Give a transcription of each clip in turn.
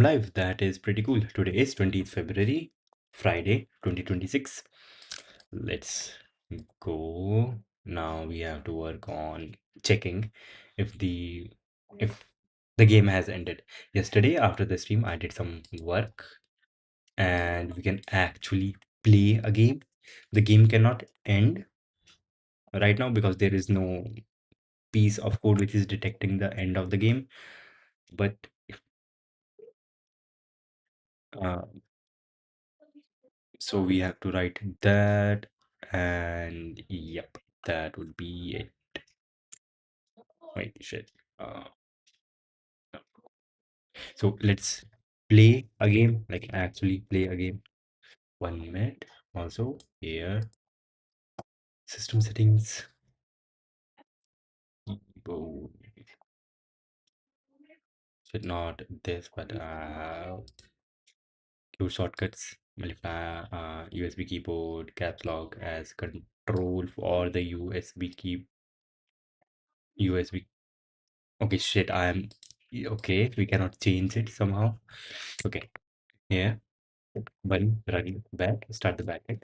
Live. That is pretty cool. Today is 20th February, Friday, 2026. Let's go. Now we have to work on checking if if the game has ended. Yesterday after the stream, I did some work and we can actually play a game. The game cannot end right now because there is no piece of code which is detecting the end of the game. But uh, so we have to write that, and yep, that would be it. Wait, shit. Uh, so let's play a game, like actually play a game. 1 minute. Also, here, system settings. Oh, should not this, but keyboard shortcuts. USB keyboard, caps lock as control for the USB key. USB. Okay, shit. Okay. We cannot change it somehow. Okay. Here, button running back. Start the backend.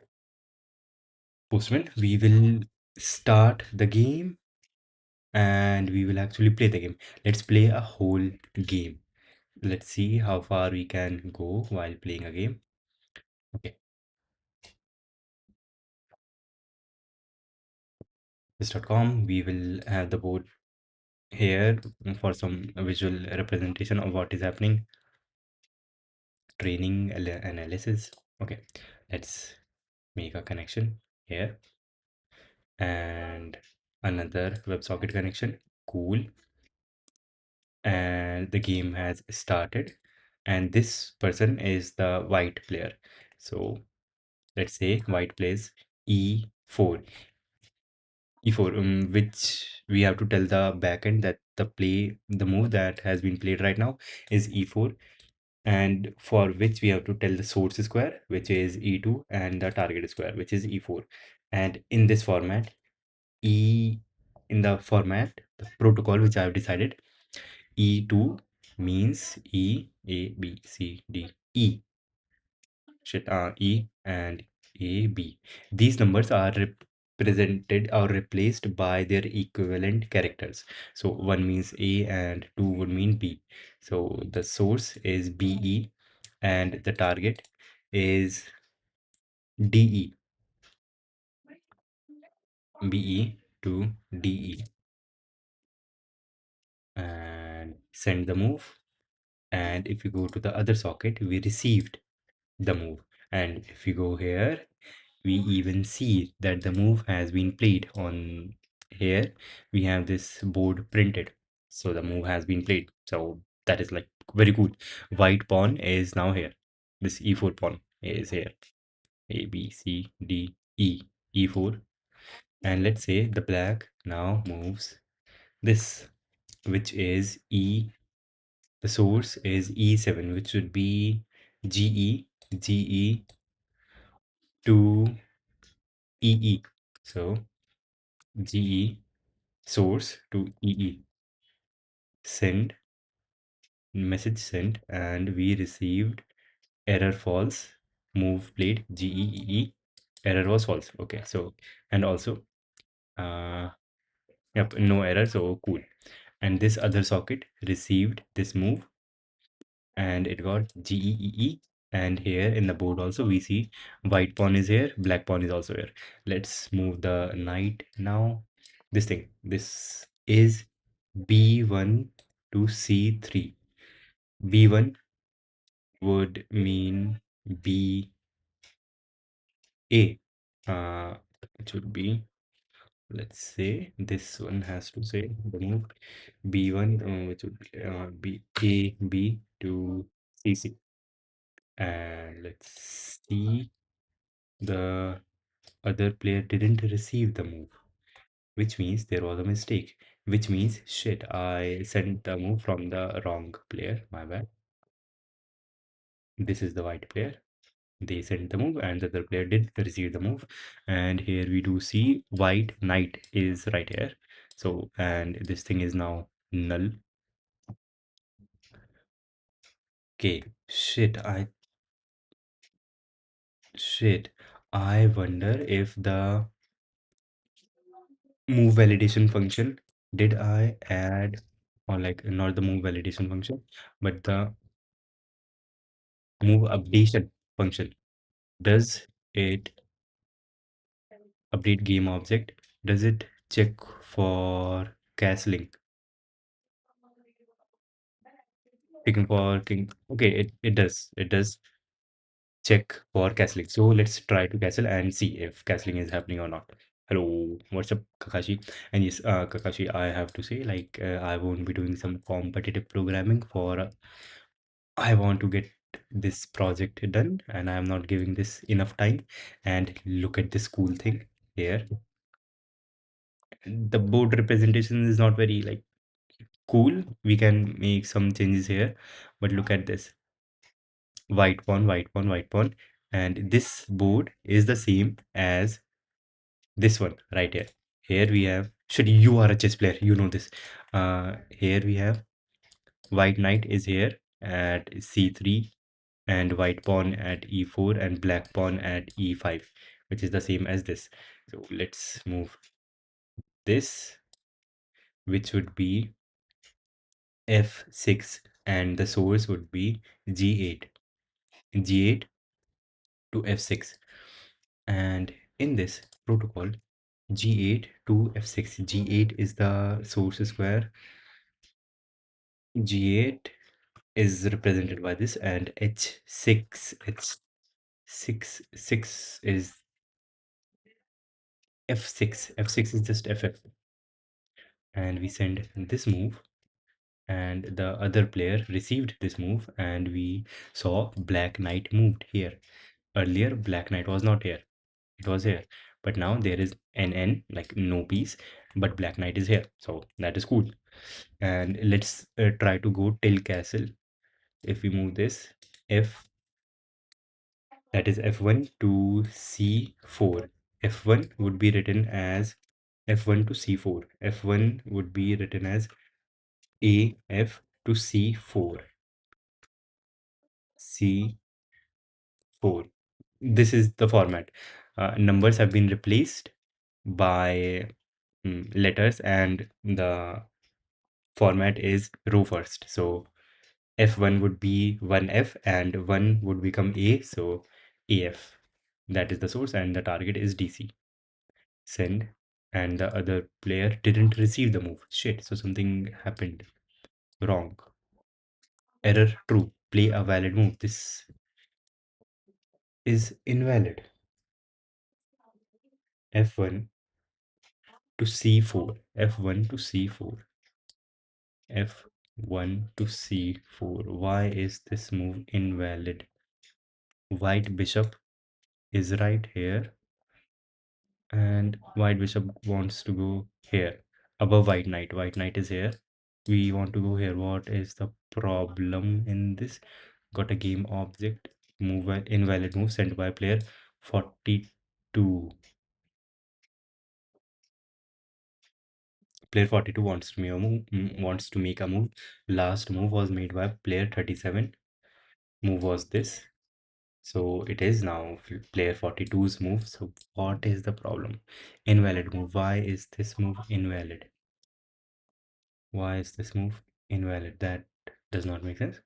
Postman. We will start the game and we will actually play the game. Let's play a whole game. Let's see how far we can go while playing a game. Okay. This.com. We will have the board here for some visual representation of what is happening. Training analysis. Okay. Let's make a connection here and another WebSocket connection. Cool. And the game has started, and this person is the white player. So let's say white plays e4. E4, which we have to tell the backend that the move that has been played right now is e4, and for which we have to tell the source square, which is e2, and the target square, which is e4. And in this format, e in the format, the protocol which I have decided, E2 means E, A, B, C, D, E. E and A, B. These numbers are represented or replaced by their equivalent characters. So one means A and two would mean B. So the source is BE and the target is DE. BE to DE. And send the move. And if you go to the other socket, we received the move. And if you go here, we even see that the move has been played. On here we have this board printed, so the move has been played. So that is like very cool. White pawn is now here. This e4 pawn is here. A, B, C, D, E, e4. And let's say the black now moves this, which is e. The source is e7, which would be GE, GE to EE. So GE source to EE. Send, message sent, and we received error false, move played GEE, error was false. Okay, so and also yep, no error, so cool. And this other socket received this move and it got GEEE. And here in the board also we see white pawn is here, black pawn is also here. Let's move the knight now. This is B1 to C3. B1 would mean BA. It should be, let's say, this one has to say the move B1, which would be B to CC. And let's see, the other player didn't receive the move, which means there was a mistake, which means shit, I sent the move from the wrong player, my bad. This is the white player. They sent the move and the other player did receive the move. And here we do see white knight is right here. So, and this thing is now null. Okay, shit. I wonder if the move validation function, did I add, or like not the move validation function, but the move updation function. Does it update game object? Does it check for castling? Picking for king. Okay, it does. It does check for castling. So let's try to castle and see if castling is happening or not. Hello, what's up, Kakashi? And yes, Kakashi, I have to say, like, I won't be doing some competitive programming for. I want to get this project done, and I am not giving this enough time. And look at this cool thing here. The board representation is not very like cool. We can make some changes here, but look at this. White pawn, white pawn, white pawn. And this board is the same as this one right here. Here we have, should you are a chess player, you know this. Here we have white knight is here at c3 and white pawn at e4 and black pawn at e5, which is the same as this. So let's move this, which would be f6, and the source would be g8, g8 to f6. And in this protocol, g8 to f6, g8 is the source square, g8 is represented by this, and h6, h6 is f6, f6 is just ff. And we send this move, and the other player received this move, and we saw black knight moved here. Earlier black knight was not here, it was here, but now there is an n, like no piece, but black knight is here, so that is cool. And let's try to go till castle. If we move this, f, that is f1 to c4. F1 would be written as f1 to c4. F1 would be written as af to c4. C4. This is the format. Numbers have been replaced by letters, and the format is row first. So F1 would be 1F and 1 would become A, so AF. That is the source, and the target is DC. Send, and the other player didn't receive the move. Shit, so something happened wrong. Error true. Play a valid move. This is invalid. F1 to C4. F1 to C4. F1 to C4. Why is this move invalid? White bishop is right here, and white bishop wants to go here above white knight. White knight is here. We want to go here. What is the problem in this? Got a game object. Move, invalid move sent by player 42. Player 42 wants to make a move. Wants to make a move. Last move was made by player 37. Move was this. So it is now player 42's move. So what is the problem? Invalid move. Why is this move invalid? Why is this move invalid? That does not make sense.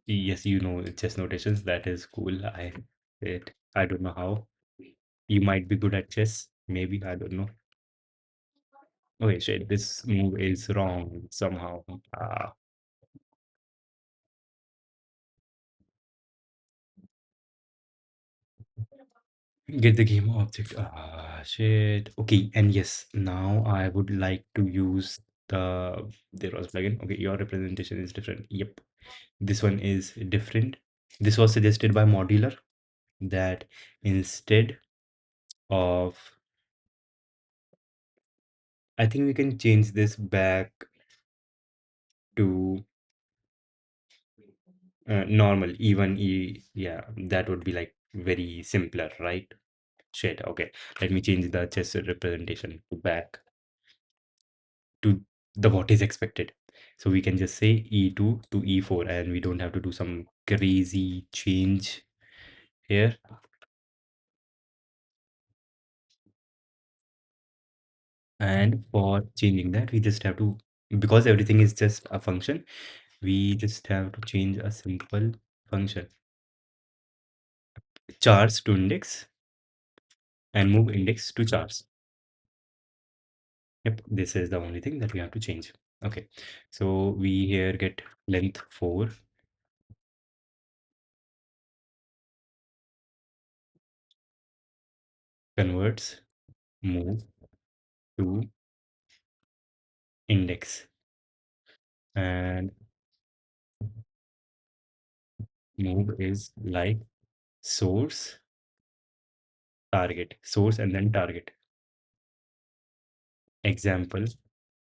Yes, you know chess notations. That is cool. I don't know how. You might be good at chess. Maybe, I don't know. Okay, shit. This move is wrong somehow. Get the game object. Shit. Okay, and yes, now I would like to use there was plugin. Okay, your representation is different. Yep, this one is different. This was suggested by Modular, that instead of, I think we can change this back to normal, even yeah, that would be like very simpler, right? Shit. Okay, let me change the chess representation to back to the what is expected. So we can just say E2 to E4 and we don't have to do some crazy change here. And for changing that, we just have to, because everything is just a function, we just have to change a simple function, chars to index, and move index to chars. Yep, this is the only thing that we have to change. Okay, so we here get length 4, converts move to index, and move is like source, target, source and then target. Example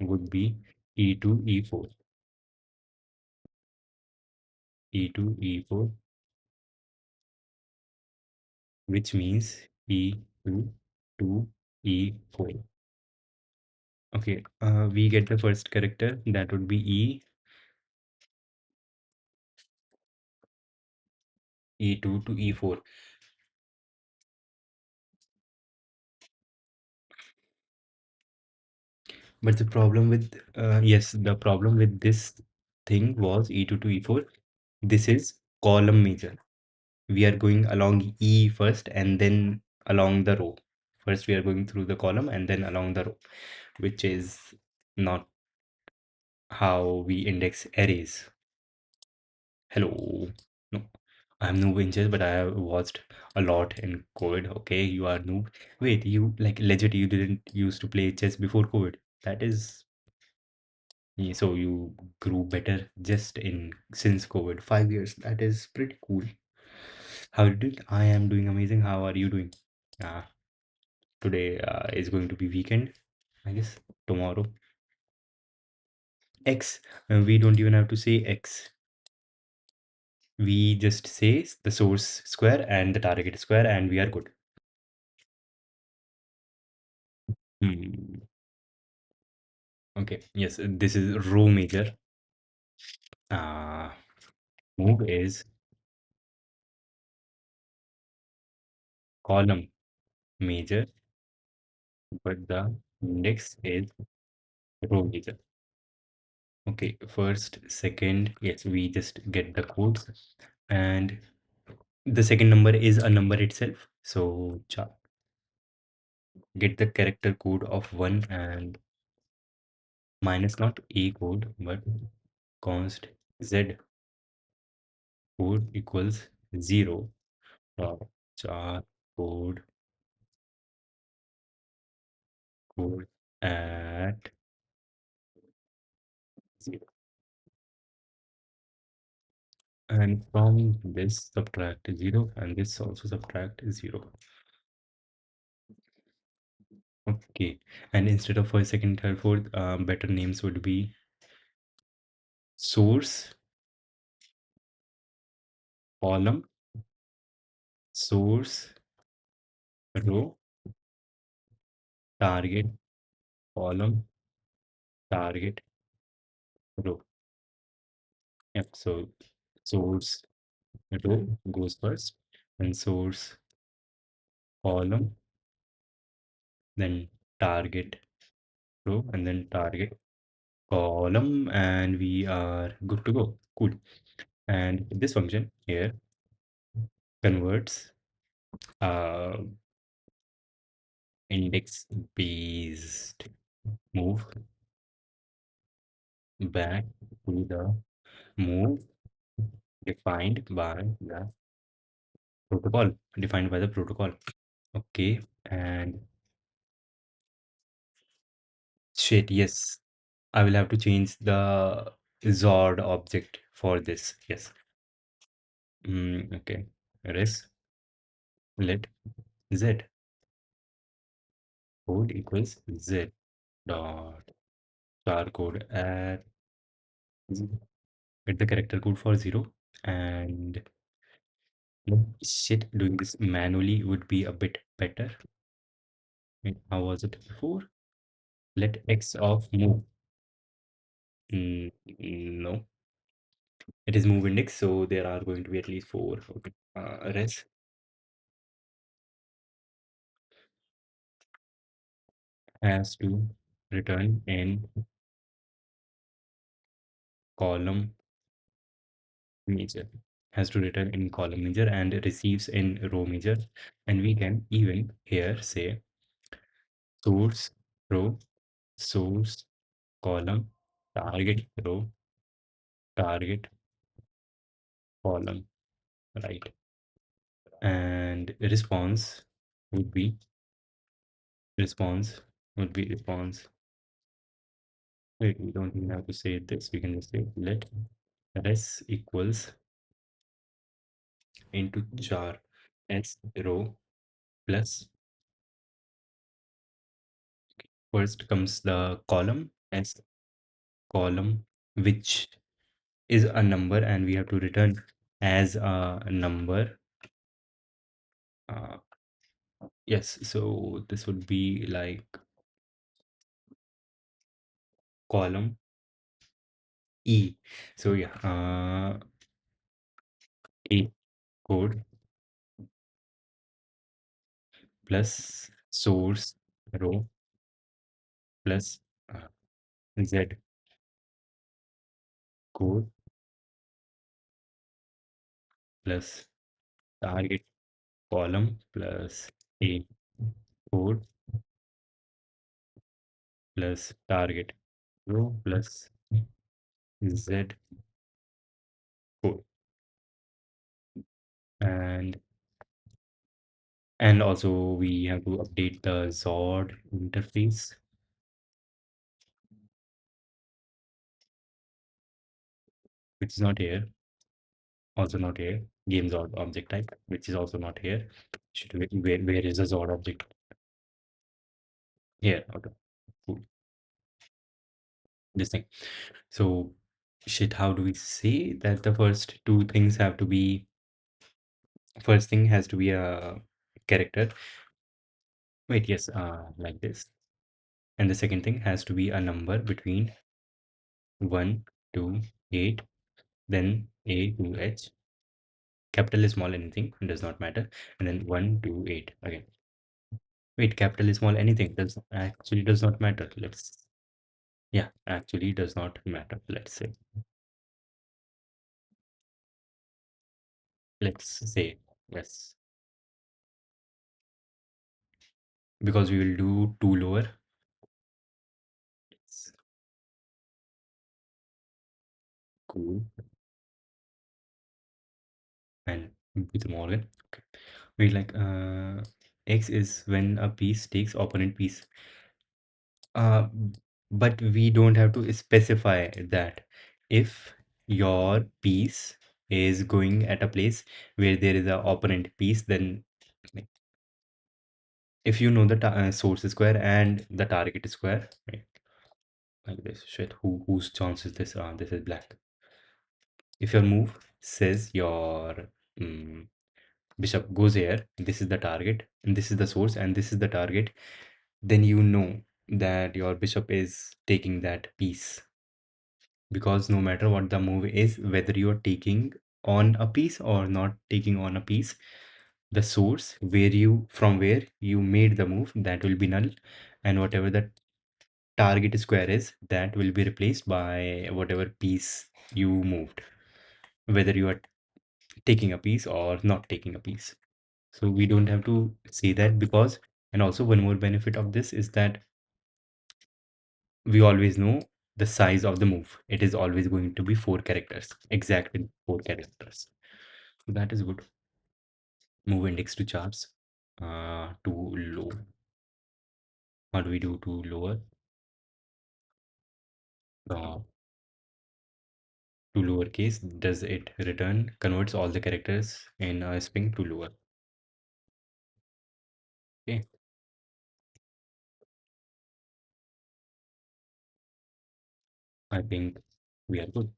would be E2, E4, E2, E4, which means E2 to E4. Okay, we get the first character, that would be E2 to E4. But the problem with, yes, the problem with this thing was E2 to E4. This is column major. We are going along E first and then along the row. First, we are going through the column and then along the row, which is not how we index arrays. Hello. No, I'm noob in chess, but I have watched a lot in COVID. Okay, you are noob. Wait, you like legit, you didn't used to play chess before COVID. That is, so you grew better just in since COVID. 5 years. That is pretty cool. How did it? I am doing amazing. How are you doing? Uh, Today is going to be weekend, I guess. Tomorrow. X. We don't even have to say X. We just say the source square and the target square, and we are good. Hmm. Okay. Yes, this is row major. Uh, Move is column major, but the index is row major. Okay, first, second, yes, we just get the codes, and the second number is a number itself. So get the character code of 1 and minus not a code, but const z code equals 0 dot char code at 0. And from this subtract 0 and this also subtract 0. Okay, and instead of first, second, third, fourth, better names would be source, column, source, row, target, column, target, row. Yep, so source row goes first, and source column, then target row, and then target column, and we are good to go. Cool. And this function here converts uh, index based move back to the move defined by the protocol, defined by the protocol. Okay, and shit, yes, I will have to change the Zord object for this. Yes. Okay. Res let z code equals z dot star code at 0. Get the character code for 0, and shit, doing this manually would be a bit better. Wait, how was it before? Let x of move Mm, no, it is move index, so there are going to be at least four. Okay. Res has to return in column major, has to return in column major and receives in row major. And we can even here say source row, source column, target row, target column, right? And response would be response. Wait, we don't even have to say this. We can just say let res equals into char s row plus first comes the column s column, which is a number, and we have to return as a number. Uh, yes, so this would be like column E. So yeah, A code plus source row plus uh, Z code plus target column plus A code plus target row plus Z code. And also we have to update the Zord interface, which is not here, also not here. Game Zord object type, which is also not here. Where is the Zord object? Here. Okay, cool. This thing. So shit, how do we say that the first two things have to be, first thing has to be a character. Wait, yes, like this. And the second thing has to be a number between 1 to 8, then A to H. Capital is small, anything, does not matter. And then 1 to 8 again. Wait, capital is small, anything does not matter. Yeah, actually does not matter. Let's say, yes, because we will do two lower. It's cool. And with Morgan. Okay. Wait, like X is when a piece takes opponent piece. Uh, but we don't have to specify that. If your piece is going at a place where there is a opponent piece, then like, if you know the source square and the target square, right, like this. Shit, whose chance is this? This is black. If your move says your mm, bishop goes here, this is the target, and this is the source, and this is the target, then you know that your bishop is taking that piece. Because no matter what the move is, whether you're taking on a piece or not taking on a piece, the source from where you made the move, that will be null, and whatever the target square is, that will be replaced by whatever piece you moved, whether you are taking a piece or not taking a piece. So we don't have to say that, because, and also one more benefit of this is that we always know the size of the move. It is always going to be 4 characters, exactly 4 characters. So that is good. Move index to charts, too low. How do we do to lower? Uh, to lower case, does it return, converts all the characters in a string to lower. Okay, I think we are good.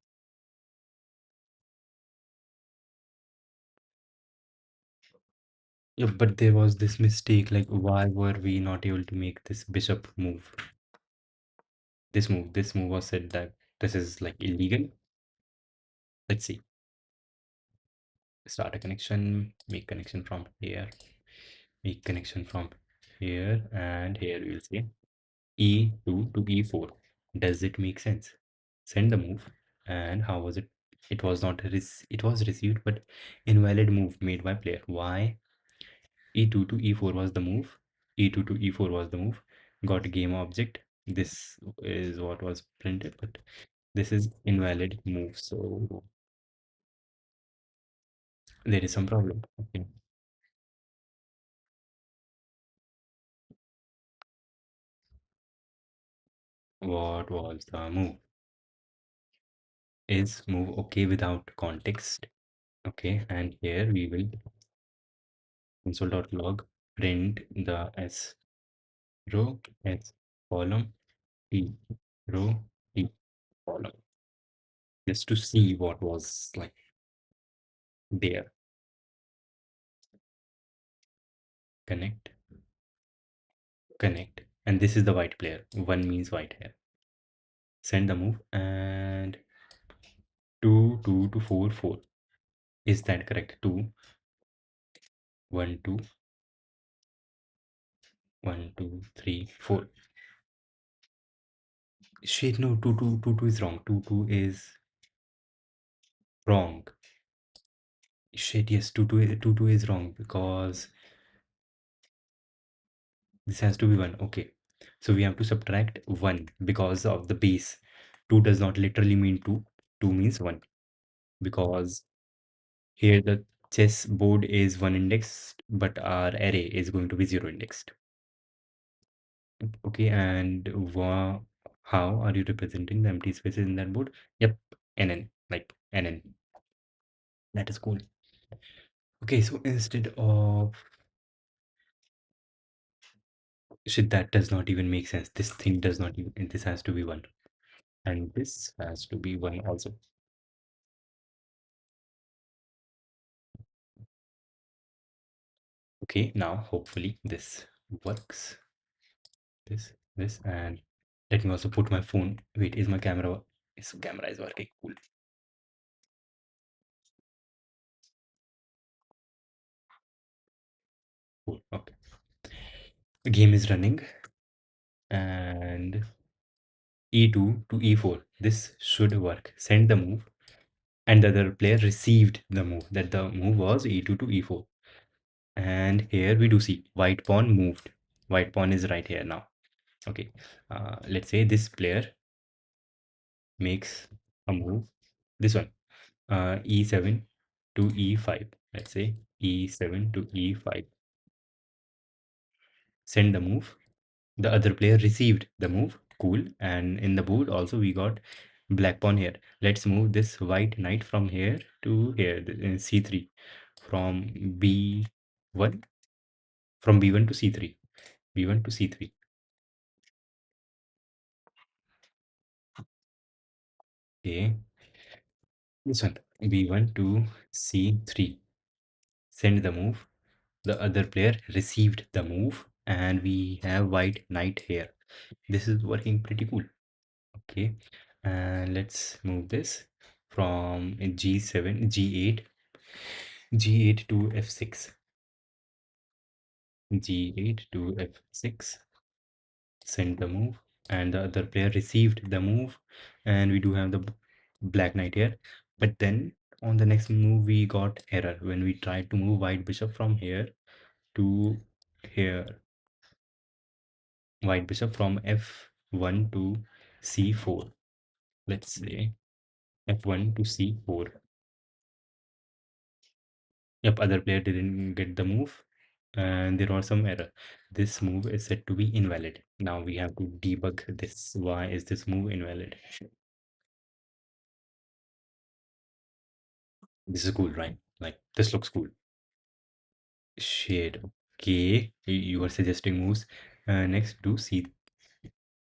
Yeah, but there was this mistake, like why were we not able to make this bishop move? This move was said that This is like illegal. Let's see. Start a connection, make connection from here, make connection from here, and here we will say E2 to E4. Does it make sense? Send the move. And how was it? It was not it was received, but invalid move made by player. Why? E2 to E4 was the move. E2 to E4 was the move. Got game object. This is what was printed, but this is invalid move. So there is some problem. Okay. What was the move? Is move okay without context? Okay, and here we will console.log print the s row s column t row t column just to see what was like there. Connect, connect, and this is the white player. One means white here. Send the move and 2 2 to 4 4. Is that correct? 2 1 2 1 2 3 4. Shit, no, 2 2 2 2 is wrong. 2 2 is wrong. Shit, yes, 2 2 is wrong because this has to be 1. Okay. So we have to subtract 1 because of the base. 2 does not literally mean 2. 2 means 1 because here the chess board is 1 indexed, but our array is going to be 0 indexed. Okay, and how are you representing the empty spaces in that board? Yep, NN, like NN. That is cool. Okay, so instead of shit, that does not even make sense. This thing does not even, this has to be 1. And this has to be 1 also. Okay, now hopefully this works. This, and let me also put my phone. Wait, is my camera? This camera is working. Cool. Cool. Okay. The game is running, and E2 to E4. This should work. Send the move, and the other player received the move. That the move was E2 to E4. And here we do see white pawn moved. White pawn is right here now. Okay. Let's say this player makes a move. This one, E7 to E5. Let's say E7 to E5. Send the move. The other player received the move. Cool. And in the board also we got black pawn here. Let's move this white knight from here to here in C3 from B1 from B1 to C3. B1 to C3. Okay. This one B1 to C3. Send the move. The other player received the move and we have white knight here. This is working pretty cool. Okay, and let's move this from G7 G8 to F6, G8 to F6. Send the move, and the other player received the move, and we do have the black knight here. But then on the next move we got error when we tried to move white bishop from here to here. White bishop from F1 to C4. Let's say F1 to C4. Yep, other player didn't get the move and there was some error. This move is said to be invalid. Now we have to debug this. Why is this move invalid? This is cool, right? Like this looks cool. Shade. Okay, you are suggesting moves. Next do C3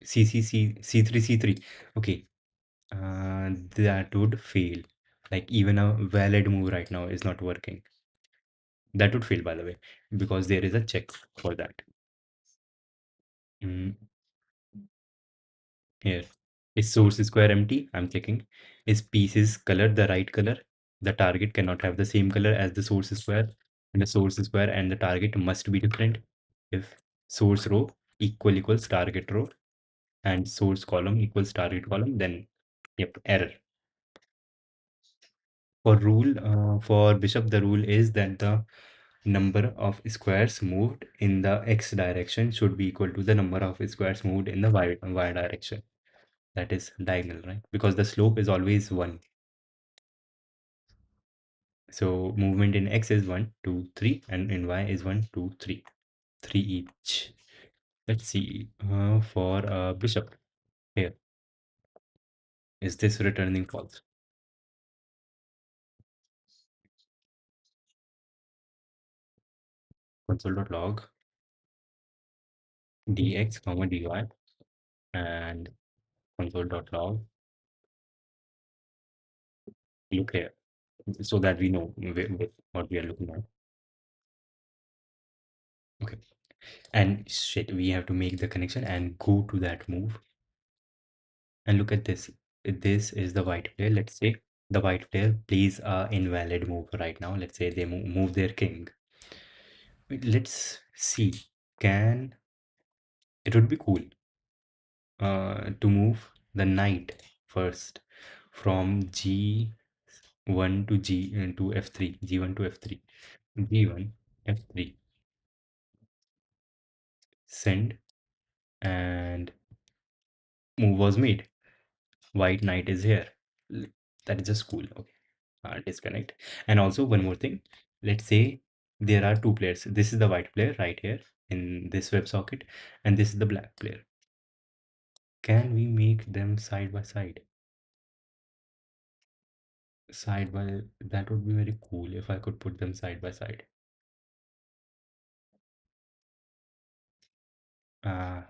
C3. Okay, that would fail. Like even a valid move right now is not working. That would fail, by the way, because there is a check for that. Mm, here. Is source square empty? I'm checking. Is pieces color the right color? The target cannot have the same color as the source square, and the source square and the target must be different. If source row equals target row and source column equals target column, then yep, error. For bishop, the rule is that the number of squares moved in the x direction should be equal to the number of squares moved in the y direction. That is diagonal, right? Because the slope is always 1. So movement in x is 1, 2, 3, and in y is 1, 2, 3. 3 each. Let's see. For bishop here, is this returning false? Console.log dx comma dy and console.log look here so that we know what we are looking at. Okay. And shit, we have to make the connection and go to that move. And look at this. This is the white player. Let's say the white player plays a invalid move right now. Let's say they move their king. Wait, let's see. Can it would be cool to move the knight first from G1 to G to F3, G1 to F3, G1, F3, send, and move was made. White knight is here. That is just cool. Okay, disconnect. And also one more thing. Let's say there are two players. This is the white player right here in this WebSocket, and this is the black player. Can we make them side by side? Side by, that would be very cool if I could put them side by side. Uh,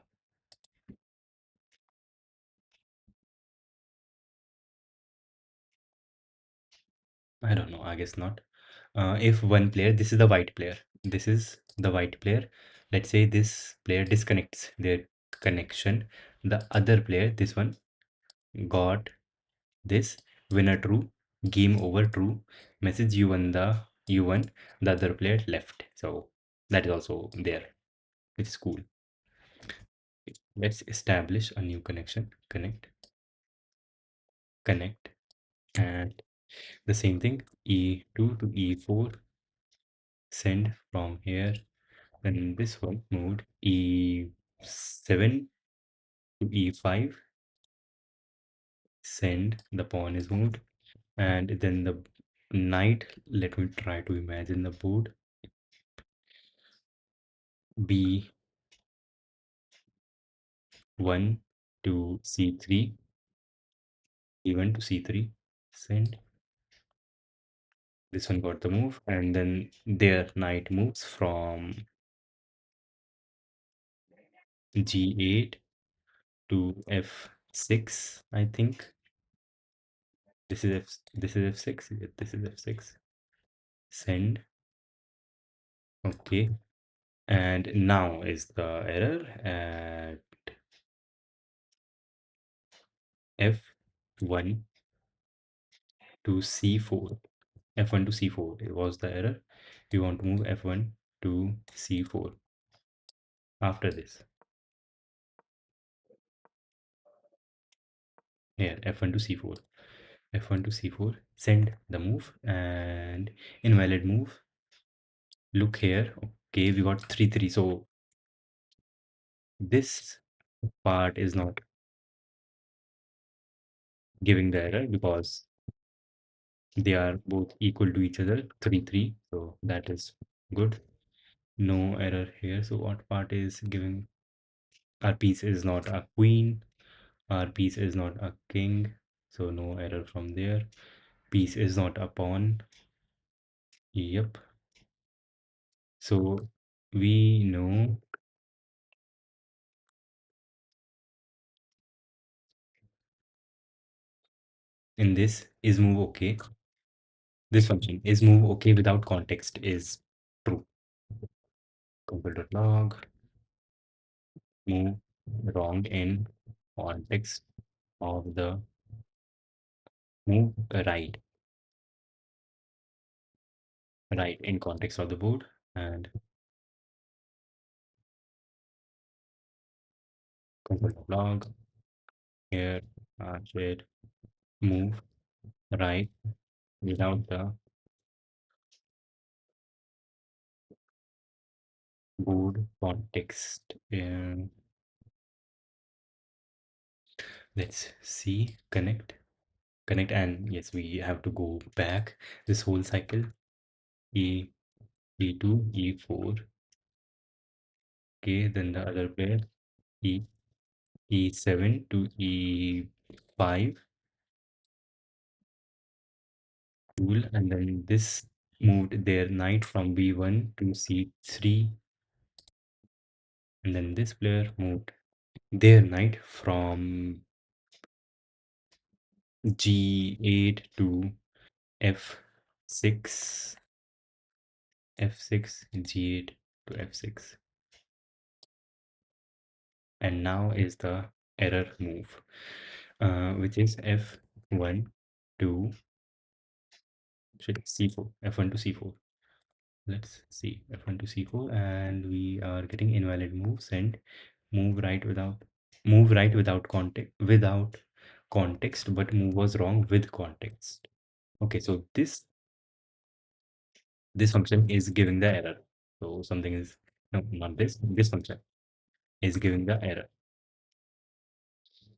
I don't know. I guess not. If one player, this is the white player. This is the white player. Let's say this player disconnects their connection. The other player, this one, got this winner true, game over true, message you won, the other player left. So that is also there. It's cool. Let's establish a new connection. Connect, and the same thing, E2 to E4, send from here. Then this one moved E7 to E5, send, the pawn is moved, and then the knight, let me try to imagine the board, B1 to C3, E1 to C3, send. This one got the move, and then their knight moves from G8 to F6, I think. This is F6, this is F6. Send. Okay. And now is the error at F1 to C4. F1 to C4 it was the error. We want to move F1 to C4 after this. Here, F1 to C4. F1 to C4, send the move, and invalid move. Look here. Okay, we got 3-3. So this part is not giving the error because they are both equal to each other, 3-3. So that is good. No error here. So what part is giving? Our piece is not a queen. Our piece is not a king. So no error from there. Piece is not a pawn. Yep. So we know in this is move okay. This function is move okay without context is true. Compile.log move wrong in context of the move right in context of the board, and control log here, shade move right without the board context. Let's see, connect, and yes, we have to go back this whole cycle. E E2, E4. Okay, then the other player E E7 to E5 tool, and then this moved their knight from B1 to C3, and then this player moved their knight from G8 to F6, F6, G8 to F6, and now is the error move, which is F1 to C4, F1 to C4. Let's see, F1 to C4, and we are getting invalid moves and move right without context, but move was wrong with context. Okay, so this function is giving the error. So something is, no, not this function is giving the error.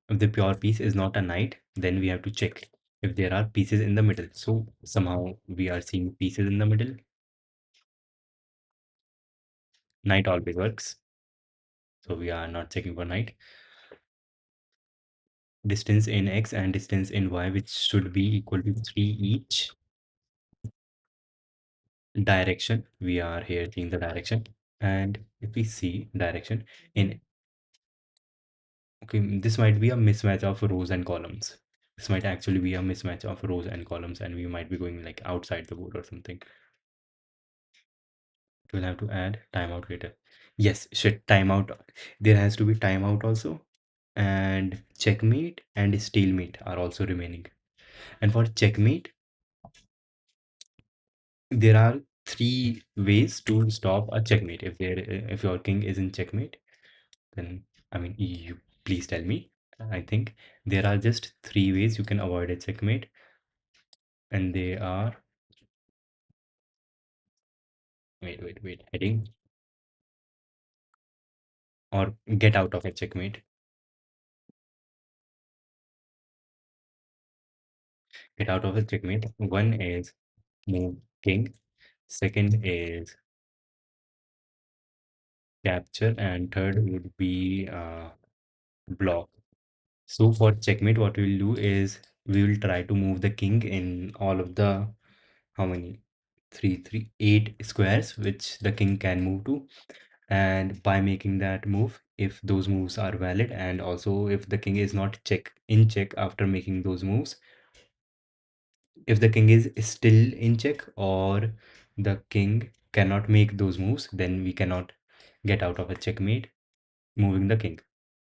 If the pure piece is not a knight, then we have to check if there are pieces in the middle. So somehow we are seeing pieces in the middle. Knight always works. So we are not checking for knight. Distance in x and distance in y, which should be equal to 3 each. Direction, we are here seeing the direction. And if we see direction in, okay, this might be a mismatch of rows and columns. This might actually be a mismatch of rows and columns, and we might be going like outside the board or something. We'll have to add timeout later. Yes, shit, timeout. There has to be timeout also. And checkmate and stalemate are also remaining. And for checkmate, there are three ways to stop a checkmate. If your king is in checkmate, then I mean you please tell me. I think there are just three ways you can avoid a checkmate, and they are, wait, heading or get out of a checkmate. Get out of a checkmate. One is move king, second is capture, and third would be block. So for checkmate, what we'll do is we will try to move the king in all of the, how many? Eight squares which the king can move to. And by making that move, if those moves are valid, and also if the king is not in check after making those moves, if the king is still in check or the king cannot make those moves, then we cannot get out of a checkmate moving the king,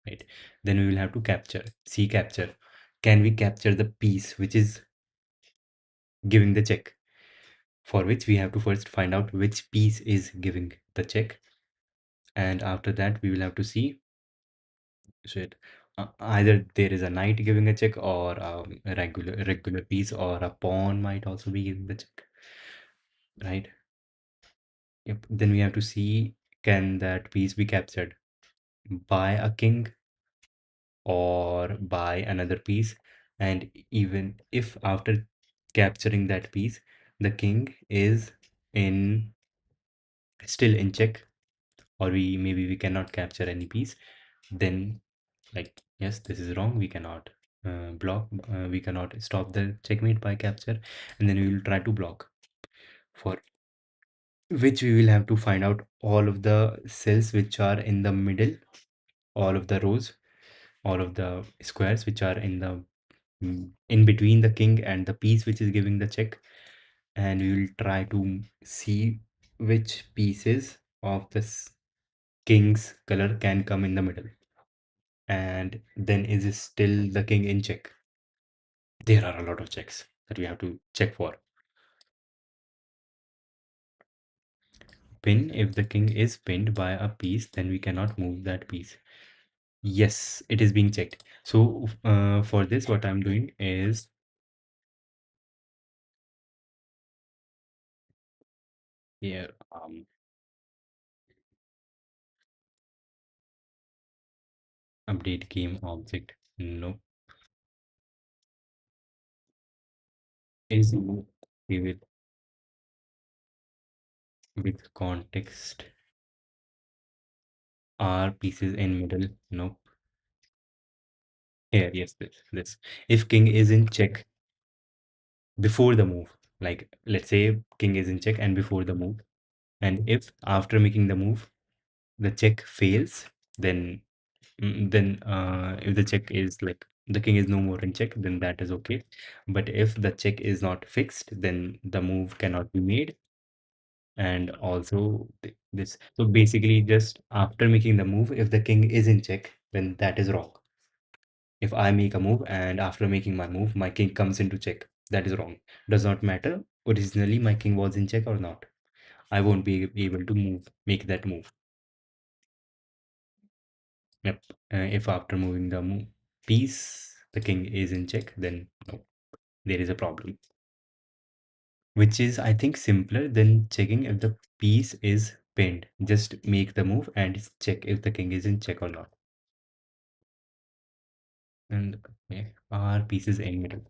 right? Then we will have to capture. See, capture. Can we capture the piece which is giving the check? For which we have to first find out which piece is giving the check, and after that we will have to see, shit, either there is a knight giving a check, or a regular piece, or a pawn might also be giving the check, right? Yep. Then we have to see, can that piece be captured by a king or by another piece? And even if after capturing that piece, the king is in still in check, or maybe we cannot capture any piece, then like, yes, this is wrong, we cannot we cannot stop the checkmate by capture, and then we will try to block, for which we will have to find out all of the cells which are in the middle, all of the rows, all of the squares which are in the in between the king and the piece which is giving the check, and we will try to see which pieces of this king's color can come in the middle. And then is it still the king in check? There are a lot of checks that we have to check for. Pin, if the king is pinned by a piece, then we cannot move that piece. Yes, it is being checked. So for this, what I'm doing is here, update game object. No, is okay with context. Are pieces in middle? No. Here, yes, this. If king is in check before the move, like let's say king is in check and before the move, and if after making the move the check fails, then if the check is like the king is no more in check, then that is okay. But if the check is not fixed, then the move cannot be made. And also this, so basically just after making the move, if the king is in check, then that is wrong. If I make a move and after making my move, my king comes into check, that is wrong. Does not matter originally my king was in check or not. I won't be able to make that move. Yep. If after moving the piece, the king is in check, then no, there is a problem. Which is, I think, simpler than checking if the piece is pinned. Just make the move and check if the king is in check or not. And okay, our piece is in middle.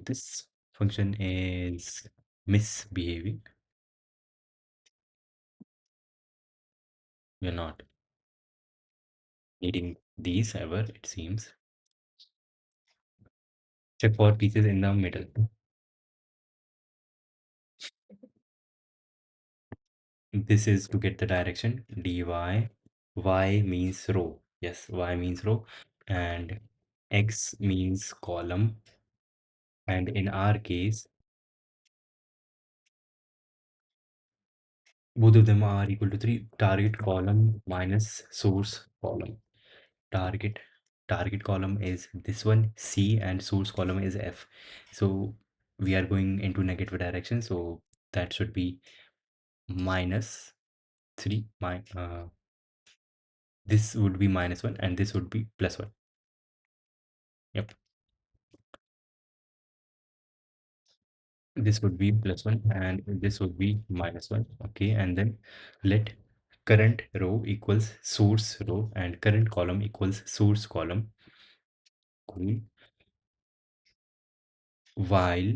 This function is misbehaving. We're not needing these ever, it seems. Check for pieces in the middle. This is to get the direction dy. Y means row. Yes, Y means row. And X means column. And in our case, both of them are equal to 3. Target column minus source column. Target target column is this one, C, and source column is F. So we are going into negative direction. So that should be minus 3. This would be minus 1 and this would be plus 1. Yep. This would be plus 1 and this would be minus 1. Okay, and then let current row equals source row and current column equals source column. Cool. While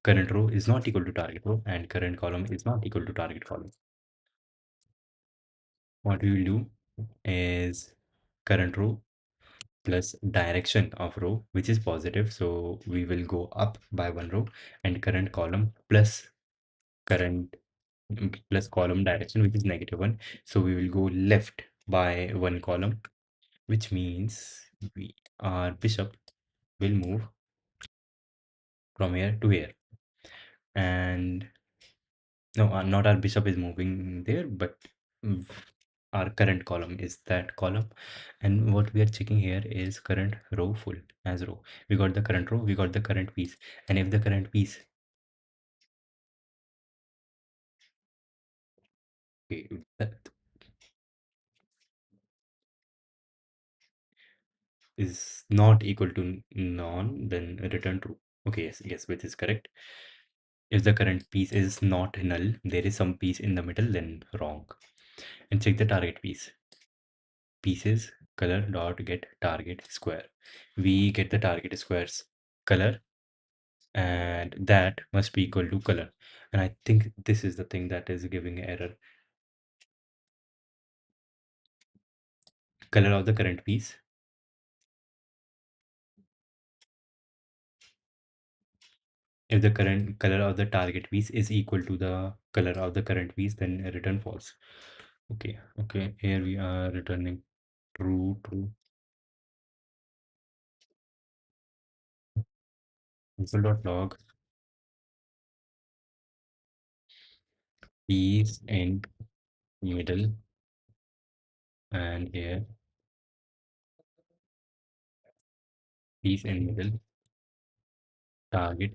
current row is not equal to target row and current column is not equal to target column. What we will do is current row plus direction of row, which is positive. So we will go up by one row, and current column plus current plus column direction, which is -1. So we will go left by one column, which means our bishop will move from here to here. And no, not our bishop is moving there, but mm, our current column is that column. And what we are checking here is current row full as row. We got the current row, we got the current piece. And if the current piece, okay, that is not equal to none, then return true. Okay, yes, yes, which is correct. If the current piece is not null, there is some piece in the middle, then wrong. And check the target piece. Pieces color dot get target square. We get the target square's color, and that must be equal to color. And I think this is the thing that is giving error. Color of the current piece. If the current color of the target piece is equal to the color of the current piece, then return false. Okay, okay, here we are returning true, true. Console.log piece in middle, and here piece in middle, target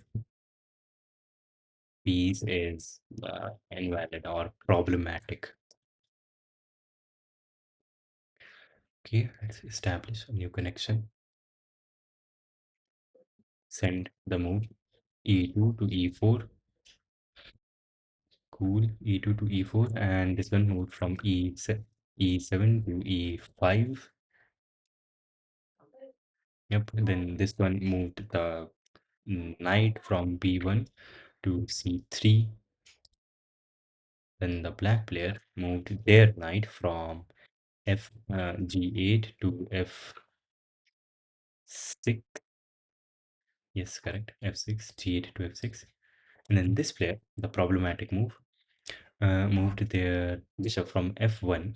piece is invalid or problematic. Okay, let's establish a new connection. Send the move e2 to e4. Cool, e2 to e4, and this one moved from e7 to e5. Yep, then this one moved the knight from b1 to c3. Then the black player moved their knight from g8 to f6. Yes, correct. f6, g8 to f6. And then this player, the problematic move, moved their bishop from f1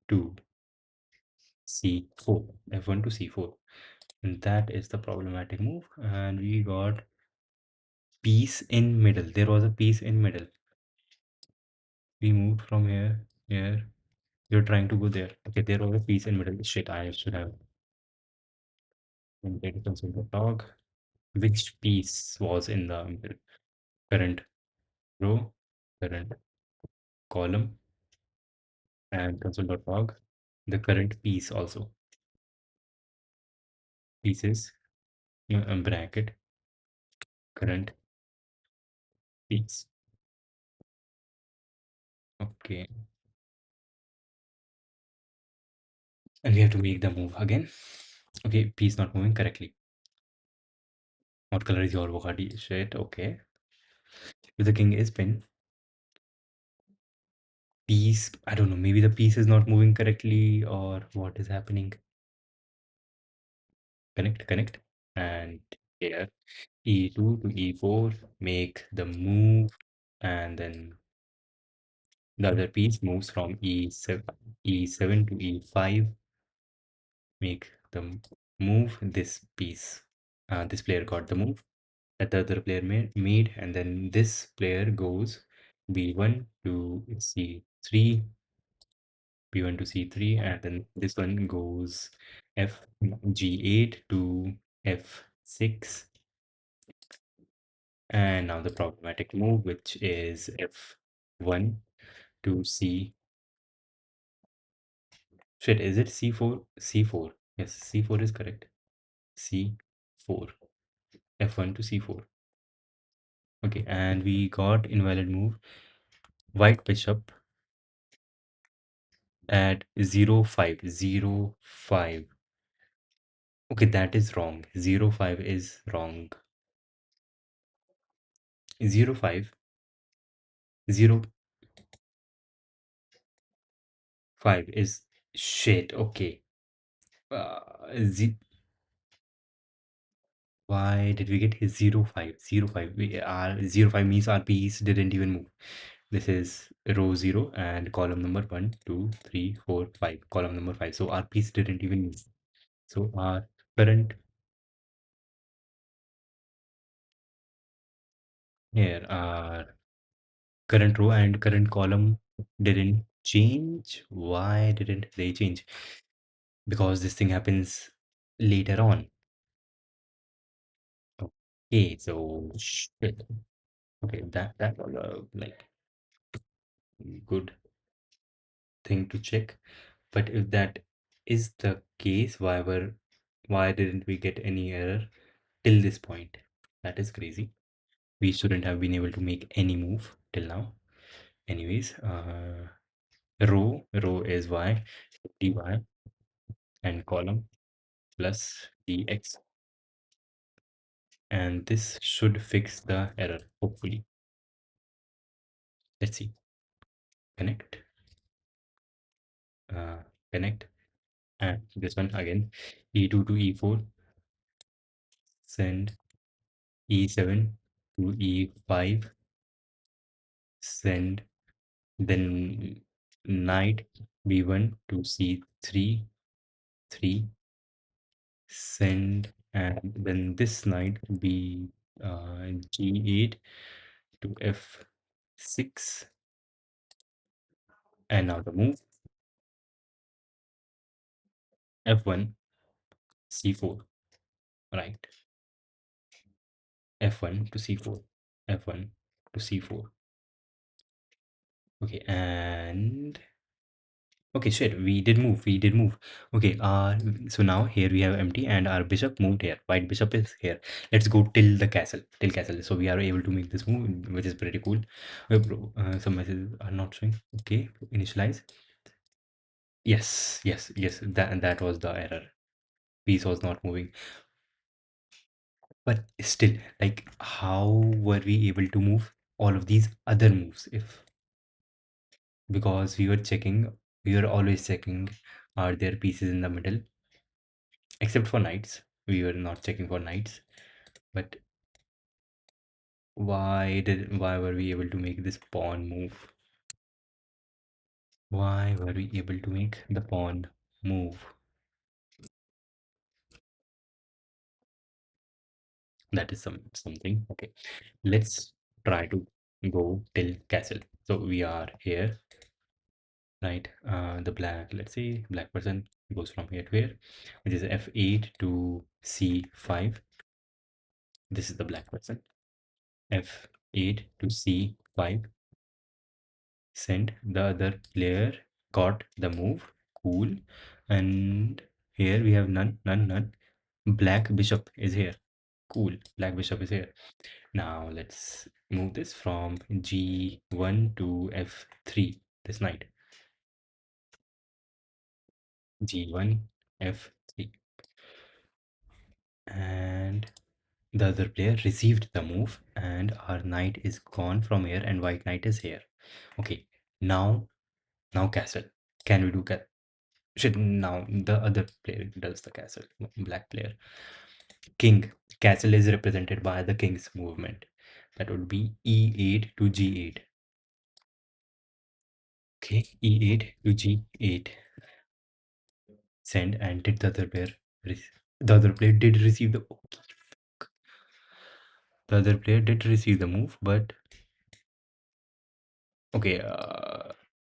to c4, f1 to c4. And that is the problematic move. And we got piece in middle. There was a piece in middle. We moved from here. You're trying to go there. Okay, there was a piece in middle. Shit, I should have console the dog. Which piece was in the middle? Current row, current column, and console.log. The current piece also. Pieces, bracket, current piece. Okay. And we have to make the move again. Okay, piece not moving correctly. What color is your avocado? Shit, okay. If the king is pin, piece, I don't know, maybe the piece is not moving correctly or what is happening. Connect. And here, e2 to e4, make the move, and then the other piece moves from e7 to e5, make the move. This piece, this player got the move that the other player made, and then this player goes b1 to c3, b1 to c3, and then this one goes f g8 to f6. And now the problematic move, which is f1 to c. Shit, is it c4? c4. Yes, c4 is correct. c4. f1 to c4. Okay, and we got invalid move. White bishop at 0 5 0 5. Okay, that is wrong. 0 5 is wrong. 0 5 0 5 is shit. Okay. Uh, z Why did we get 0 5 0 5? We are 0 5 means our piece didn't even move. This is row 0 and column number 1, 2, 3, 4, 5. Column number 5. So our piece didn't even move. So our current here, our current row and current column didn't change. Why didn't they change? Because this thing happens later on. Okay, so shit. Okay, that was a like good thing to check. But if that is the case, why didn't we get any error till this point? That is crazy. We shouldn't have been able to make any move till now. Anyways, row is y, dy, and column plus dx. And this should fix the error, hopefully. Let's see. Connect, uh, connect, and this one again, e2 to e4, send e7 to e5, send then knight b1 to c3, 3, send, and then this knight b g8 to f6, and now the move f1 C4, right? F1 to C4, F1 to C4. Okay, and okay, shit, we did move. Okay, so now here we have empty and our bishop moved here. White bishop is here. Let's go till castle. So we are able to make this move, which is pretty cool. Bro, some messages are not showing. Okay, initialize. Yes, yes, yes, that was the error. Piece was not moving. But still, like, how were we able to move all of these other moves if because we were always checking are there pieces in the middle except for knights. We were not checking for knights. But why were we able to make this pawn move? Why were we able to make the pawn move? That is something. Okay, let's try to go till castle. So we are here, right? The black, let's say black person goes from here to here, which is f8 to c5. This is the black person. F8 to c5. Send. The other player got the move. Cool. And here we have none, none, none. Black bishop is here. Cool. Black bishop is here. Now let's move this from g1 to f3. This knight. G1, F3. And the other player received the move and our knight is gone from here and white knight is here. Okay, now castle. Can we do castle? Shit, now the other player does the castle, black player. King. Castle is represented by the king's movement. That would be E8 to G8. Okay, E8 to G8. Send and did the other player the other player did receive the other player did receive the move, but okay,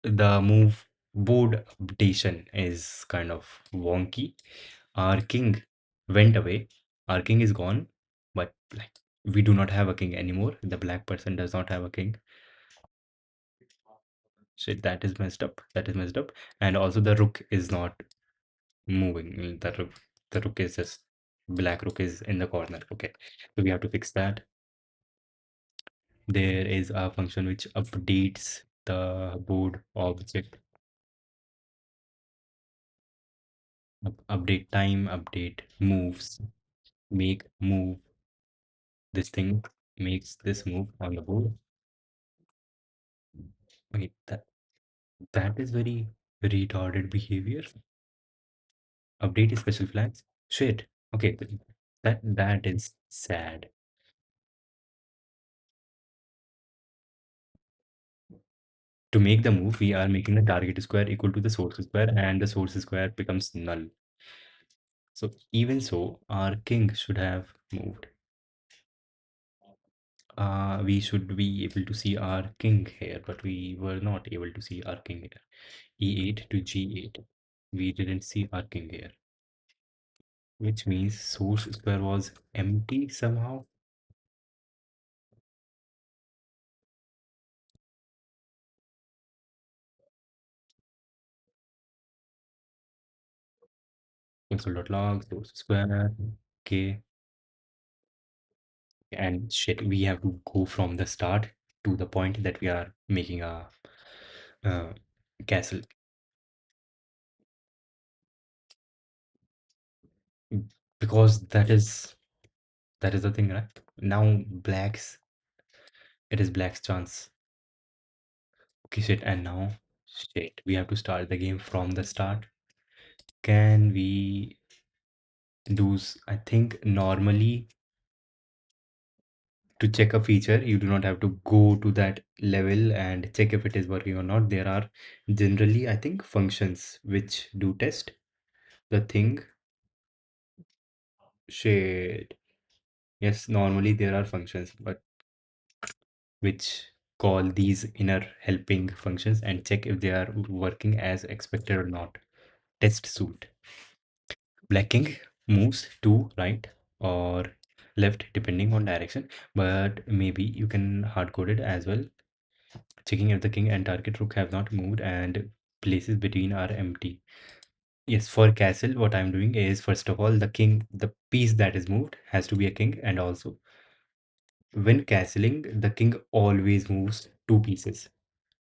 the move board updation is kind of wonky. Our king went away. Our king is gone, but like we do not have a king anymore. The black person does not have a king. So that is messed up. That is messed up. And also the rook is not moving. The rook is just black rook is in the corner. Okay, so we have to fix that. There is a function which updates the board object. Update time, update moves, make move. This thing makes this move on the board. Okay, that is very retarded behavior. Update special flags. Shit. Okay, that is sad. To make the move, we are making the target square equal to the source square, and the source square becomes null. So even so, our king should have moved. We should be able to see our king here, but we were not able to see our king here. E8 to G8. We didn't see our king here, which means source square was empty somehow. Console.log, source square. Okay. And shit, we have to go from the start to the point that we are making a uh, castle. Because that is the thing, right? Now it is black's chance. Okay, shit, and now shit, we have to start the game from the start. Can we do? I think normally to check a feature, you do not have to go to that level and check if it is working or not. There are generally, I think, functions which do test the thing. Shit. Yes, normally there are functions, but which call these inner helping functions and check if they are working as expected or not. Test suite. Black king. moves to right or left depending on direction, but maybe you can hard code it as well. Checking if the king and target rook have not moved and places between are empty. Yes, for castle, what I'm doing is, first of all, the piece that is moved has to be a king, and also when castling, the king always moves two pieces.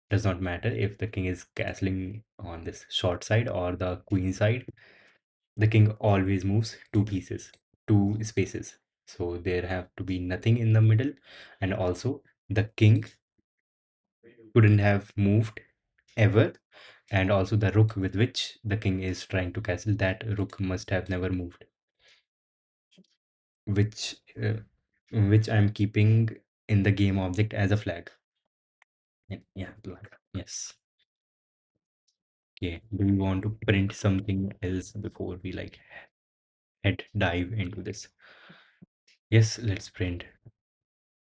Does not matter if the king is castling on this short side or the queen side, the king always moves two pieces, two spaces. So there have to be nothing in the middle, and also the king couldn't have moved ever, and also the rook with which the king is trying to castle, that rook must have never moved, which which I'm keeping in the game object as a flag. Yeah, flag. Yes. Okay. Do we want to print something else before we like head dive into this? Yes, let's print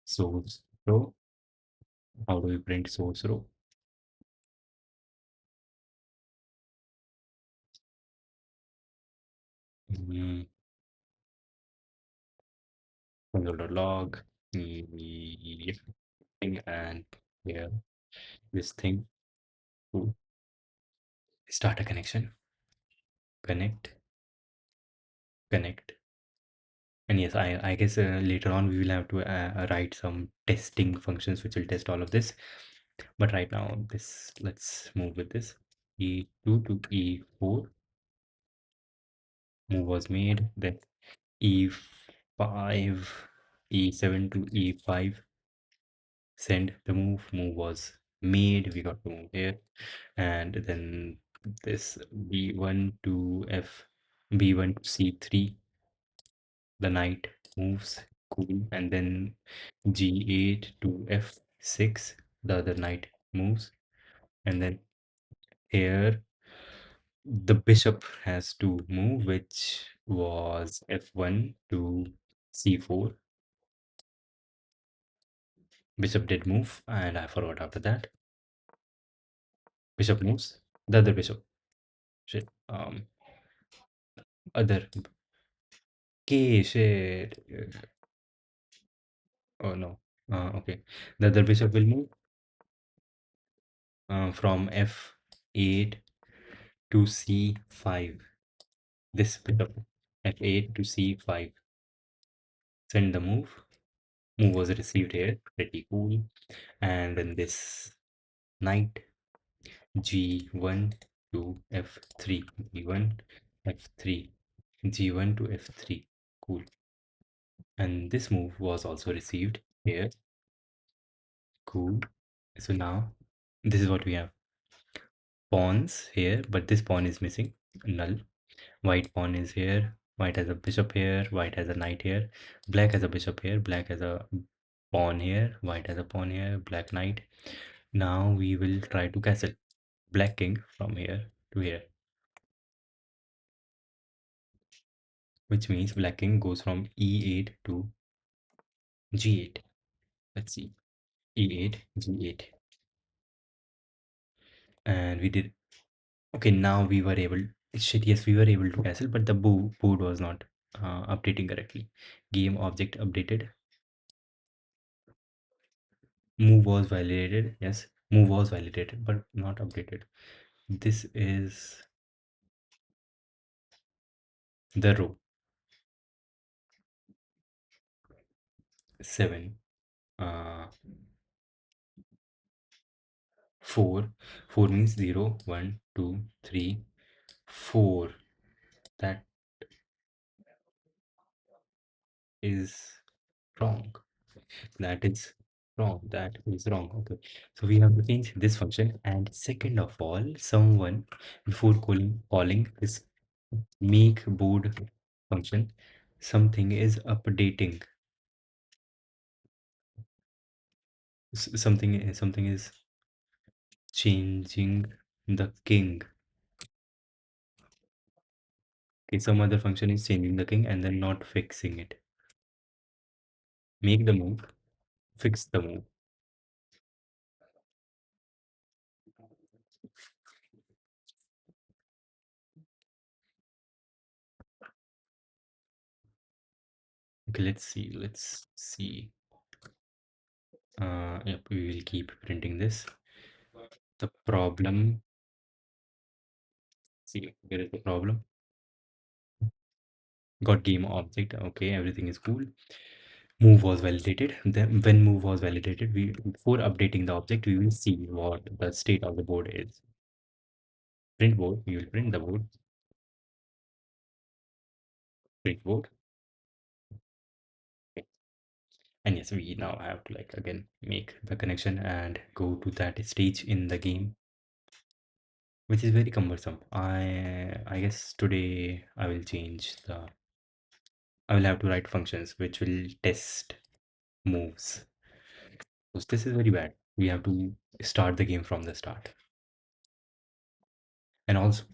source row. How do we print source row? Mm, console.log. Yeah, thing and here this thing to start a connection. Connect, connect. And yes, I guess later on we will have to write some testing functions which will test all of this. But right now, this let's move with this. E2 to E4 move was made. Then E5, E7 to E5 send the move. Move was made. We got to move here, and then this B1 to F, B1 to C3. The knight moves, cool, and then G8 to F6. The other knight moves, and then here the bishop has to move, which was F1 to C4. Bishop did move, and I forgot after that. Bishop moves. The other bishop. Shit. Other. Okay, shit. Oh no. Okay. The other bishop will move from F8 to C5. This bishop. F8 to C5. Send the move. Move was received here. Pretty cool. And then this knight G1 to F3, G1, F3, G1 to F3. Cool. And this move was also received here. Cool. So now this is what we have. Pawns here, but this pawn is missing. Null. White pawn is here. White has a bishop here. White has a knight here. Black has a bishop here. Black has a pawn here. White has a pawn here. Black knight. Now we will try to castle black king from here to here, which means black king goes from e8 to g8. Let's see, e8, g8, and we did. Okay, now we were able. Shit, yes, we were able to castle, but the board was not updating correctly. Game object updated. Move was validated. Yes, move was validated, but not updated. This is the row 7. 4. 4 means 0, 1, 2, 3, 4. That is wrong. That is wrong. That is wrong. Okay. So we have to change this function. And second of all, someone before calling this make board function, something is updating. Something is changing the king. Okay, some other function is changing the king and then not fixing it. Make the move, fix the move. Okay, let's see. Yep, we will keep printing this. The problem, see, here is the problem. Got game object. Okay, everything is cool. Move was validated. Then when move was validated, we before updating the object, we will see what the state of the board is. Print board, we will print the board. Print board. Okay. And yes, we now have to like again make the connection and go to that stage in the game, which is very cumbersome. I guess today I will change the I will have to write functions which will test moves. So this is very bad. We have to start the game from the start. And also,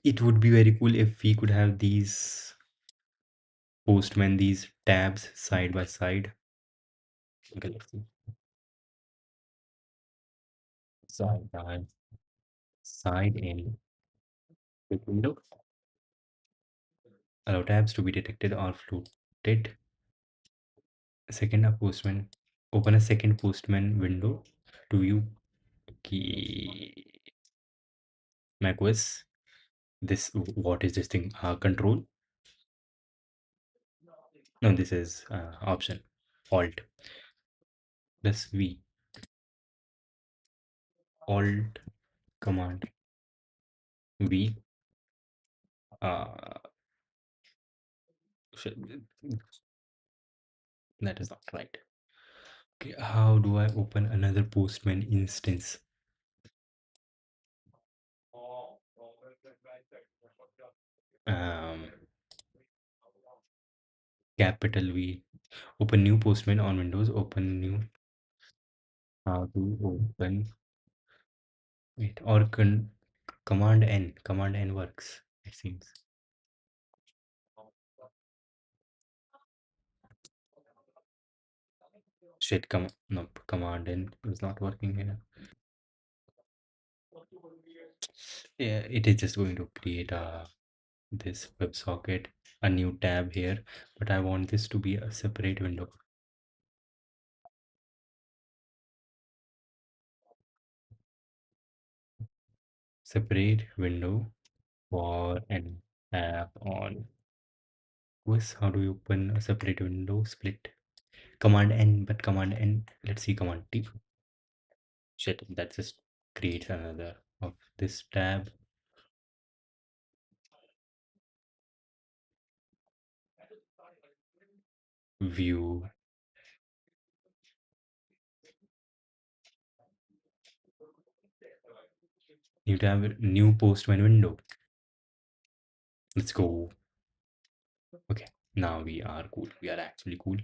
it would be very cool if we could have these postmen, these tabs side by side. Okay, let's see. Side by side in the window. Allow tabs to be detected or floated. Second, a postman. Open a second postman window to view key macOS. This what is this thing? Control. No, this is option. Alt plus V. Alt command V. Uh, shit, that is not right. Okay, how do I open another Postman instance? Um, capital V. Open new Postman on Windows. Open new. How to open? Wait, or command N. Command N works. It seems. Shit, no, command N is not working here. Yeah, it is just going to create this WebSocket, a new tab here, but I want this to be a separate window. Separate window for an app on OS. How do you open a separate window? Split. Command N, but Command N. Let's see Command T. Shit, that just creates another of this tab. View. New tab, new postman window. Let's go. Okay, now we are cool. We are actually cool.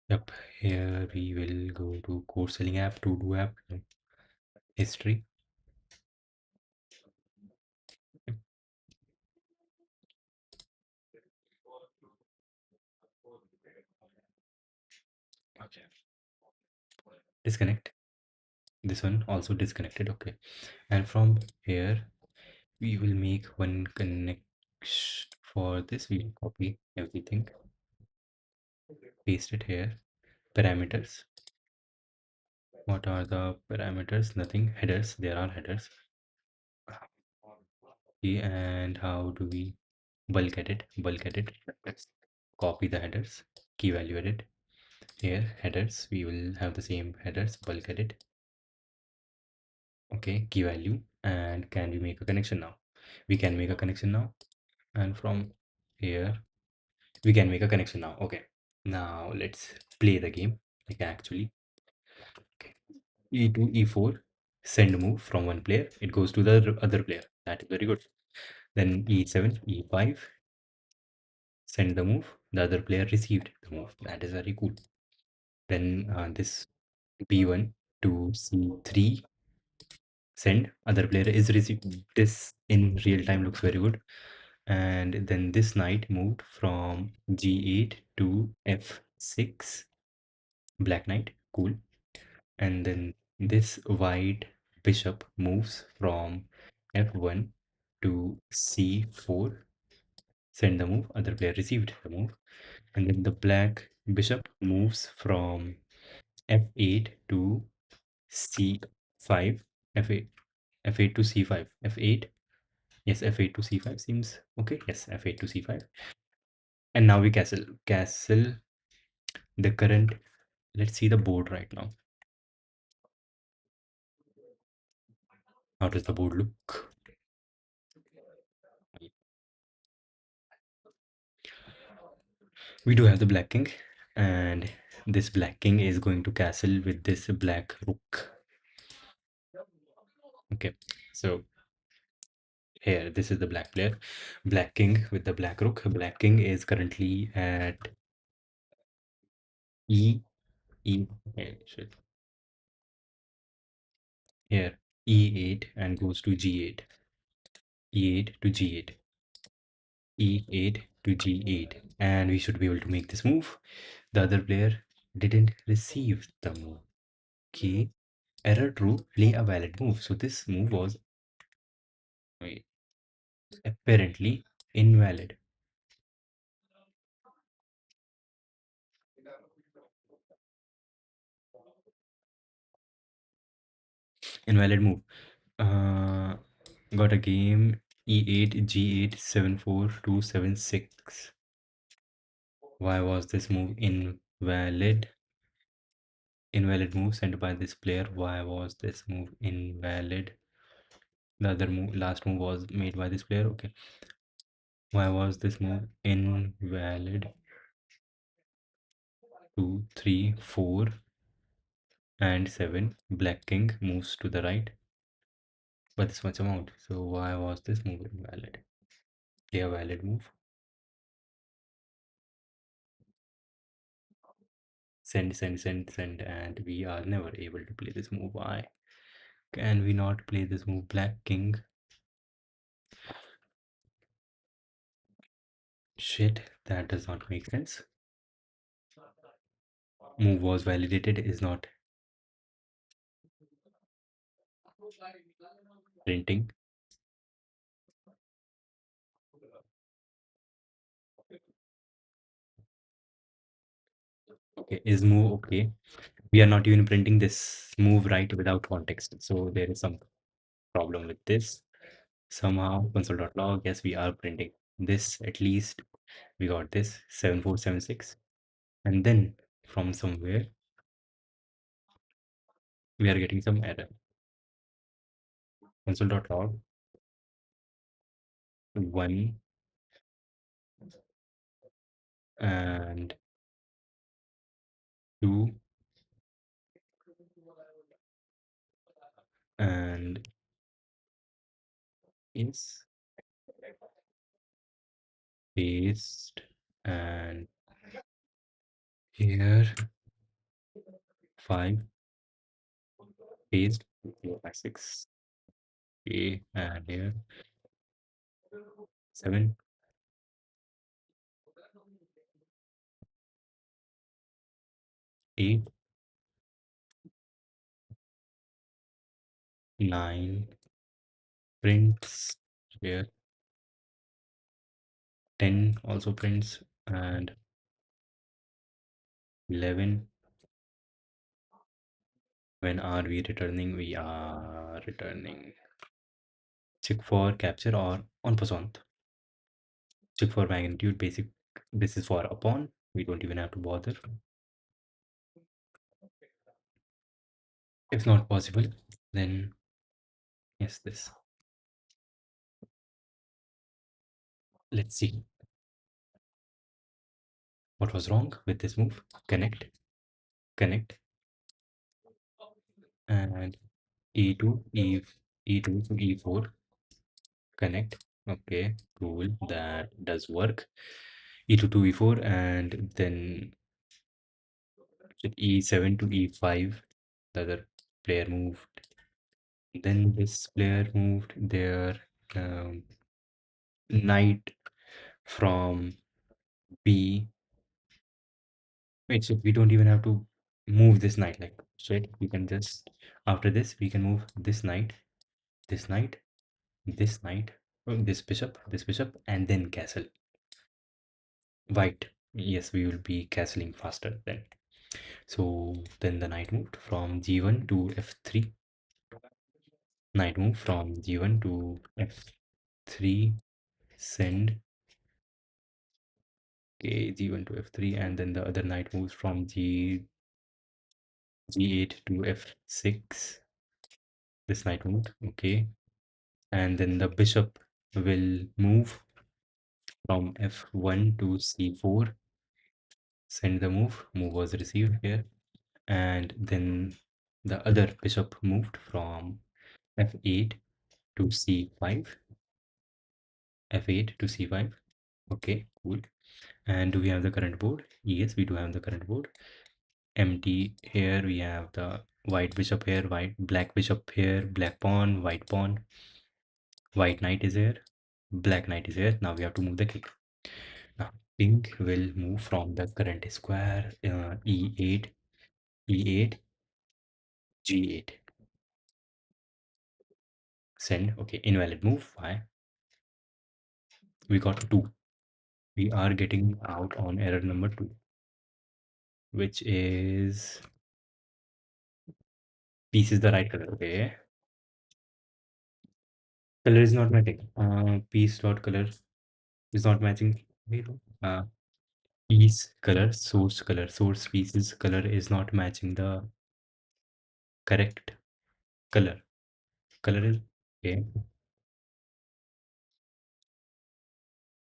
Yep, here we will go to core selling app, to do app, history. Okay, disconnect. This one also disconnected. Okay, and from here we will make one connection. For this we will copy everything, paste it here. Parameters. What are the parameters? Nothing. Headers. There are headers. Okay, and how do we bulk edit? Bulk edit. Let's copy the headers. Key value edit. Here headers. We will have the same headers. Bulk edit. Okay, key value. And can we make a connection now? We can make a connection now. And from here we can make a connection now. Okay, now let's play the game like actually. Okay. E2 e4, send move from one player, it goes to the other player. That is very good. Then e7 e5, send the move, the other player received the move. That is very cool. Then this b1 to c3, send, other player is received. This in real time looks very good. And then this knight moved from g8 to f6, black knight, cool. And then this white bishop moves from f1 to c4, Send the move. Other player received the move. And then the black bishop moves from f8 to c5. f8. f8 to c5. f8. Yes, f8 to c5 seems okay. Yes, f8 to c5. And now we castle the current. Let's see the board right now. How does the board look? We do have the black king, and this black king is going to castle with this black rook. Okay, so here this is the black player, black king with the black rook. Black king is currently at e e shit, here e8 and goes to g8, e8 to g8, e8 to g8, and we should be able to make this move. The other player didn't receive the move. Okay, error true, play a valid move. So this move was, wait, apparently invalid. Invalid move. Uh, got a game e8, g8, 7-4, 2, 7-6. Why was this move invalid? Invalid move sent by this player. Why was this move invalid? The other move, last move was made by this player. Okay. Why was this move invalid? 2, 3, 4, and 7. Black king moves to the right by this much amount. So why was this move invalid? Play a valid move. Send, and we are never able to play this move. Why can we not play this move? Black king. Shit, that does not make sense. Move was validated is not printing. Okay, is move okay? We are not even printing this move right without context. So there is some problem with this. Somehow console.log, yes, we are printing this. At least we got this 7476. And then from somewhere we are getting some error. Console.log 1 and 2 and is paste, and here 5 paste, 6 a, and here 7 8 9 prints here, 10 also prints, and 11. When are we returning? We are returning. Check for capture or on passant. Check for magnitude basic. This is for upon. We don't even have to bother. If not possible, then yes, this. Let's see what was wrong with this move. Connect, connect, and e2, e2 to e4. Connect. Okay, cool. That does work. E2 to e4, and then e7 to e5. The other player moved. Then this player moved their um, knight from B. Wait, so we don't even have to move this knight like straight. We can just, after this, we can move this knight, this knight, this knight, this bishop, and then castle. White. Yes, we will be castling faster then. So then the knight moved from g1 to f3. Knight move from g1 to f3. Send. Okay, g1 to f3, and then the other knight moves from g8 to f6. This knight moved. Okay, and then the bishop will move from f1 to c4. Send the move. Move was received here, and then the other bishop moved from f8 to c5. F8 to c5. Okay, cool. And do we have the current board? Yes, we do have the current board. Empty here. We have the white bishop here, white black bishop here, black pawn, white pawn, white knight is here, black knight is here. Now we have to move the king. Now pink will move from the current square, e8, e8, g8. Send. Okay, invalid move. Why? We got 2. We are getting out on error number 2, which is piece is the right color. Okay, color is not matching. Piece dot color is not matching. Uh, piece color, source pieces color is not matching the correct color. Color is okay.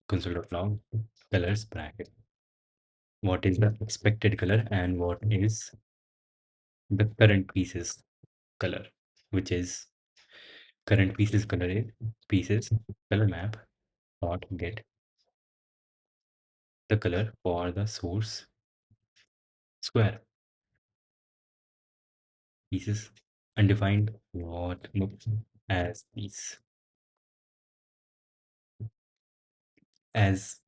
Console.log colors bracket. What is the expected color and what is the current pieces color, which is current pieces color is pieces color map dot get the color for the source square pieces undefined what looks as piece as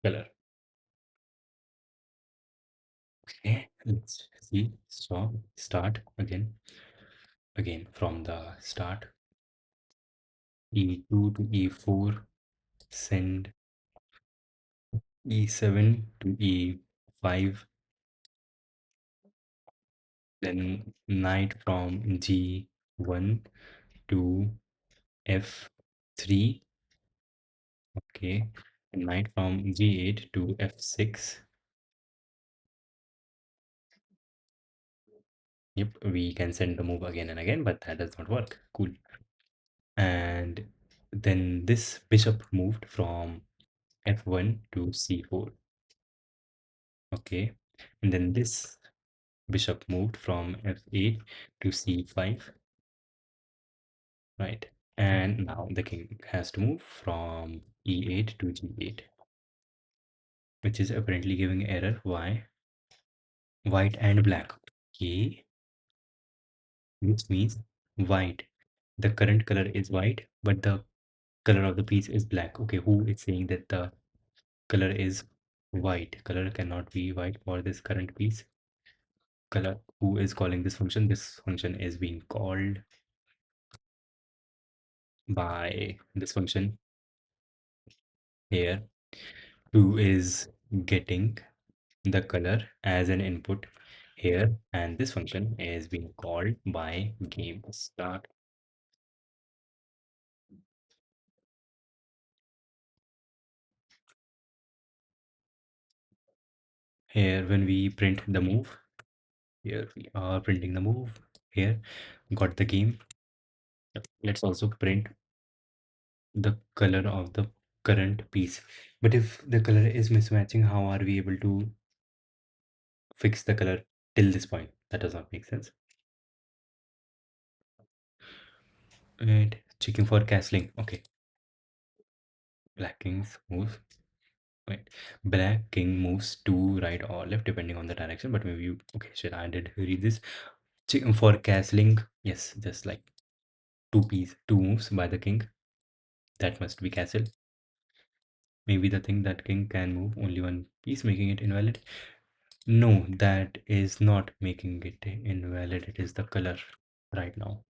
color. Okay, let's see. Start again from the start. E2 to E4, send E7 to E5, then knight from G1 to F3. Okay, knight from G8 to F6. Yep, we can send the move again and again, but that does not work. Cool. And then this bishop moved from F1 to C4. Okay, and then this bishop moved from F8 to C5, right? And now the king has to move from E8 to G8, which is apparently giving error. Why? White and black. Okay, which means white. The current color is white, but the color of the piece is black. Okay, who is saying that the color is white? Color cannot be white for this current piece. Color, who is calling this function? This function is being called by this function here, who is getting the color as an input here, and this function is being called by game start. Here when we print the move, here we are printing the move, here got the game. Let's also print the color of the current piece. But if the color is mismatching, how are we able to fix the color till this point? That does not make sense. And checking for castling. Okay, black kings move. Right, black king moves to right or left depending on the direction. But maybe you okay? Shit, I did read this. Checking for castling. Yes, just like two moves by the king. That must be castle. Maybe the thing that king can move only one piece, making it invalid. No, that is not making it invalid. It is the color right now.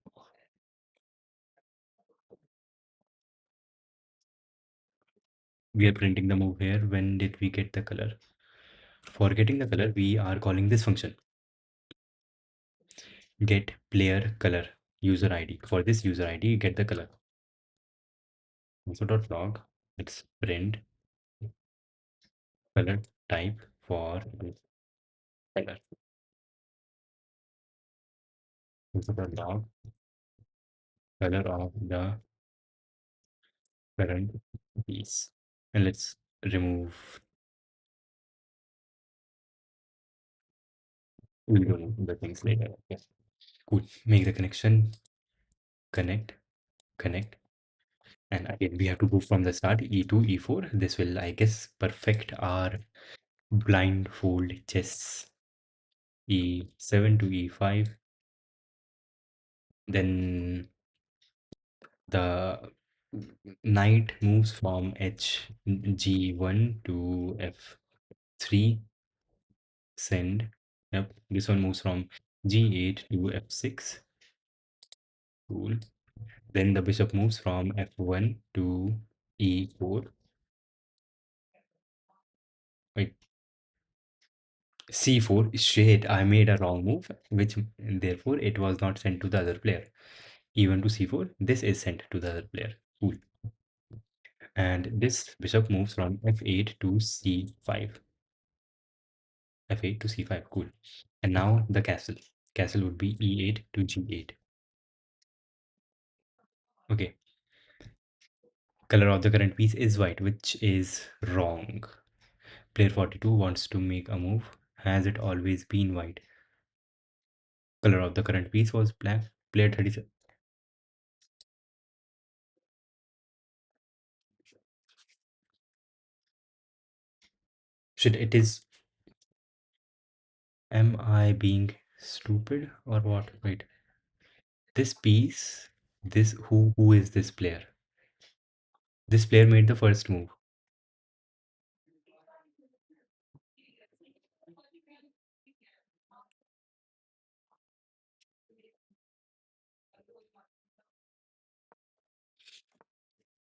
We are printing the move here. When did we get the color? For getting the color, we are calling this function get player color user ID. For this user ID, get the color. So dot log, let's print color type for this color. So dot log color of the current piece. And let's remove, we'll do the things later. Yes. Cool. Make the connection, connect, connect. And again, we have to go from the start, E2, E4. This will, I guess, perfect our blindfold chess. E7 to E5. Then the knight moves from G1 to F3. Send. Yep, this one moves from G8 to F6. Cool. Then the bishop moves from F1 to E4. Wait, C4. Shit, I made a wrong move, which therefore it was not sent to the other player. E1 to C4. This is sent to the other player. Cool. And this bishop moves from F8 to C5. F8 to C5. Cool. And now the castle. Castle would be E8 to G8. Okay. Color of the current piece is white, which is wrong. Player 42 wants to make a move. Has it always been white? Color of the current piece was black. Player 37. Shit, it is. Am I being stupid or what? Wait. This piece, this who is this player? This player made the first move.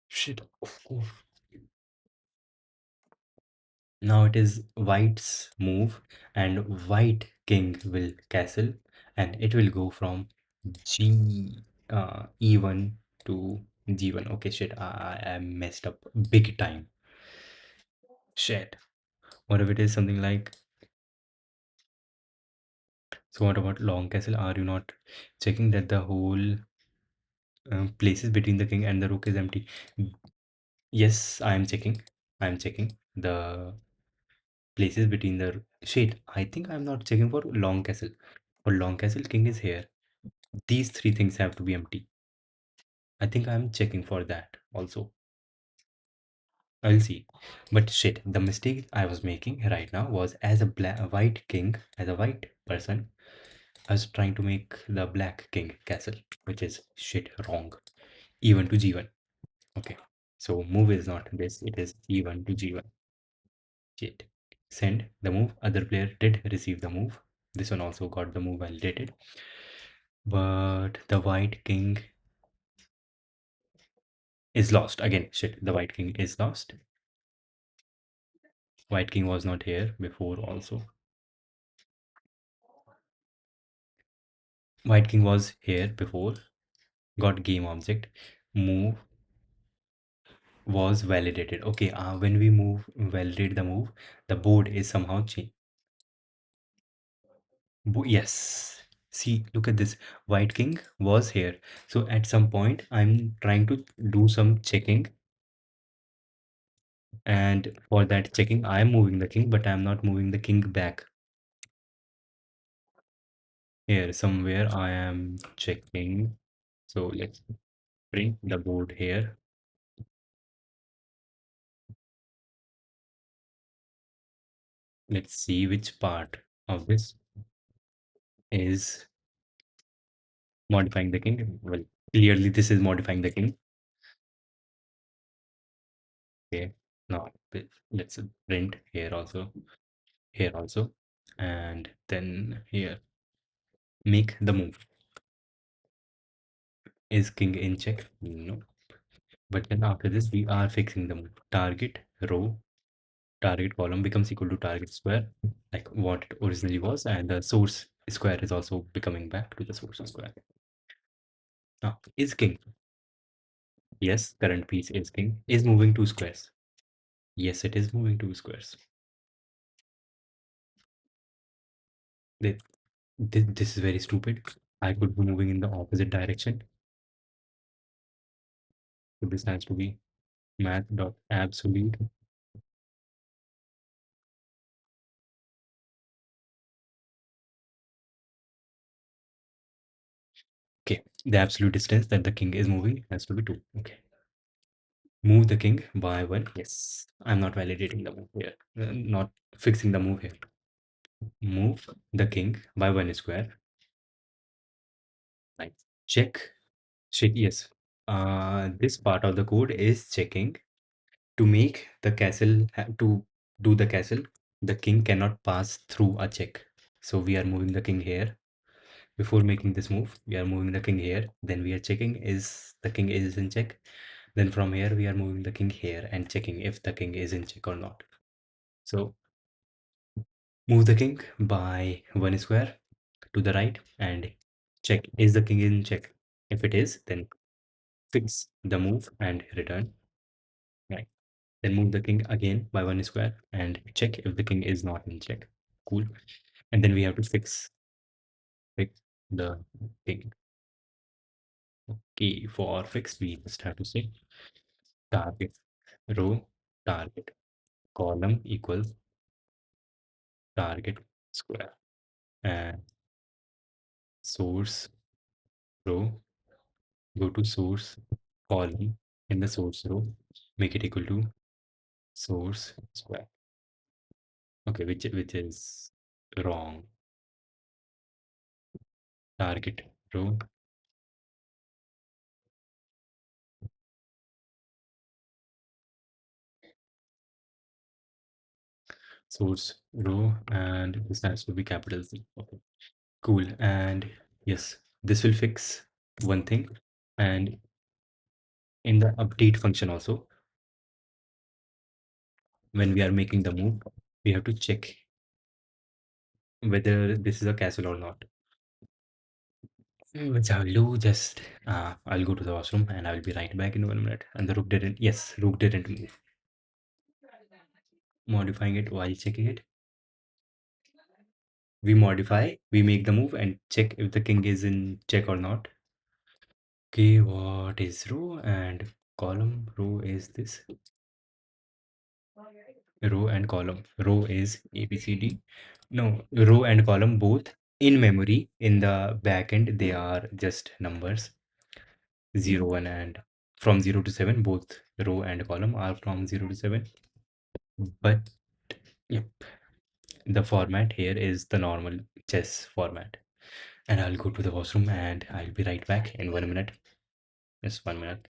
Shit, of course. Now it is white's move, and white king will castle, and it will go from G E1 to G1. Okay, shit, I messed up big time. Shit. What if it is something like, so what about long castle? Are you not checking that the whole places between the king and the rook is empty? Yes, I am checking. I am checking the places between the shade. I think I'm not checking for long castle. For long castle, king is here. These three things have to be empty. I think I'm checking for that also. I'll see. But shit, the mistake I was making right now was as a black, a white king, as a white person, I was trying to make the black king castle, which is shit wrong. E1 to G1. Okay. So move is not this, it is E1 to G1. Shit. Send the move. Other player did receive the move. This one also got the move validated. But the white king is lost. Again, shit, the white king is lost. White king was not here before also. White king was here before. Got game object. Move was validated. Okay, when we move, validate the move, the board is somehow changed. Yes. See, look at this. White king was here. So at some point, I'm trying to do some checking. And for that checking, I'm moving the king, but I'm not moving the king back. Here, somewhere I am checking. So let's bring the board here. Let's see which part of this is modifying the king. Well, clearly this is modifying the king. Okay, now let's print here also, and then here. Make the move. Is king in check? No. But then after this, we are fixing the move. Target row, target column becomes equal to target square, like what it originally was, and the source square is also becoming back to the source square. Now, is king? Yes, current piece is king. Is moving two squares? Yes, it is moving two squares. Th- this is very stupid. I could be moving in the opposite direction. So this has to be math.absolute. Okay, the absolute distance that the king is moving has to be 2. Okay. Move the king by 1. Yes, I'm not validating the move here. Not fixing the move here. Move the king by 1 square. Like check. Check, yes. This part of the code is checking to make the castle, to do the castle, the king cannot pass through a check. So we are moving the king here. Before making this move, we are moving the king here. Then we are checking is the king is in check. Then from here, we are moving the king here and checking if the king is in check or not. So move the king by 1 square to the right and check is the king in check. If it is, then fix the move and return. Right. Then move the king again by 1 square and check if the king is not in check. Cool. And then we have to fix the king. Okay, for fix, we just have to say target row target column equals target square and source row, go to source column in the source row, make it equal to source square. Okay, which is wrong. Target row, source row, and this has to be capital Z. Okay, cool. And yes, this will fix one thing. And in the update function also, when we are making the move, we have to check whether this is a castle or not. Which I will do just, I'll go to the washroom and I will be right back in 1 minute. And the rook didn't, yes, rook didn't move. Modifying it while checking it. We modify, we make the move and check if the king is in check or not. Okay, what is row and column? Row is this. Row and column. Row is ABCD. No, row and column both in memory. In the backend, they are just numbers 0, 1, and from 0 to 7, both row and column are from 0 to 7. But yep, the format here is the normal chess format. And I'll go to the washroom and I'll be right back in 1 minute. Just 1 minute.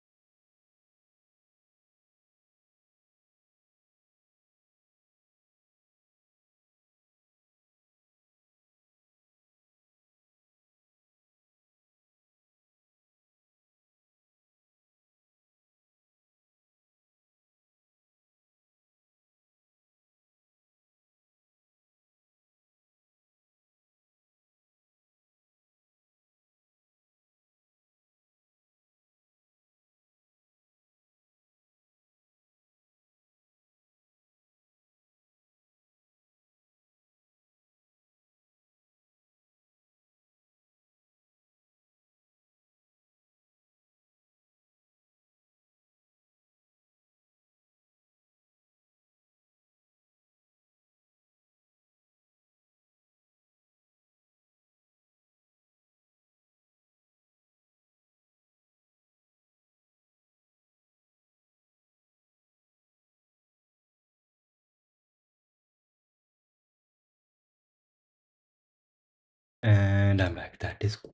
And I'm back. That is cool.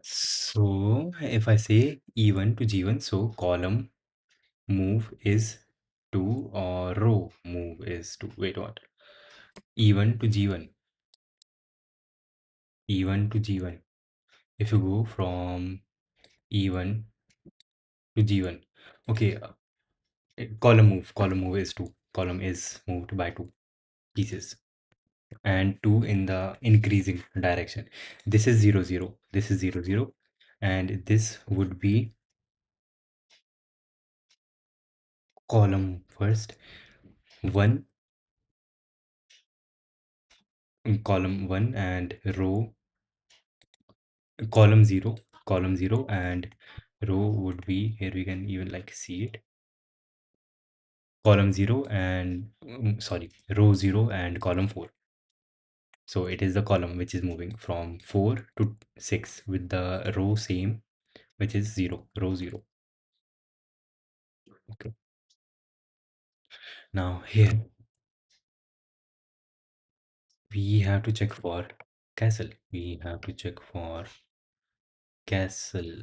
So if I say E1 to G1, so column move is 2 or row move is 2. Wait, what? E1 to G1. E1 to G1. If you go from E1 to G1. Okay, Column move is 2. Column is moved by 2 pieces, and 2 in the increasing direction. This is 0 0, this is 0 0, and this would be column first 1, column 1, and row column 0, column 0, and row would be, here we can even like see it, column 0 and sorry, row 0 and column 4. So it is the column which is moving from 4 to 6 with the row same, which is 0, row 0. Okay. Now here we have to check for castle. We have to check for castle.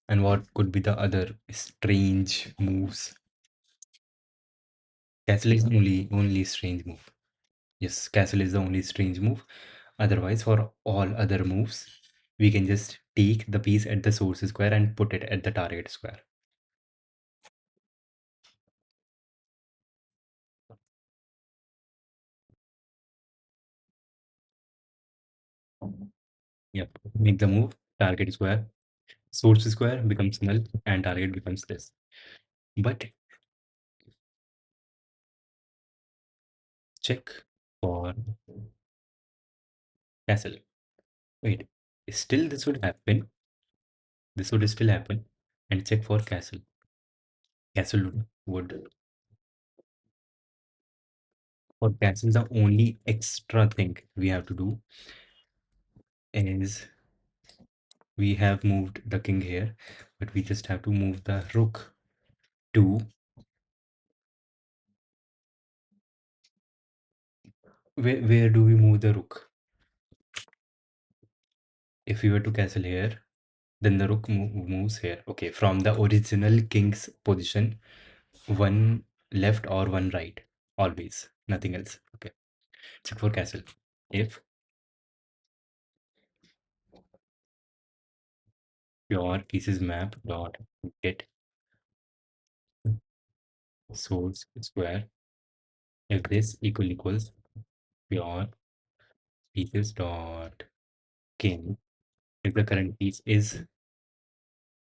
And what could be the other strange moves? Castle is only strange move. Yes, castle is the only strange move. Otherwise, for all other moves, we can just take the piece at the source square and put it at the target square. Yep. Make the move, target square, source square becomes null, and target becomes this. But check for castle. Wait, still this would happen. This would still happen. And check for castle. Castle would, for castle, the only extra thing we have to do is we have moved the king here, but we just have to move the rook to, where do we move the rook? If we were to castle here, then the rook moves here. Okay, from the original king's position, one left or one right, always, nothing else. Okay, check for castle. If your pieces map dot get source square, if this equals your pieces dot king, if the current piece is,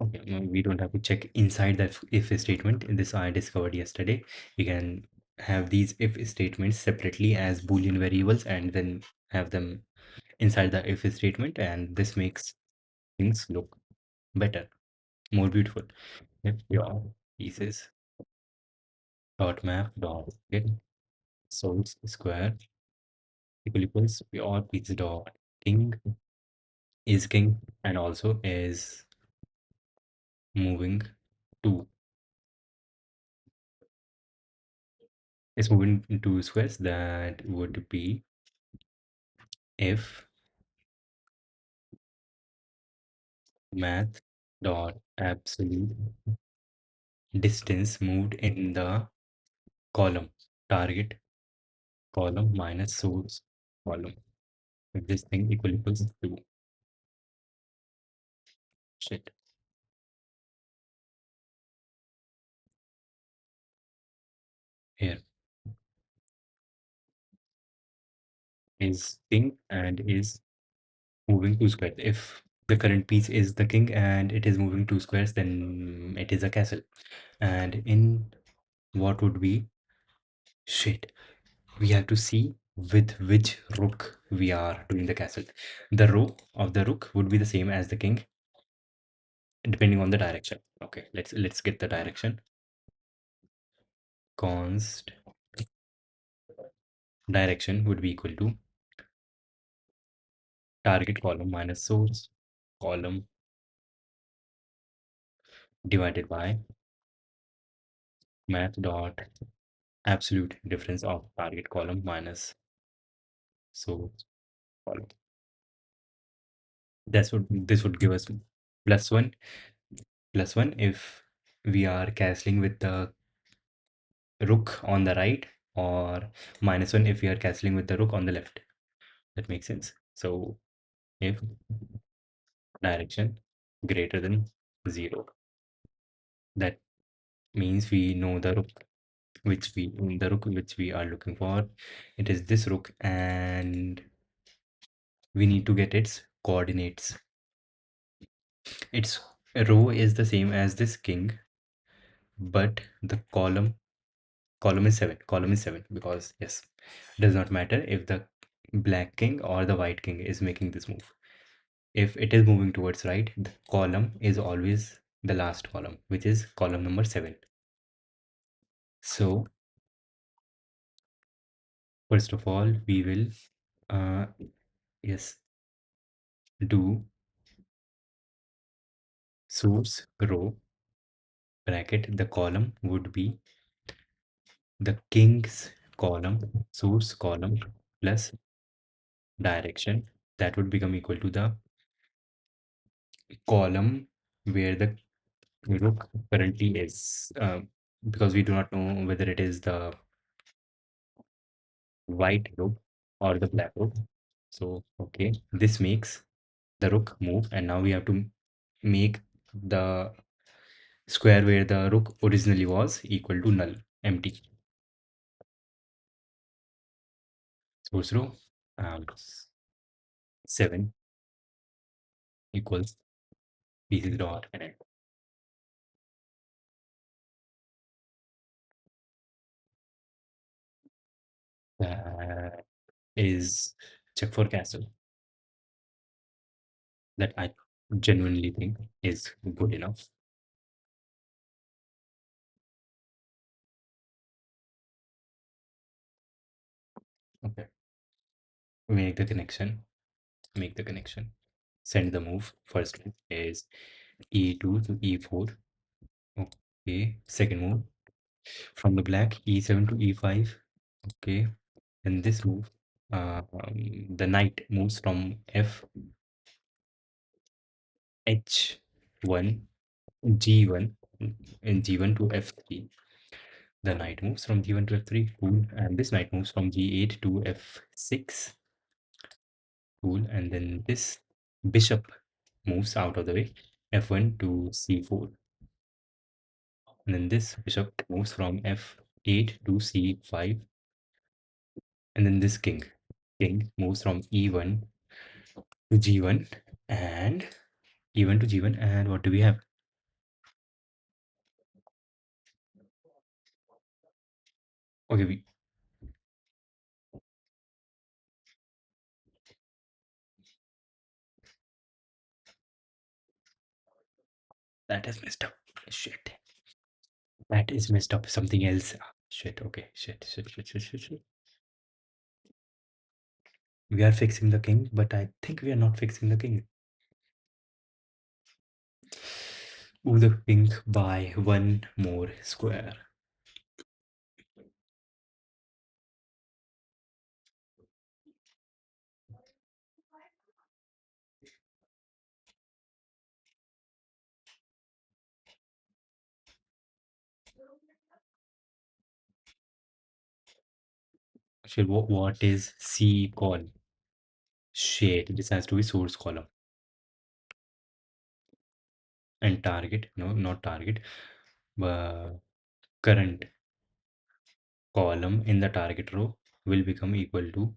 okay, no, we don't have to check inside the if statement. In this I discovered yesterday, you can have these if statements separately as boolean variables and then have them inside the if statement, and this makes things look better, more beautiful. If your pieces dot map dot get source square equals your pieces dot king is king and also is moving to, is moving into squares, that would be if math dot absolute distance moved in the column target column minus source column, if this thing equals to, shit, here is king and is moving two squares. If the current piece is the king and it is moving two squares, then it is a castle. And in what would be, shit, we have to see with which rook we are doing the castle. The row of the rook would be the same as the king depending on the direction. Okay, let's get the direction. Const direction would be equal to target column minus source column divided by math dot absolute difference of target column minus source column. This would give us +1 +1 if we are castling with the rook on the right, or -1 if we are castling with the rook on the left. That makes sense. So if direction greater than 0. That means we know the rook which we are looking for. It is this rook, and we need to get its coordinates. Its row is the same as this king, but the column is 7, because yes, does not matter if the black king or the white king is making this move. If it is moving towards right, the column is always the last column, which is column number 7. So first of all, we will uh, yes, do source row bracket. The column would be the king's column, source column, plus direction. That would become equal to the column where the rook currently is, because we do not know whether it is the white rook or the black rook. So okay, this makes the rook move, and now we have to make the square where the rook originally was equal to null, empty. Source row, um, 7 equals pieces dot and end. That is check for castle. That I genuinely think is good enough. Okay, make the connection. Make the connection. Send the move. First move is e2 to e4. Okay. Second move from the black, e7 to e5. Okay. And this move, the knight moves from f h1 g1 and g1 to f3. The knight moves from g1 to f3. Cool. And this knight moves from g8 to f6. Cool. And then this bishop moves out of the way, f1 to c4. And then this bishop moves from f8 to c5. And then this king moves from e1 to g1 and e1 to g1. And what do we have? Okay, that is messed up. Shit. That is messed up. Something else. Shit. Okay. Shit. We are fixing the king, but I think we are not fixing the king. Move the king by one more square. Shit, what is C call? Shit, this has to be source column. And target, no, not target, but current column in the target row will become equal to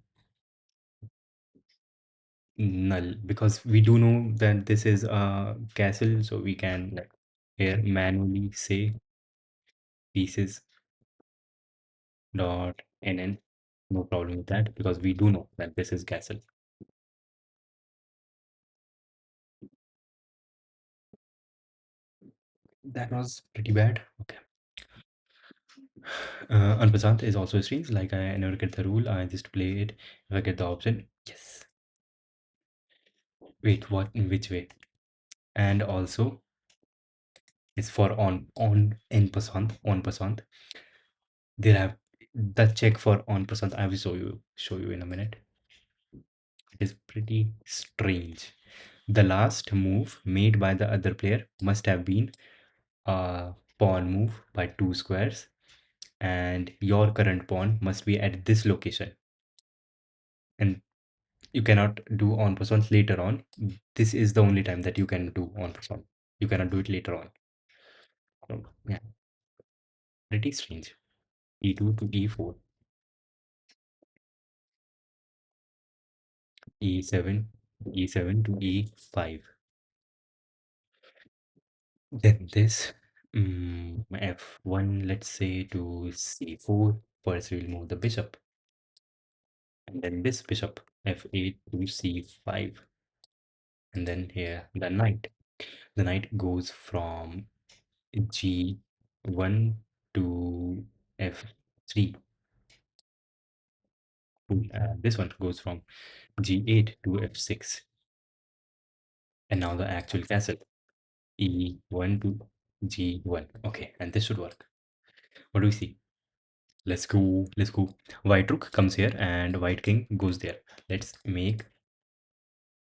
null, because we do know that this is a castle, so we can like here manually say pieces dot nn. No problem with that, because we do know that this is castle. That was pretty bad. Okay. Unpasant is also a strings. Like I never get the rule. I just play it if I get the option. Yes. Wait, what? In which way? And also, it's for on pasant. They have the check for on pasant. I will show you in a minute. It is pretty strange. The last move made by the other player must have been a pawn move by 2 squares, and your current pawn must be at this location. And you cannot do on plus one later on. This is the only time that you can do on plus one. You cannot do it later on. So, yeah, pretty strange. E2 to E4, E7, E7 to E5. Then this F1, let's say to C4. First, we'll move the bishop, and then this bishop F8 to C5, and then here the knight. The knight goes from G1 to F3. This one goes from G8 to F6. And now the actual castle, E1 to G1. Okay, and this should work. What do we see? Let's go, let's go. White rook comes here and white king goes there. Let's make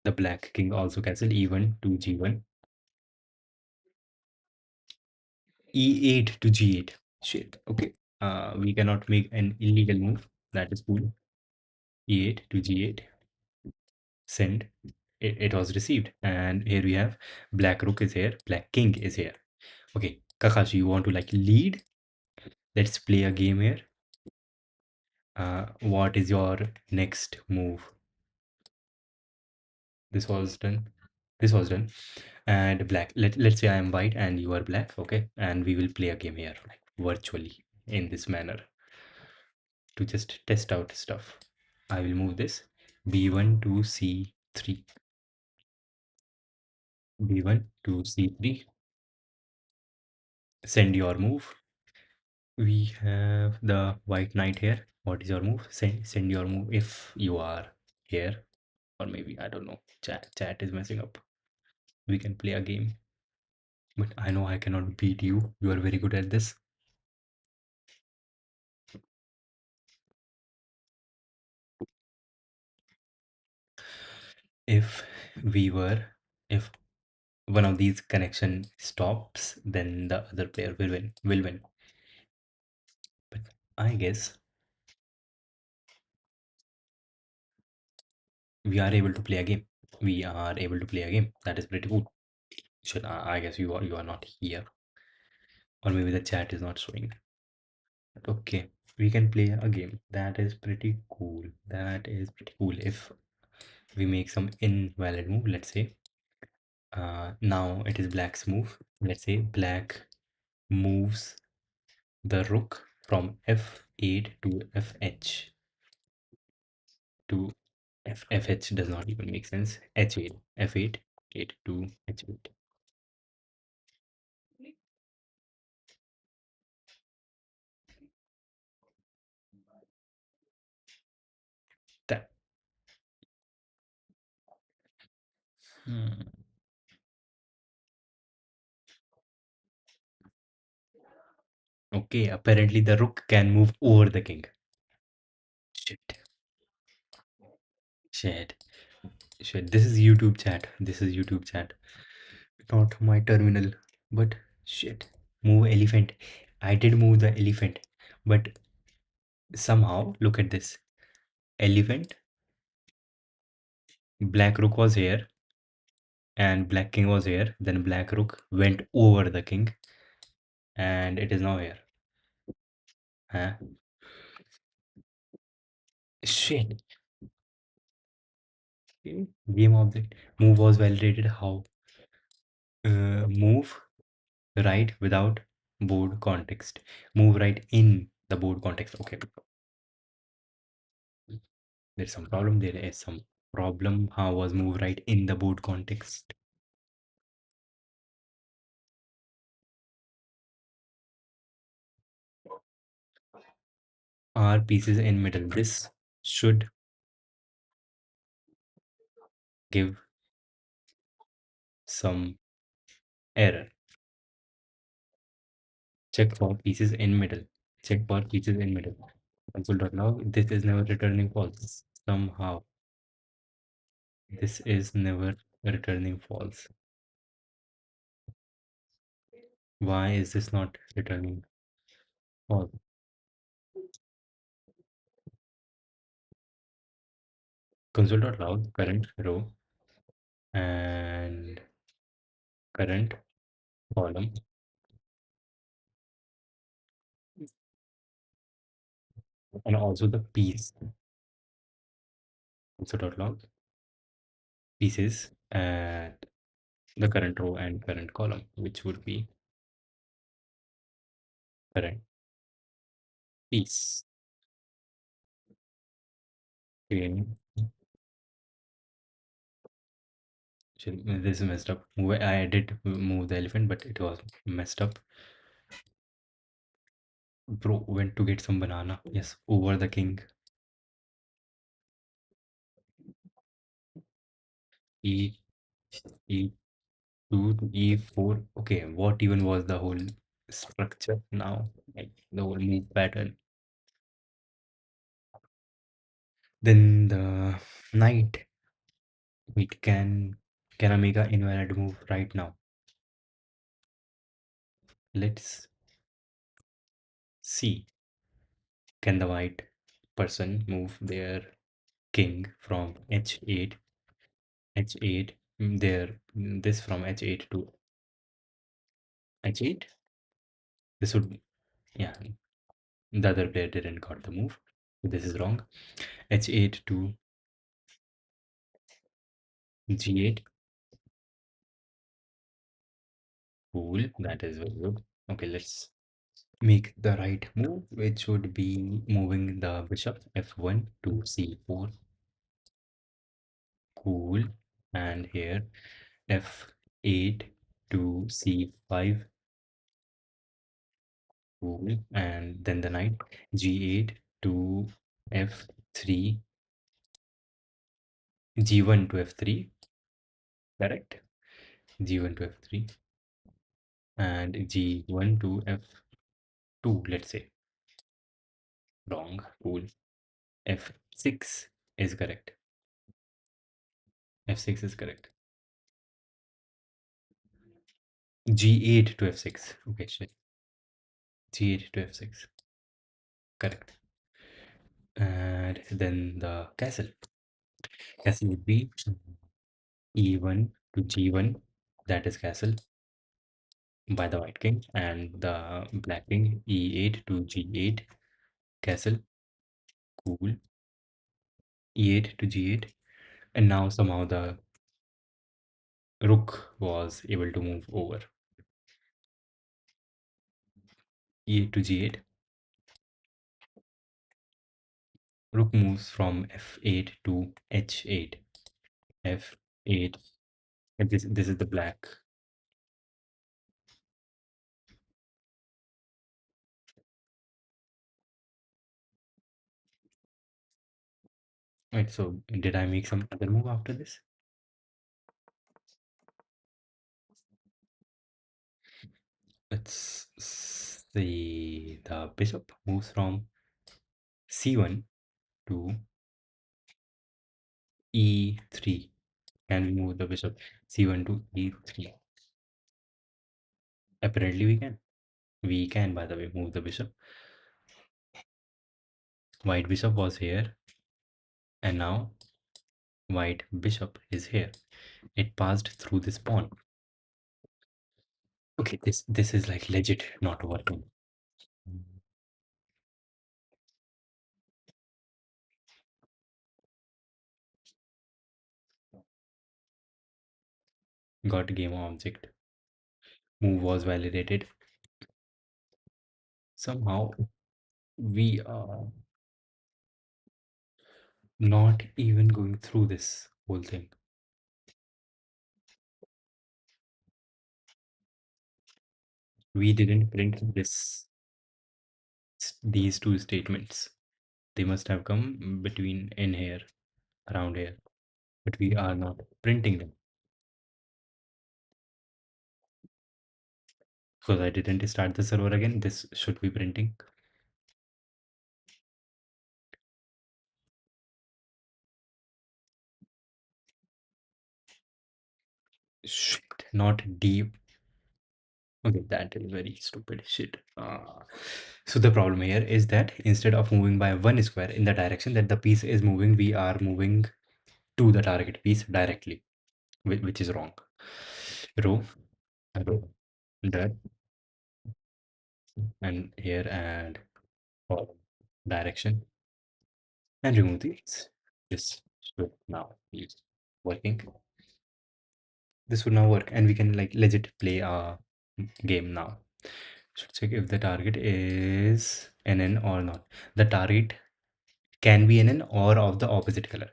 the black king also castle, E1 to G1. E8 to G8. Shit, okay. We cannot make an illegal move. That is cool. E8 to G8. Send. It was received. And here we have black rook is here, black king is here. Okay, Kakashi, you want to like lead? Let's play a game here. What is your next move? This was done. This was done. And black. Let's say I am white and you are black. Okay. And we will play a game here, like virtually in this manner to just test out stuff. I will move this B1 to C3. B1 to C3. Send your move. We have the white knight here. What is your move? Send your move if you are here. Or maybe, I don't know. Chat is messing up. We can play a game. But I know I cannot beat you. You are very good at this. If we were, if one of these connection stops, then the other player will win. Will win. But I guess we are able to play a game. We are able to play a game. That is pretty cool. Should I guess you are not here, or maybe the chat is not showing. But okay, we can play a game. That is pretty cool. That is pretty cool. If we make some invalid move, let's say now it is black's move. Let's say black moves the rook from f8 to fh to fh does not even make sense. H8, f8, 8 to h8. That. Hmm. Okay, apparently the rook can move over the king. Shit, shit, shit. This is YouTube chat. This is YouTube chat. Not my terminal. But shit. Move elephant. I did move the elephant. But somehow, look at this. Elephant, black rook was here, and black king was here. Then black rook went over the king, and it is now here. Huh? Shit. Game object. Move was validated. How? Move right without board context. Move right in the board context. Okay. There's some problem. There is some problem. How was move right in the board context? Are pieces in middle. This should give some error. Check for pieces in middle. Check for pieces in middle. Console.log. This is never returning false. Somehow. This is never returning false. Why is this not returning false? console.log current row and current column, and also the piece console.log pieces at the current row and current column, which would be current piece. Again, this is messed up. I did move the elephant, but it was messed up. Bro went to get some banana. Yes, over the king. E E2 to E4. Okay, what even was the whole structure now? Like the whole move pattern. Then the knight. Wait, can I make an invalid move right now? Let's see. Can the white person move their king from H8, H8, this from H8 to H8? This would, yeah, the other player didn't got the move. This is wrong. H8 to G8. Cool, that is very good. Okay, let's make the right move, which would be moving the bishop F1 to C4. Cool. And here F8 to C5. Cool. And then the knight G8 to F3. G1 to F3. Correct. G1 to F3. And G1 to F2, let's say. Wrong. Cool. F6 is correct. F6 is correct. G8 to F6. Okay, shit. G8 to F6. Correct. And then the castle. Castle would be E1 to G1. That is castle by the white king. And the black king E8 to G8. Castle. Cool. E8 to G8. And now somehow the rook was able to move over. E8 to G8. Rook moves from F8 to H8. F8. And this is the black. Right, so did I make some other move after this? Let's see. The bishop moves from C1 to E3. Can we move the bishop C1 to E3? Apparently we can. We can, by the way, move the bishop. White bishop was here, and now white bishop is here. It passed through this pawn. Okay, this is like legit not working. Got game object. Move was validated. Somehow we are not even going through this whole thing. We didn't print these two statements. They must have come between in here, around here, but we are not printing them because I didn't start the server again. This should be printing. Shit, not deep. Okay, that is very stupid shit. So the problem here is that instead of moving by one square in the direction that the piece is moving, we are moving to the target piece directly, which is wrong. Row, row, that, and here and column direction, and remove these. This should now be working. This would now work, and we can like legit play a game now. Should check if the target is NN or not. The target can be NN or of the opposite color.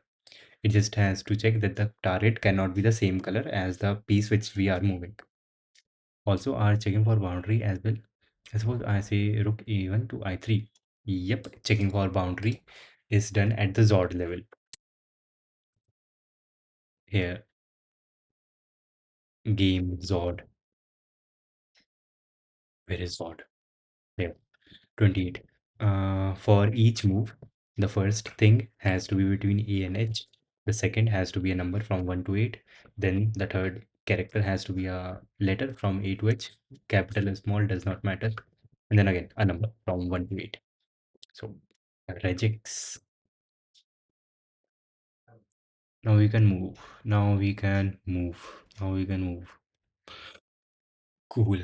It just has to check that the target cannot be the same color as the piece which we are moving. Also are checking for boundary as well. I suppose I say rook e1 to I3. Yep, checking for boundary is done at the Zod level. Here, game Zod. Where is Zod? There, 28. For each move, the first thing has to be between A and H. The second has to be a number from 1 to 8. Then the third character has to be a letter from A to H. Capital or small does not matter. And then again, a number from 1 to 8. So, regex. Now we can move. Now we can move. Now we can move. Cool.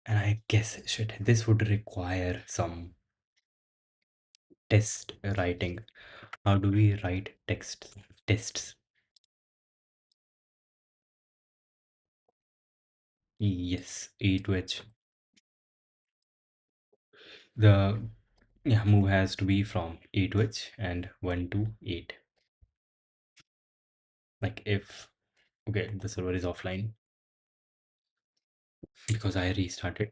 And I guess shit, this would require some test writing. How do we write tests? Yes, E to H. The yeah, move has to be from A to H and 1 to 8. Like if okay, the server is offline because I restarted.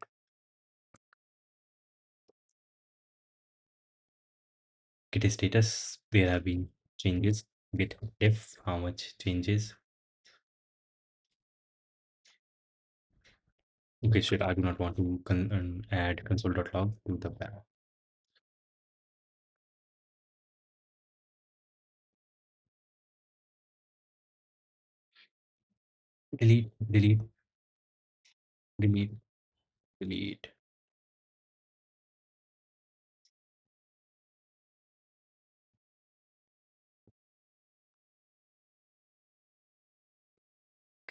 Get a status, there have been changes. Get if how much changes. Okay, shit, I do not want to add console.log to the panel. Delete, delete, delete, delete.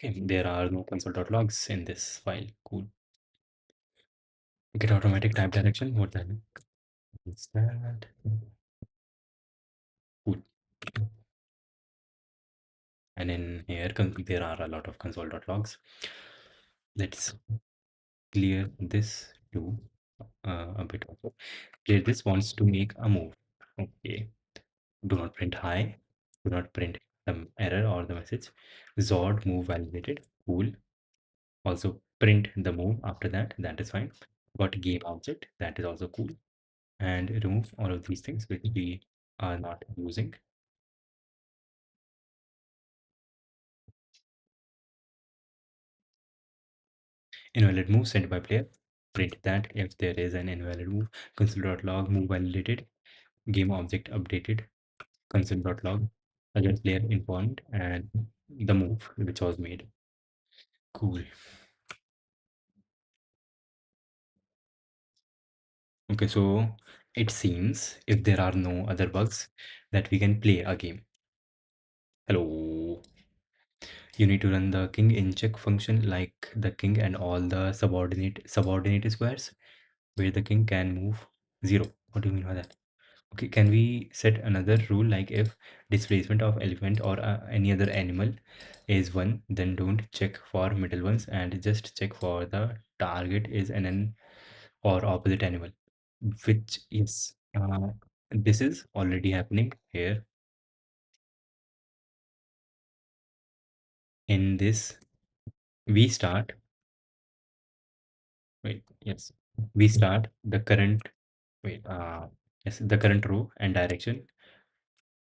Okay, there are no console.logs in this file. Cool. Get automatic type direction. What the hell is that? Cool. And in here, there are a lot of console.logs. Let's clear this too a bit also. Clear this wants to make a move. Okay. Do not print hi. Do not print the error or the message. Zod move validated. Cool. Also print the move after that. That is fine. Got game object. That is also cool. And remove all of these things which we are not using. Invalid move sent by player. Print that if there is an invalid move. Console.log move validated. Game object updated. Console.log again player informed and the move which was made. Cool. Okay, so it seems if there are no other bugs that we can play a game. Hello. You need to run the king in check function like the king and all the subordinate squares where the king can move 0. What do you mean by that? Okay, can we set another rule like if displacement of elephant or any other animal is 1, then don't check for middle ones and just check for the target is an or opposite animal, which is this is already happening here in this. We start, wait, yes, we start the current, wait, yes, the current row and direction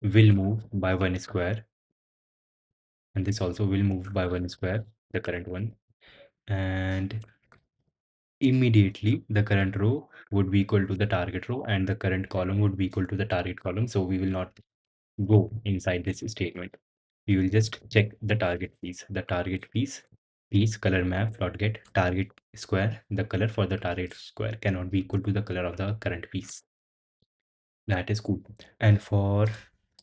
will move by 1 square, and this also will move by 1 square, the current one, and immediately the current row would be equal to the target row and the current column would be equal to the target column. So we will not go inside this statement. We will just check the target piece. The target piece color map dot get target square. The color for the target square cannot be equal to the color of the current piece. That is cool. And for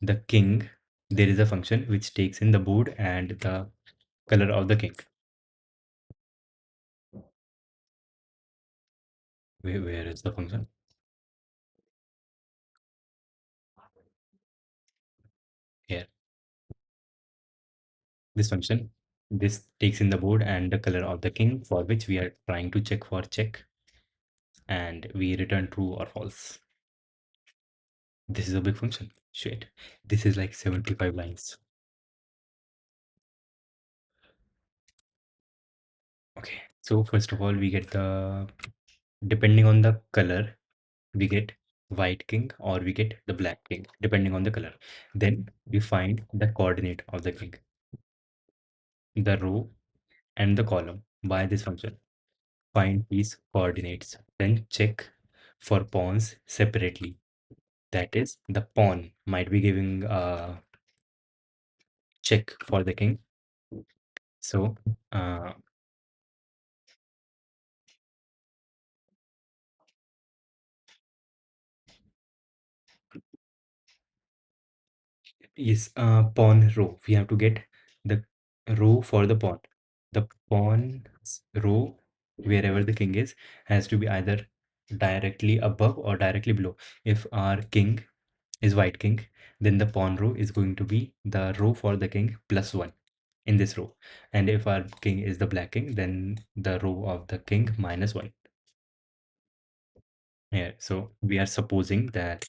the king, there is a function which takes in the board and the color of the king. Where is the function? Here. This function, this takes in the board and the color of the king, for which we are trying to check for check, and we return true or false. This is a big function. Shit. This is like 75 lines. Okay. So first of all, we get the, depending on the color, we get white king or we get the black king, depending on the color. Then we find the coordinate of the king, the row and the column by this function. Find these coordinates. Then check for pawns separately. That is, the pawn might be giving a check for the king. So uh, is pawn row. We have to get the row for the pawn. The pawn's row, wherever the king is, has to be either directly above or directly below. If our king is white king, then the pawn row is going to be the row for the king plus one in this row. And if our king is the black king, then the row of the king minus one. Yeah, so we are supposing that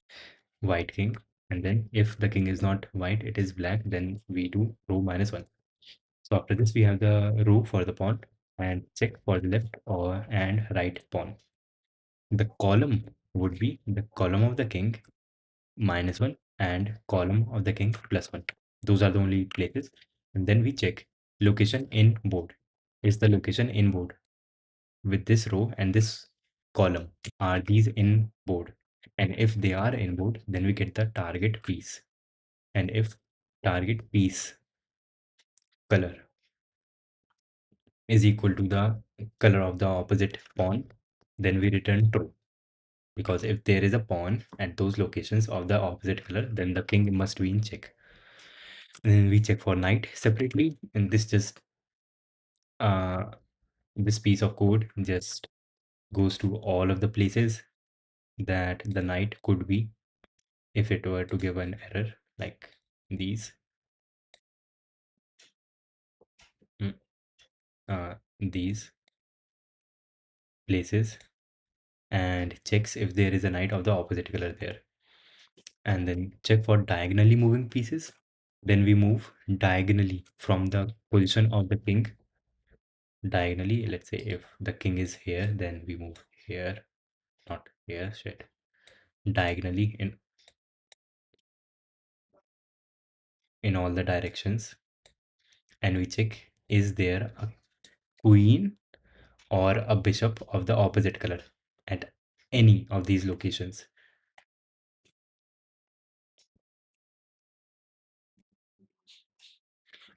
white king, and then if the king is not white, it is black, then we do row minus one. So after this, we have the row for the pawn and check for the left or and right pawn. The column would be the column of the king minus one and column of the king plus one. Those are the only places. And then we check location in board. Is the location in board with this row and this column? Are these in board? And if they are in board, then we get the target piece. And if target piece color is equal to the color of the opposite pawn, then we return true. Because if there is a pawn at those locations of the opposite color, then the king must be in check. And then we check for knight separately, and uh, this piece of code just goes to all of the places that the knight could be if it were to give an error like these. mm, these places, and checks if there is a knight of the opposite color there, and then check for diagonally moving pieces. Then we move diagonally from the position of the king. Diagonally, let's say if the king is here, then we move here, not here, shit. Diagonally in all the directions, and we check, is there a queen or a bishop of the opposite color at any of these locations.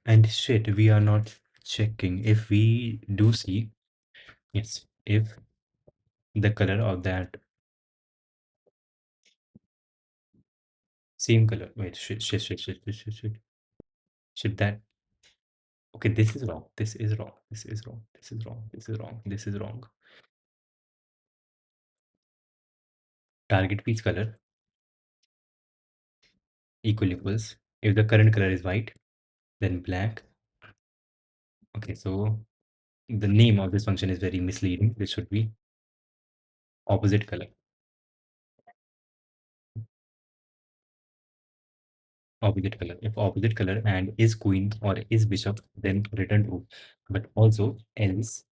And shit, we are not checking if we do see, yes, if the color of that same color. Wait, shit, that. Okay, this is wrong. This is wrong. This is wrong. This is wrong. This is wrong. This is wrong. Target piece color equals. If the current color is white, then black. Okay, so the name of this function is very misleading. This should be opposite color. Opposite color. If opposite color and is queen or is bishop, then return true. But also else,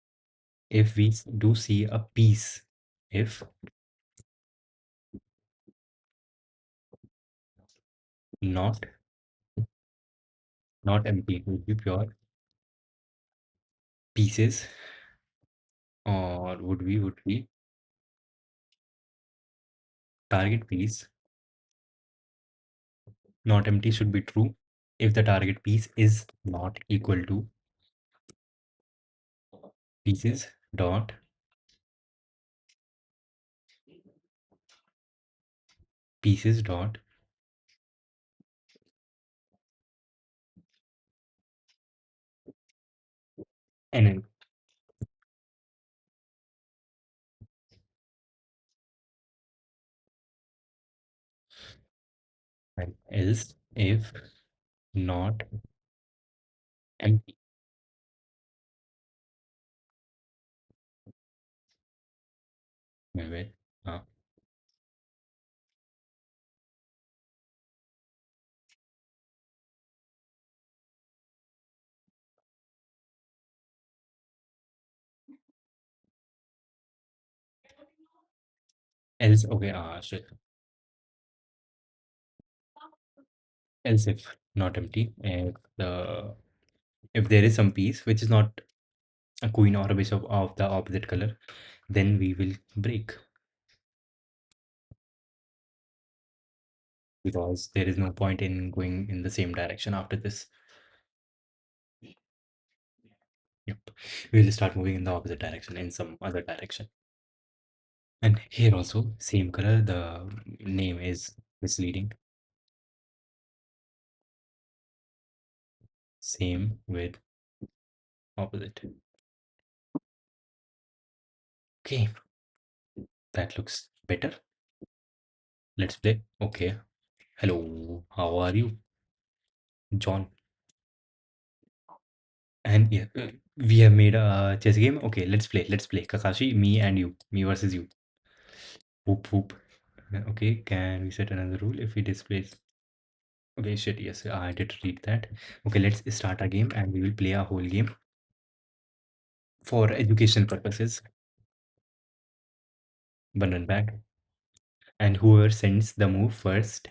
if we do see a piece, if not not empty, it would be pure pieces, or would be target piece. Not empty should be true if the target piece is not equal to pieces dot pieces dot And then else if not empty. Wait, wait. Uh, else okay. Shit. Else if not empty. If there is some piece which is not a queen or a bishop of the opposite color, then we will break because there is no point in going in the same direction after this. Yep. We will start moving in the opposite direction in some other direction. And here also, same color, the name is misleading. Same with opposite. Okay, that looks better. Let's play. Okay. Hello, how are you, John? And yeah, we have made a chess game. Okay, let's play. Let's play. Kakashi, me and you. Me versus you. Whoop whoop. Okay, can we set another rule if he displays? Okay, shit, yes, I did read that. Okay, let's start our game and we will play a whole game for educational purposes. Button back. And whoever sends the move first,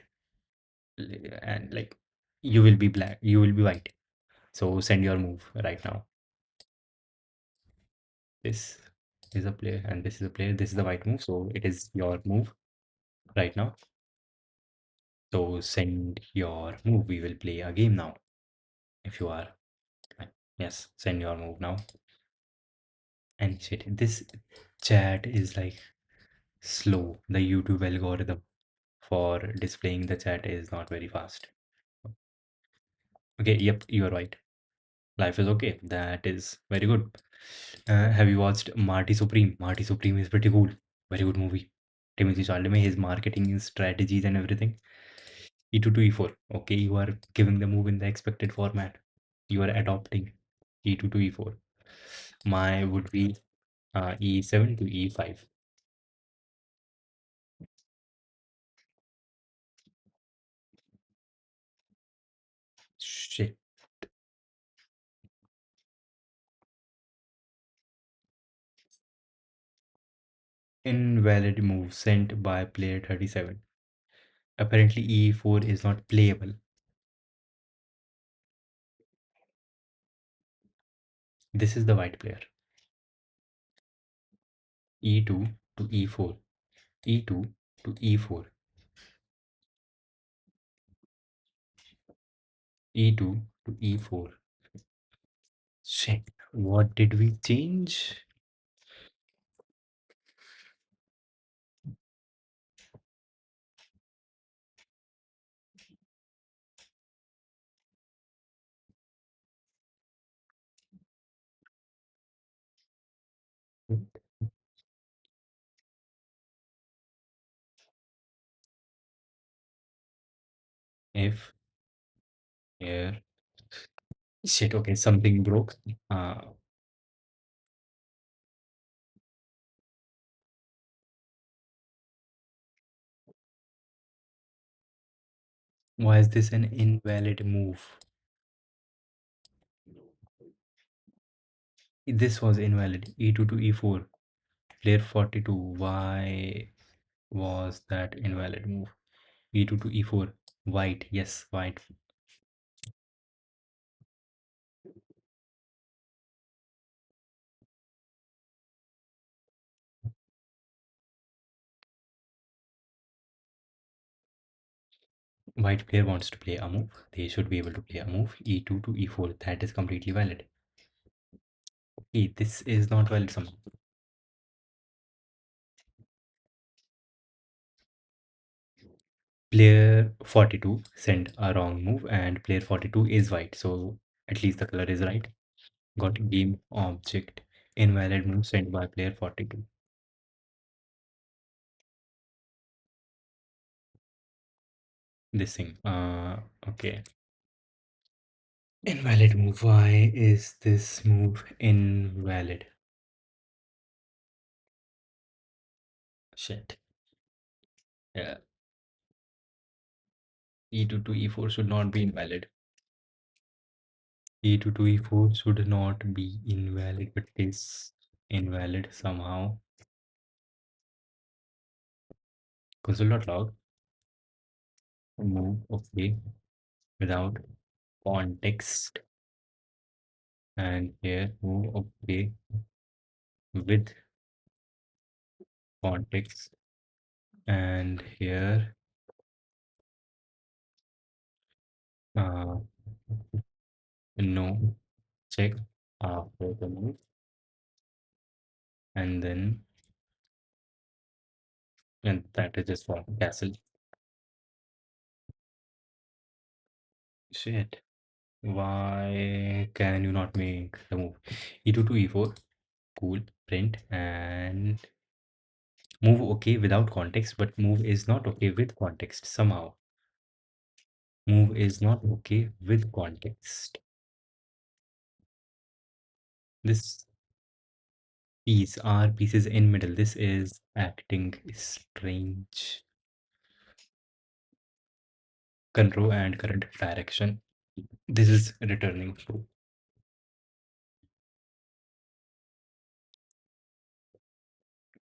and like you will be black, you will be white. So send your move right now. This is a player and this is a player. This is the white move, so it is your move right now. So send your move. We will play a game now. If you are, yes, send your move now. And shit, this chat is like slow. The YouTube algorithm for displaying the chat is not very fast. Okay, yep, you are right. Life is okay. That is very good. Have you watched Marty Supreme? Marty Supreme is pretty cool. Very good movie. Timothy Chalamet, his marketing strategies and everything. E2 to E4. Okay, you are giving the move in the expected format. You are adopting E2 to E4. My would be E7 to E5. Shit. Invalid move sent by player 37. Apparently E4 is not playable. This is the white player. E2 to E4. E2 to E4. E2 to E4. Shit. What did we change? If here. Shit, okay, something broke. Uh, why is this an invalid move? This was invalid. E2 to E4. Player 42. Why was that invalid move? E2 to E4. White. Yes, white. White player wants to play a move. They should be able to play a move. E2 to E4. That is completely valid. Okay, this is not valid somehow. Player 42 sent a wrong move and player 42 is white. So at least the color is right. got game object invalid move sent by player 42. This thing. Okay. Invalid move. Why is this move invalid? Shit. Yeah. E2 to E4 should not be invalid. E2 to E4 should not be invalid, but is invalid somehow. Console.log move okay without context, and here move okay with context, and here uh, no check after the move, and then and that is just for castle. Shit. Why can you not make the move? E2 to E4, cool, print, and move okay without context, but move is not okay with context somehow. Move is not okay with context. This piece, our piece is in middle. This is acting strange. Control and current direction. This is returning true.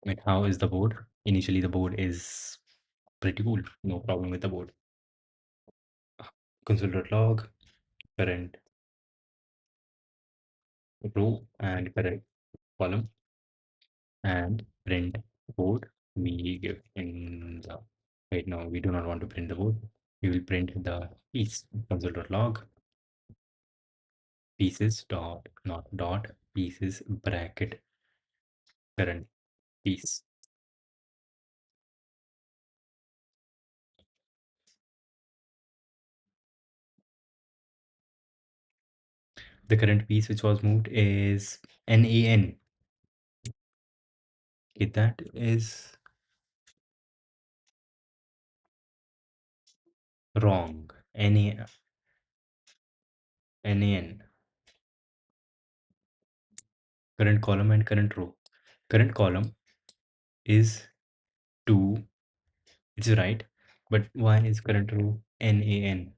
Wait, how is the board? Initially, the board is pretty cool. No problem with the board. Console.log, current row and current column, and print board. We give in the right now. We do not want to print the board. We will print the piece. Console.log pieces dot not dot pieces bracket current piece. The current piece which was moved is NAN. Okay, that is wrong. NAN. Current column and current row. Current column is 2. It's right. But why is current row NAN?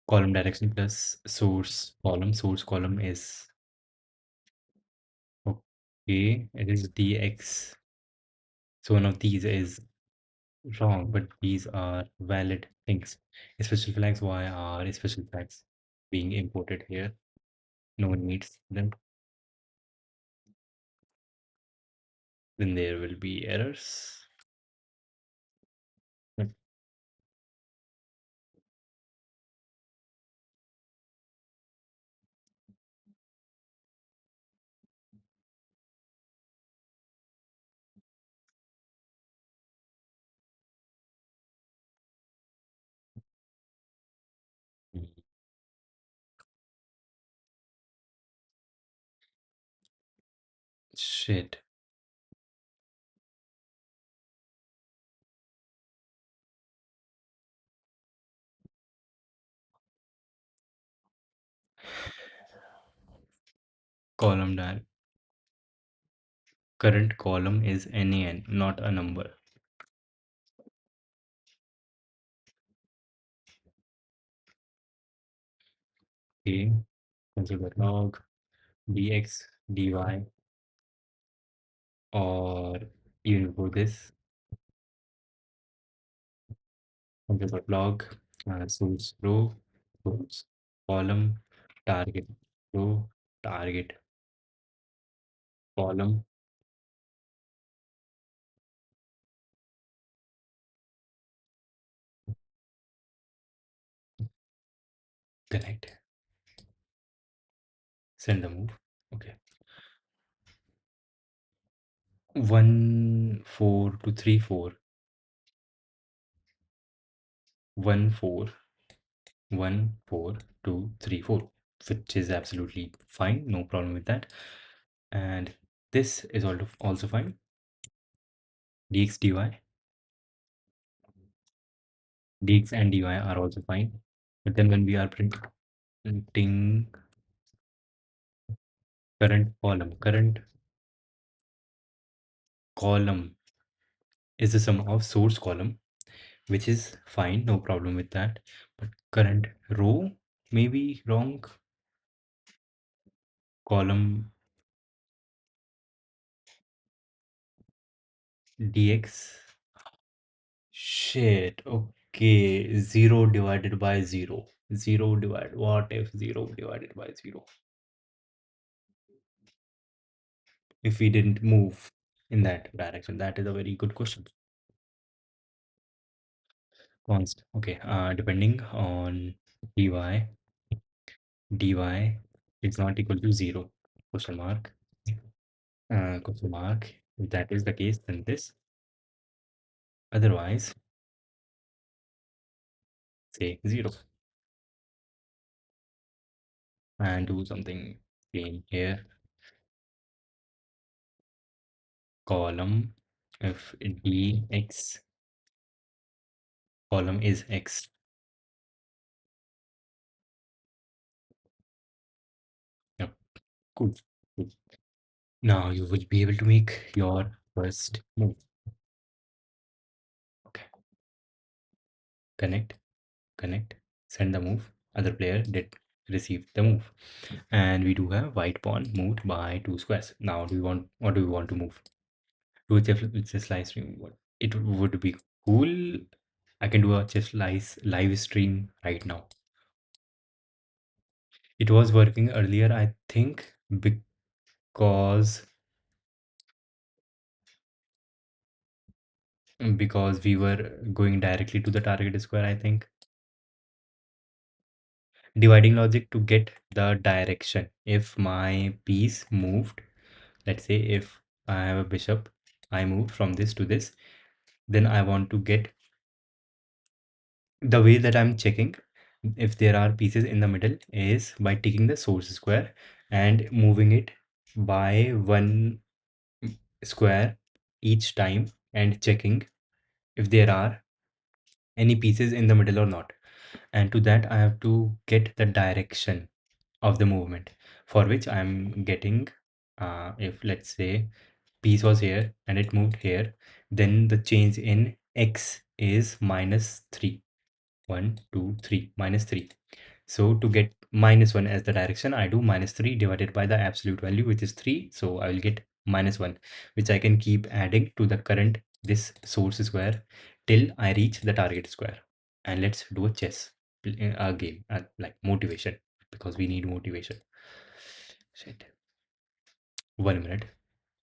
Column direction plus source column. Source column is okay. It is DX. So one of these is wrong, but these are valid things. Special flags, why are special flags being imported here? No one needs them. Then there will be errors. Hmm. Shit. Column dial. Current column is NaN, not a number. Okay. Consider log dx dy, or even for this consider log source row, source column, target row, target column. Correct. Send the move. Okay. 1 4 to 3 4. 1 4 1, 4, 2, 3, 4, which is absolutely fine, no problem with that. And this is also fine. Dx dy, dx and dy are also fine. But then when we are printing current column is the sum of source column, which is fine, no problem with that. But current row may be wrong. Column dx. Shit. Okay. 0 divided by 0. 0 divided. What if 0 divided by 0? If we didn't move in that direction? That is a very good question. Const. Okay. Depending on dy, dy is not equal to 0. Question mark. Question mark. If that is the case, then this. Otherwise, say 0. And do something plain here. Column. If dx column is x. Yep. Cool. Cool. Now you will be able to make your first move. Okay. Connect, connect, send the move. Other player did receive the move. And we do have white pawn moved by 2 squares. Now what do we want to move? Do a chess slice stream. It would be cool. I can do a chess slice live stream right now. It was working earlier, I think, because we were going directly to the target square, I think. Dividing logic to get the direction. If my piece moved, let's say if I have a bishop, I moved from this to this, then I want to get the way that I'm checking if there are pieces in the middle is by taking the source square and moving it by 1 square each time and checking if there are any pieces in the middle or not. And to that, I have to get the direction of the movement, for which I'm getting, if let's say piece was here and it moved here, then the change in x is -3. 1, 2, 3, -3. So to get -1 as the direction, I do -3 divided by the absolute value, which is 3. So I will get -1, which I can keep adding to the current this source square till I reach the target square. And let's do a chess a game, like motivation, because we need motivation. Shit. 1 minute.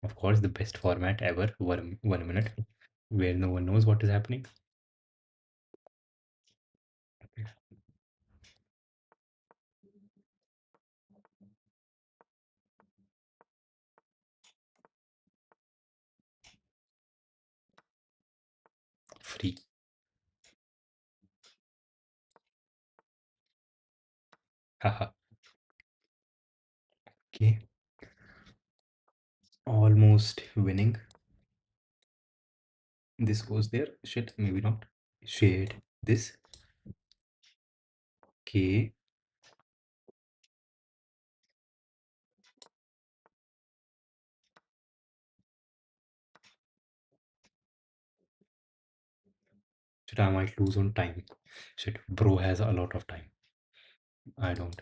Of course, the best format ever. 1 minute, where no one knows what is happening. Free. Haha. Okay. Almost winning. This goes there. Shit, maybe not. Shade. This. Okay. Shit, I might lose on time. Shit, bro has a lot of time. I don't.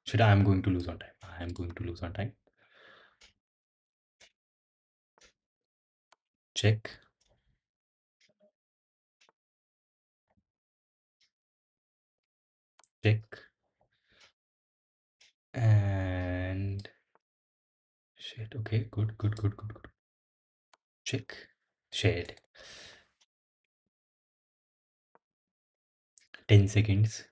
Shit, I'm going to lose on time. I am going to lose on time. Check. Check. And shit. Okay. Good. Good. Good. Good. Good. Check. Shade. 10 seconds.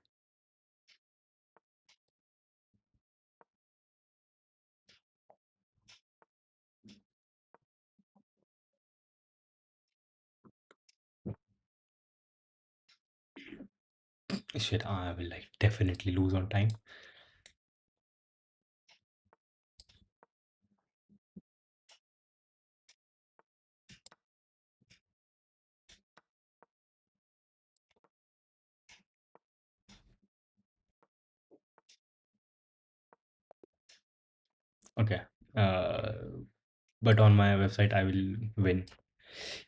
Shit, I will like definitely lose on time. Okay. Uh, but on my website, I will win.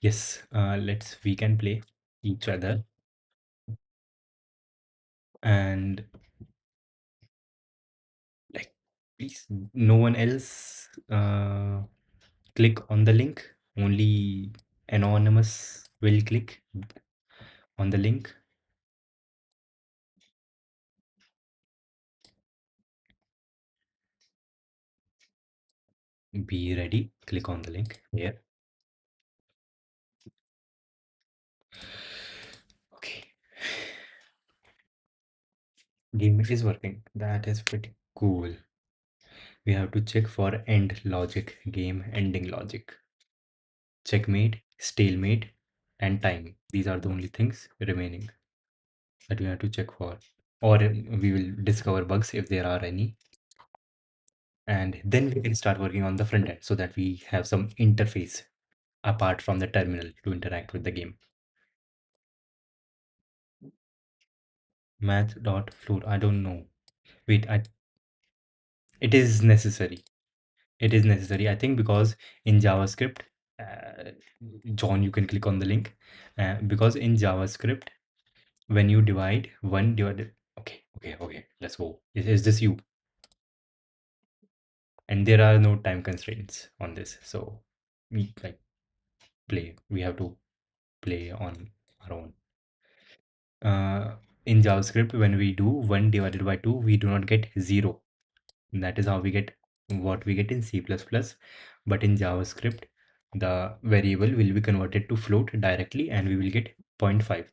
Yes. We can play each other, and like, please, no one else click on the link. Only anonymous will click on the link. Be ready. Click on the link here. Okay. Game is working. That is pretty cool. We have to check for end logic, game ending logic. Checkmate, stalemate, and time. These are the only things remaining that we have to check for. Or we will discover bugs if there are any. And then we can start working on the front end so that we have some interface apart from the terminal to interact with the game. Math.floor. I don't know. Wait, it is necessary. It is necessary, I think, because in JavaScript, uh, John, you can click on the link. Because in JavaScript, when you divide one divided, okay, let's go. Is this you? And there are no time constraints on this, so we like play. We have to play on our own. Uh, in JavaScript, when we do 1 divided by 2, we do not get 0. That is how we get what we get in C++. But in JavaScript, the variable will be converted to float directly and we will get 0.5.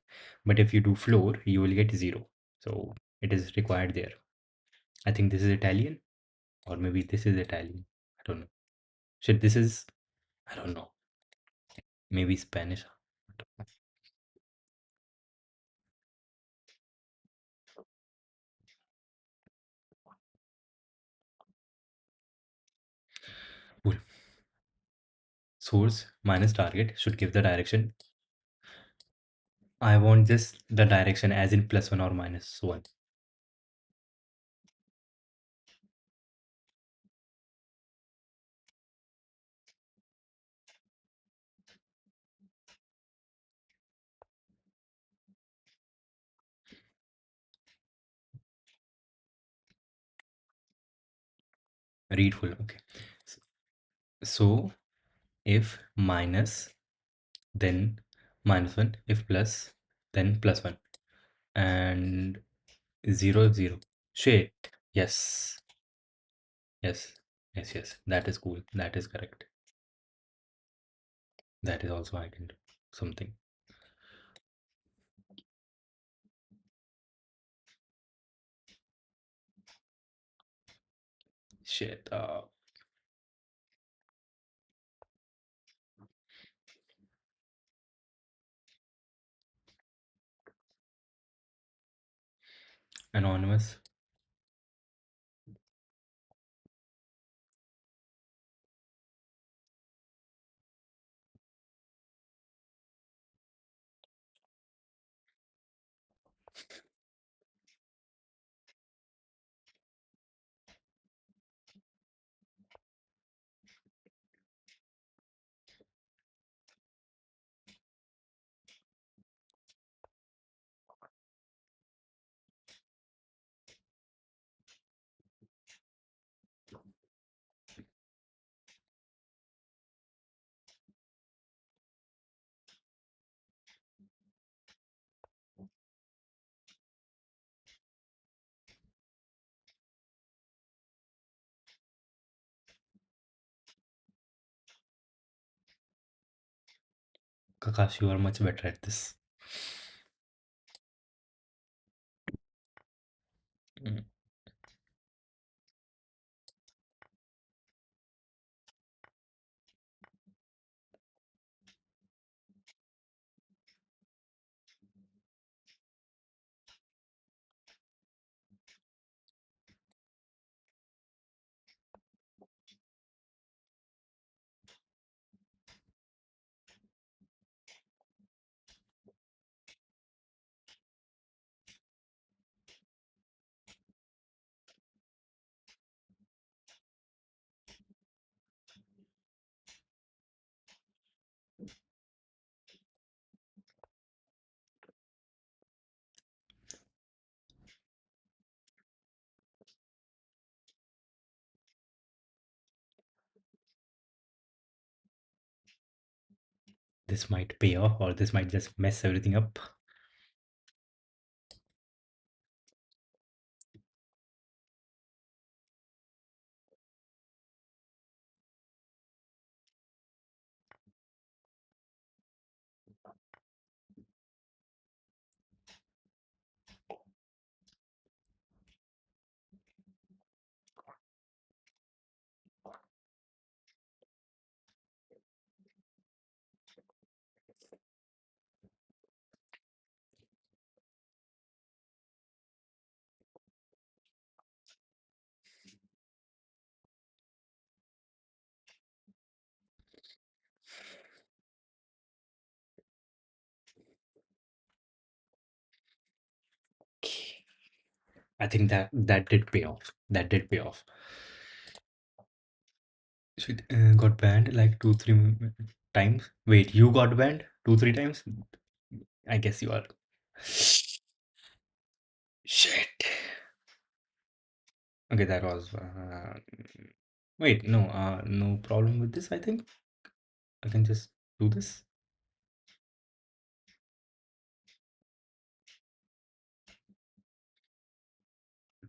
But if you do floor, you will get 0. So it is required there. I think this is Italian, or maybe this is Italian. I don't know. Shit, this is, I don't know. Maybe Spanish. Cool. Source minus target should give the direction. I want just the direction as in +1 or -1. Read full. Okay. S- So if minus, then -1. If plus, then +1. And 0, 0. Shit. Yes. Yes. Yes. That is cool. That is correct. That is also I can do something. Shit. Anonymous. Kakashi, you are much better at this. Mm. This might pay off, or this might just mess everything up. Okay. I think that did pay off. That did pay off. So it got banned like 2, 3 times. Wait, you got banned 2, 3 times? I guess you are. Shit. Okay, that was. Wait, no, no problem with this. I think I can just do this.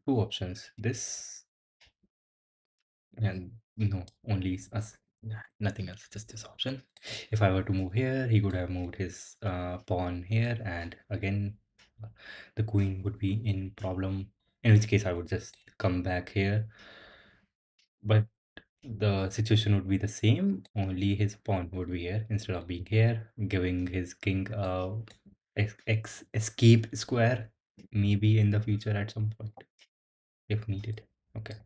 Two options. This and no, only us. Nothing else. Just this option. If I were to move here, he could have moved his pawn here, and again, the queen would be in problem. In which case, I would just come back here. But the situation would be the same, only his pawn would be here instead of being here, giving his king a escape square, maybe in the future at some point, if needed. Okay,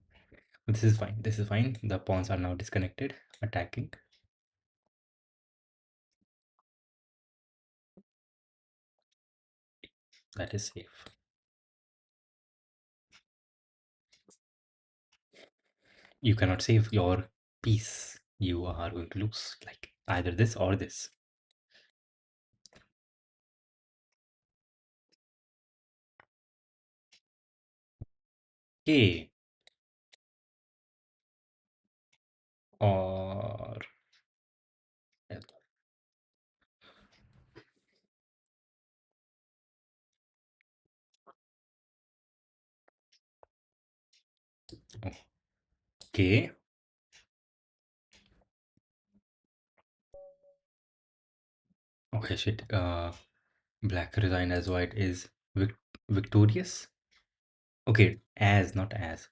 but this is fine. This is fine. The pawns are now disconnected, attacking. That is safe. You cannot save your piece. You are going to lose, like either this or this. Okay, or okay. Okay, shit. Black resigned as white is victorious. Okay, as not as.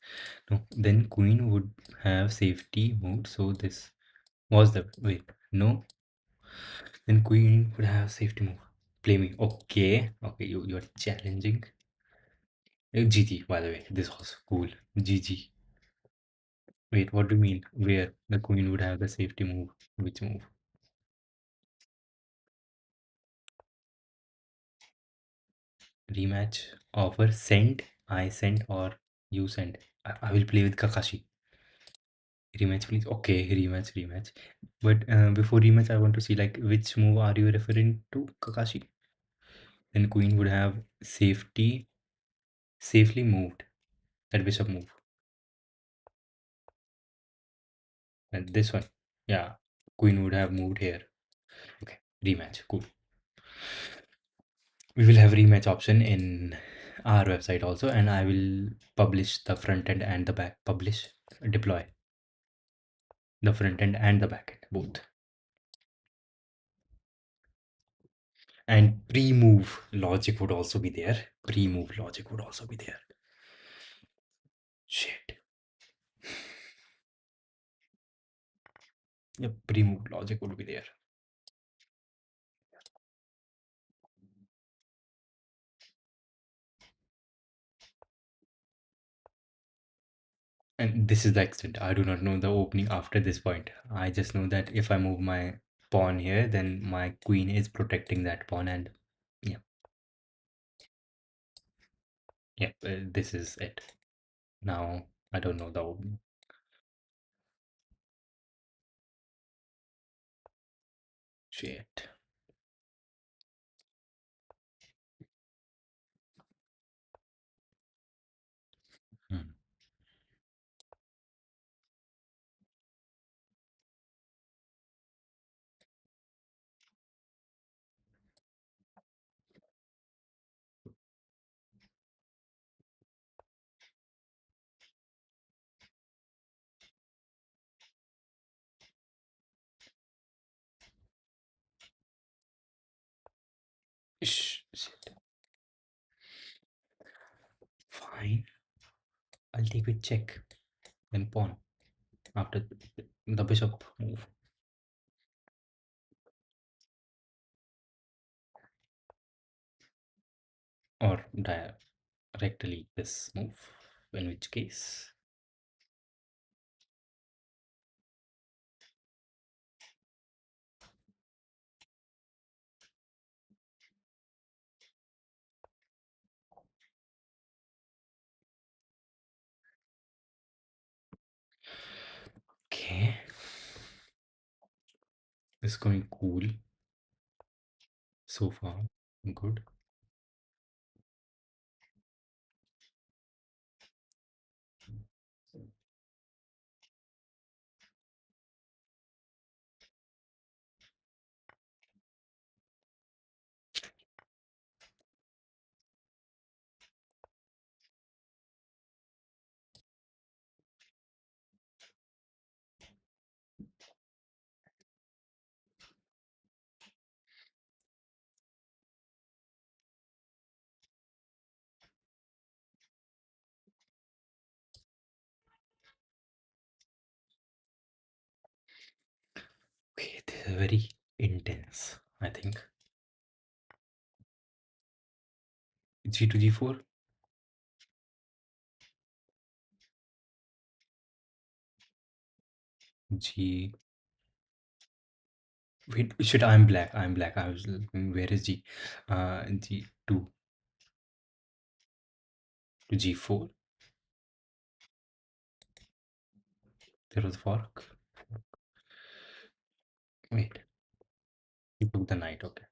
No, then queen would have safety mode. So this was the wait. No, then queen would have safety move. Play me. Okay, okay. You are challenging. GG. By the way, this was cool. GG. Wait, what do you mean? Where the queen would have the safety move? Which move? Rematch offer. Send. I send or you send. I will play with Kakashi. Rematch, please. Okay, rematch, rematch. But before rematch, I want to see like which move are you referring to, Kakashi? Then queen would have safely moved. That bishop move. And this one, yeah, queen would have moved here. Okay, rematch. Cool. We will have rematch option in our website also, and I will publish the front end and the back. Publish, deploy the front end and the back end both. And pre-move logic would also be there. Pre-move logic would also be there. Shit. Yeah, pre-move logic would be there. And this is the extent. I do not know the opening after this point. I just know that if I move my pawn here, then my queen is protecting that pawn, and yeah, yeah, this is it. Now I don't know the opening. Shit. Hmm. Shit. Fine. I'll take with check, then pawn after the bishop move. Or directly this move, in which case okay, it's going cool so far. Good. Okay, this is very intense, I think. G to G4. G. Wait, shit, I'm black. I'm black. I was looking, where is G? G2 to G4. There was fork. Wait, you took the knight. Okay.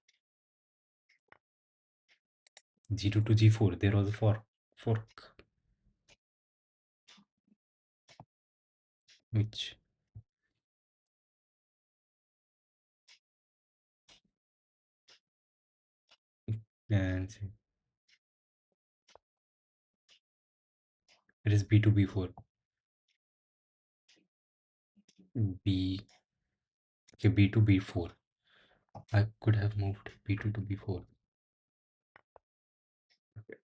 G2 to G4. There was a fork. Fork. Which. And it is B to B4. B. Okay, B to B4. I could have moved B2 to B4. Okay.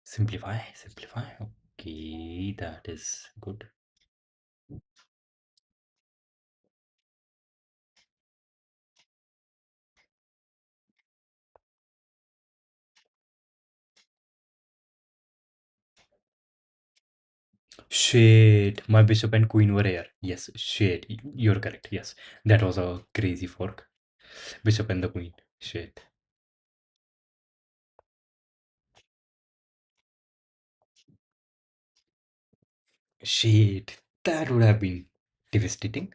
Simplify, simplify. Okay, that is good. Shit, my bishop and queen were here. Yes, shit, you're correct. Yes, that was a crazy fork. Bishop and the queen. Shit. Shit, that would have been devastating.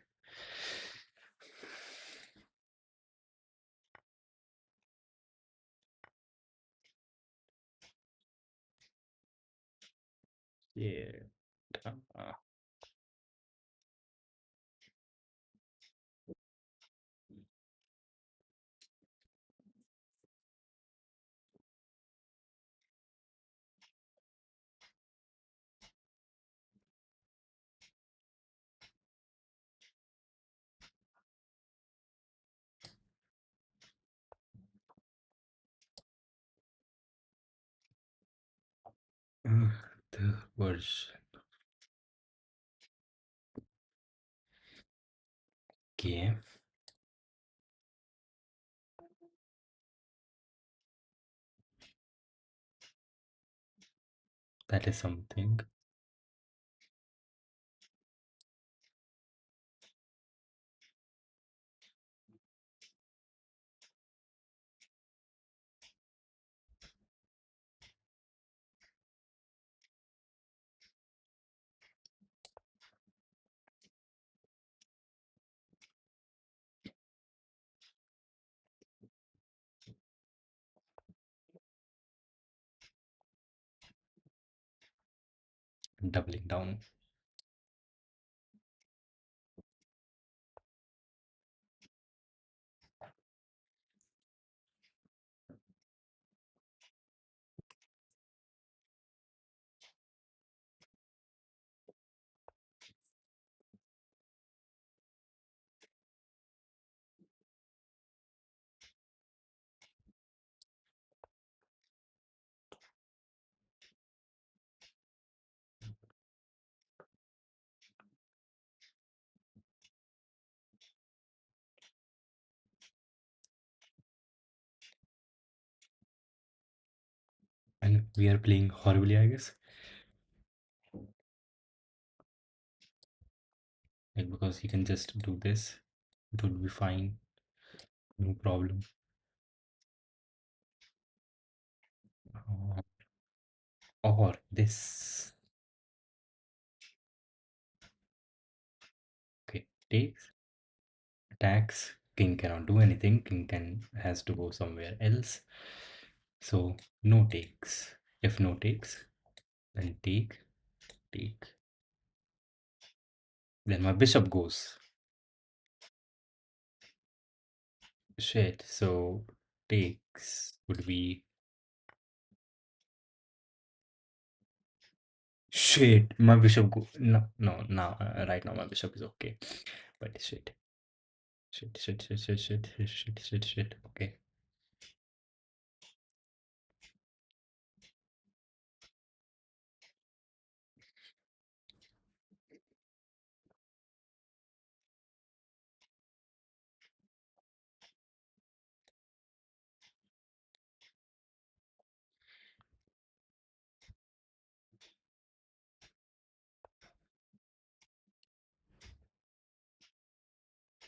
Yeah. Uh, The version. Okay, that is something. Doubling down. And we are playing horribly, I guess. Like, because he can just do this, it would be fine, no problem. Uh, or this. Okay, takes, attacks. King cannot do anything. King can has to go somewhere else. So no takes. If no takes, then take. Then my bishop goes. Shit. So takes would be shit. My bishop go. No, no. Now, right now, my bishop is okay. But shit. Shit. Okay.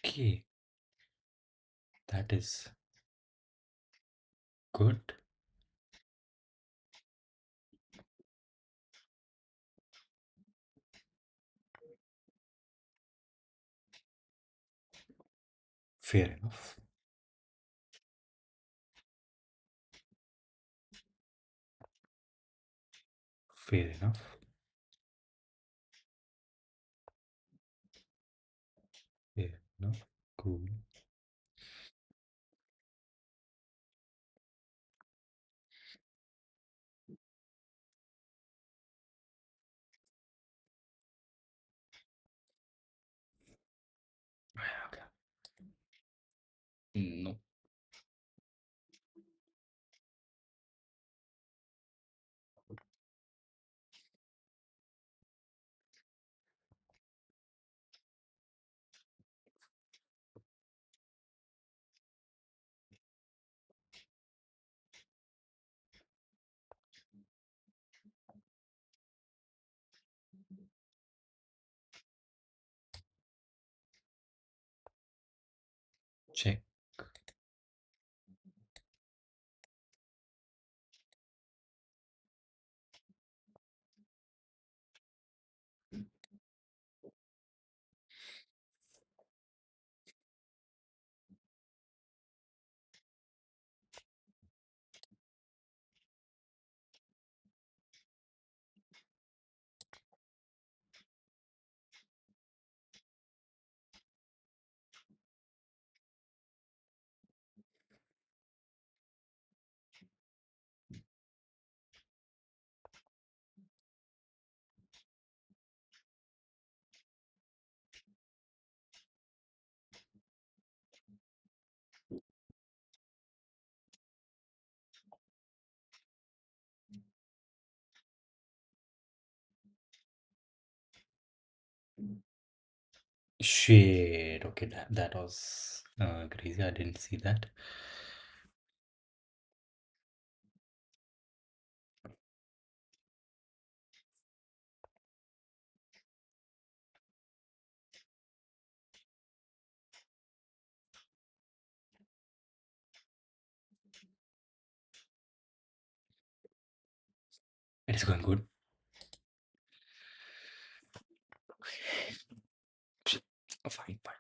Okay. That is good. Fair enough. Fair enough. Fair enough. Cool. Okay. No. Check. Shit. Okay, that was crazy. I didn't see that. It is going good. Fine, fine.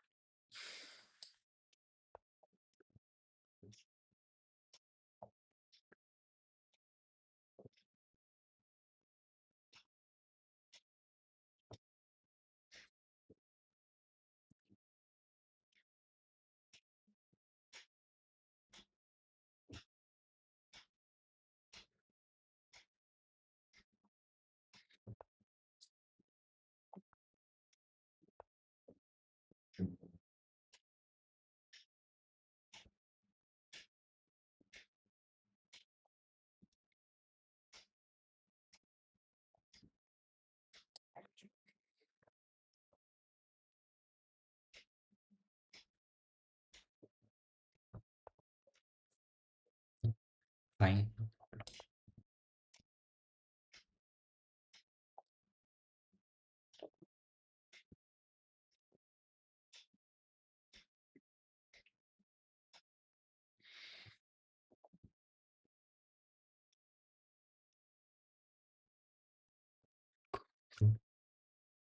Fine.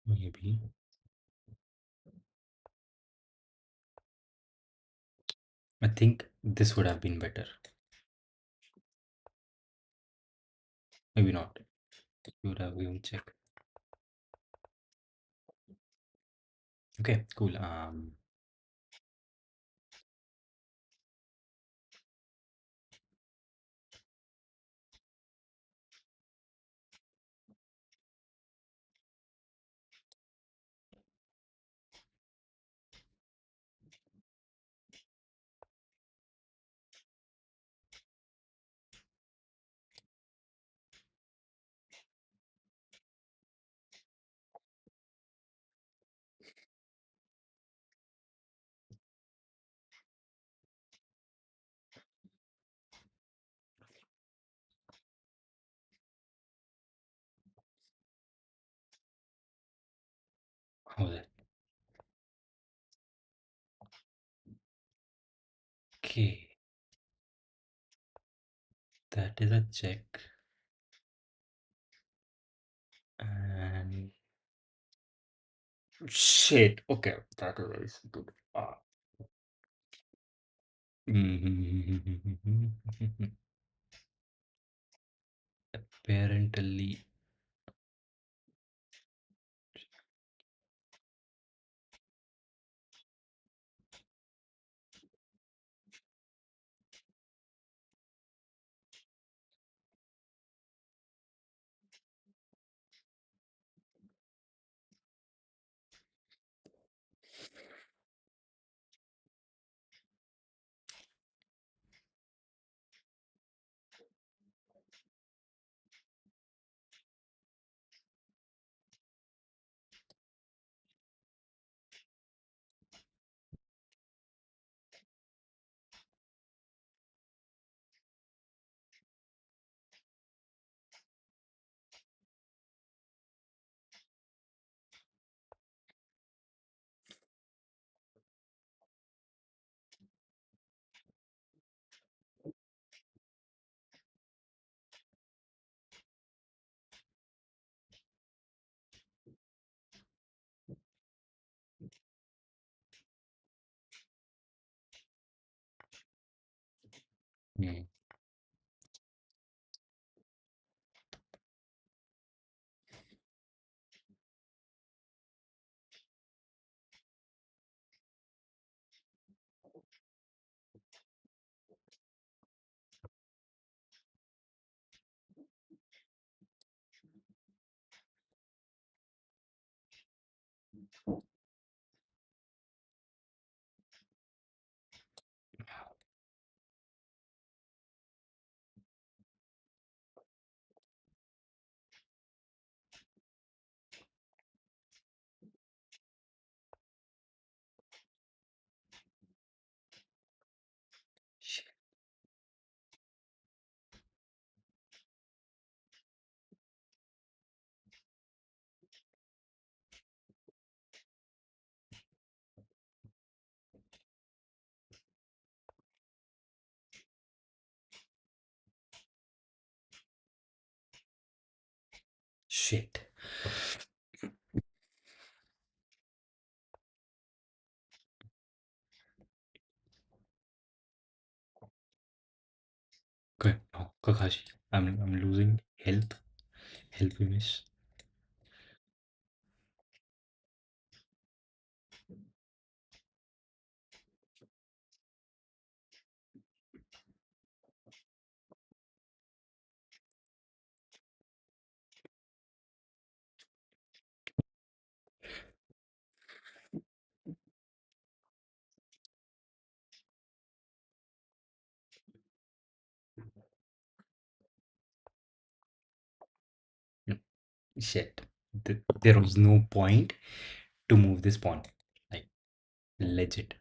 Maybe. I think this would have been better. Maybe not. You would have even check. Okay, cool. How was it? Okay, that is a check. And shit. Okay, that is very good. Apparently. Hmm. Shit. Okay, no, Kakashi. I'm losing health. Help me, miss. No, shit. There was no point to move this pawn. Like, legit.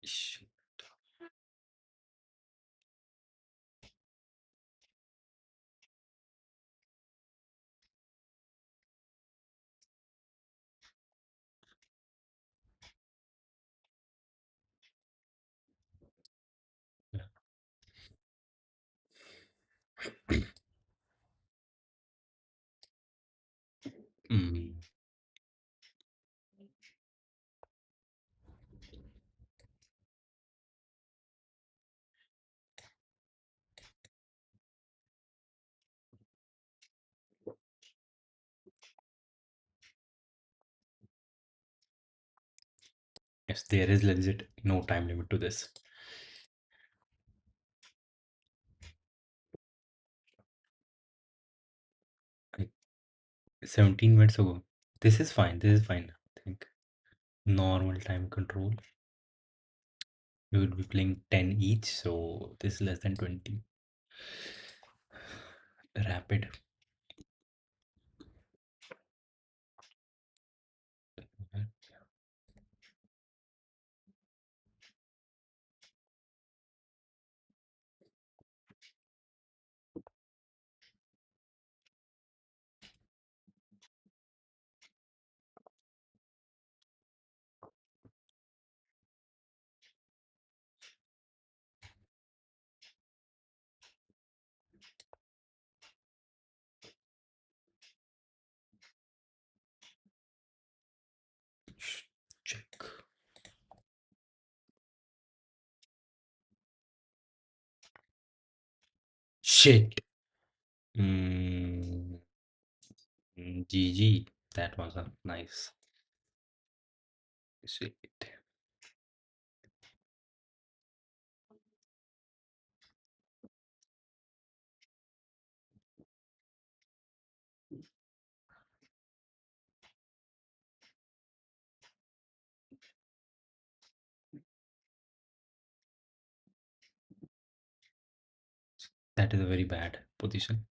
Sh- Mm, yes, there is legit no time limit to this. Like, 17 minutes ago. This is fine. This is fine. I think normal time control. We would be playing 10 each, so this is less than 20. Rapid. Check. Shit. Mm, GG. That was a nice. Shit. That is a very bad position.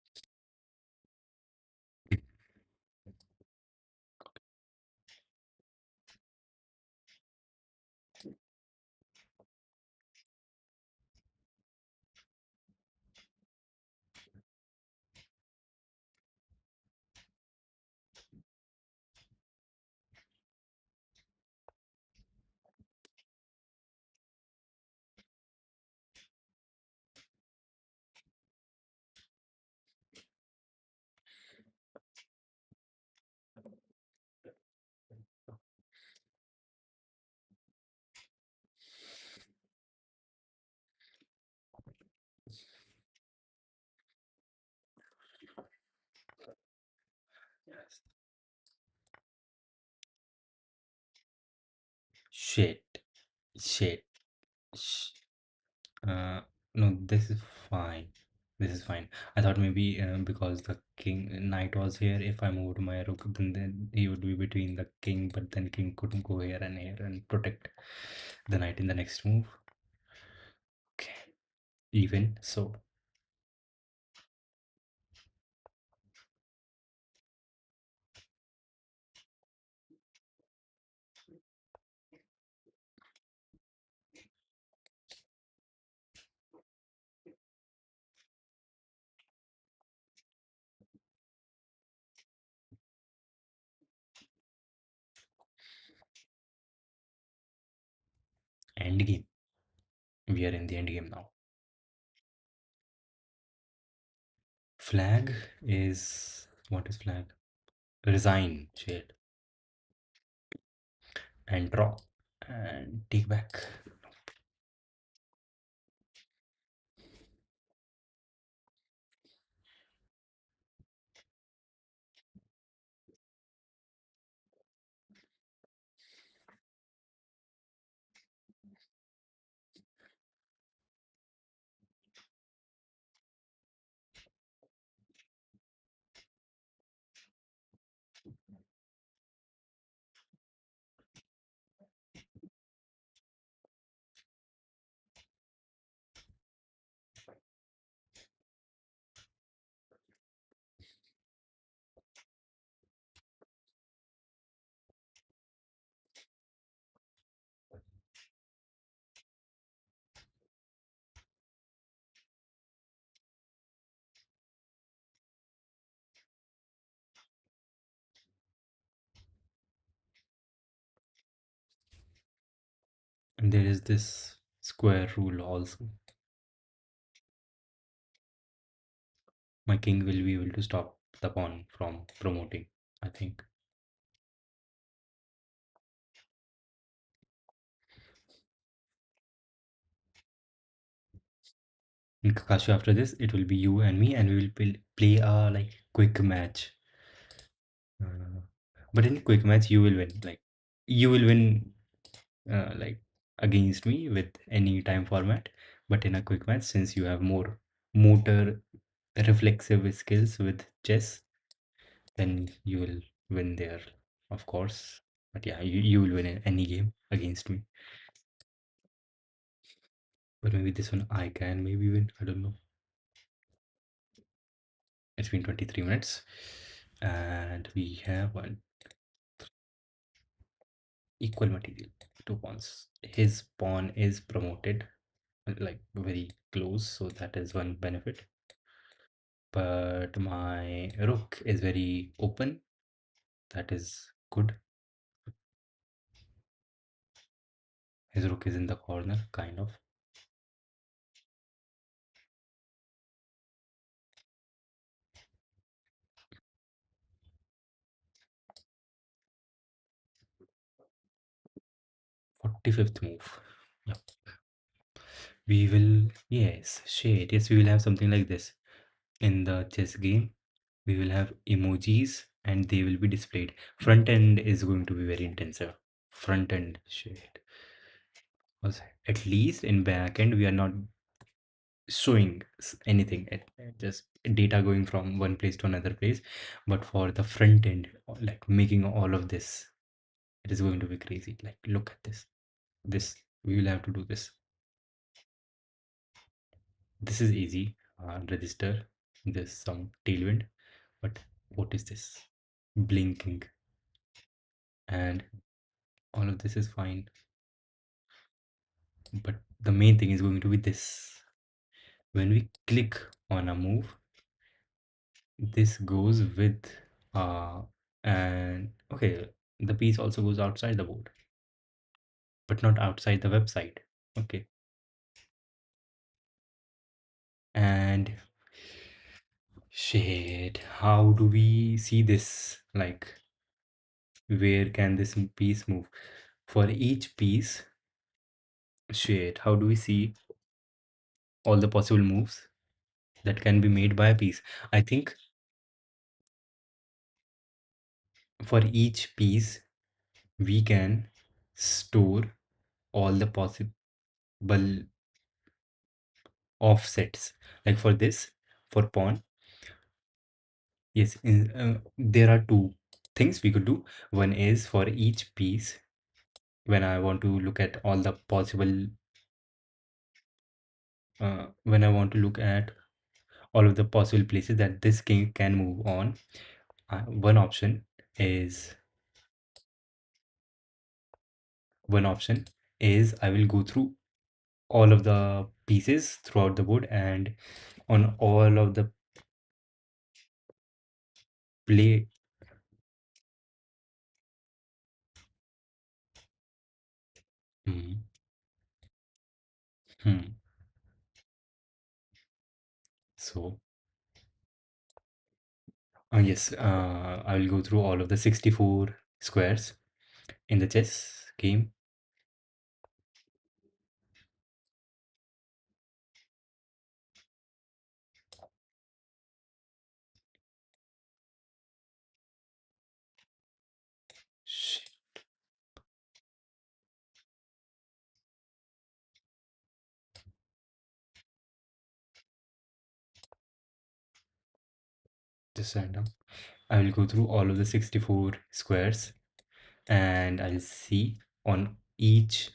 Shit. Shit. Sh no, this is fine. This is fine. I thought maybe because the king knight was here, if I moved my rook, then he would be between the king, but then king couldn't go here and protect the knight in the next move. Okay, even so, end game. We are in the end game now. Flag is what is flag? Resign, shade, and draw, and take back. And there is this square rule also. My king will be able to stop the pawn from promoting, I think. In Kakashu, after this, it will be you and me, and we will play a like quick match. Uh, but in quick match, you will win. Like you will win, like against me with any time format. But in a quick match, since you have more motor reflexive skills with chess, then you will win there, of course. But yeah, you will win in any game against me. But maybe this one I can maybe win. I don't know. It's been 23 minutes and we have one equal material. Two pawns. His pawn is promoted like very close, so that is one benefit. But my rook is very open. That is good. His rook is in the corner, kind of. 45th move. Yep. We will, yes, shade. Yes, we will have something like this. In the chess game, we will have emojis and they will be displayed. Front end is going to be very intensive. Front end shade. Because at least in back end, we are not showing anything. Just data going from one place to another place. But for the front end, like making all of this, it is going to be crazy. Like, look at this. This, we will have to do this. This is easy. Register. There's some tailwind. But what is this? Blinking. And all of this is fine. But the main thing is going to be this. When we click on a move, this goes with and okay, the piece also goes outside the board, but not outside the website. Okay. And shit, how do we see this? Like, where can this piece move? For each piece, shit, how do we see all the possible moves that can be made by a piece? I think for each piece we can store all the possible offsets. Like for this, for pawn, yes, there are two things we could do. One is for each piece, when I want to look at all the possible, when I want to look at all of the possible places that this king can move on, one option is I will go through all of the pieces throughout the board, and on all of the play. Hmm, hmm. So yes, I will go through all of the 64 squares in the chess game. Shit, just random. I will go through all of the 64 squares, and I'll see on each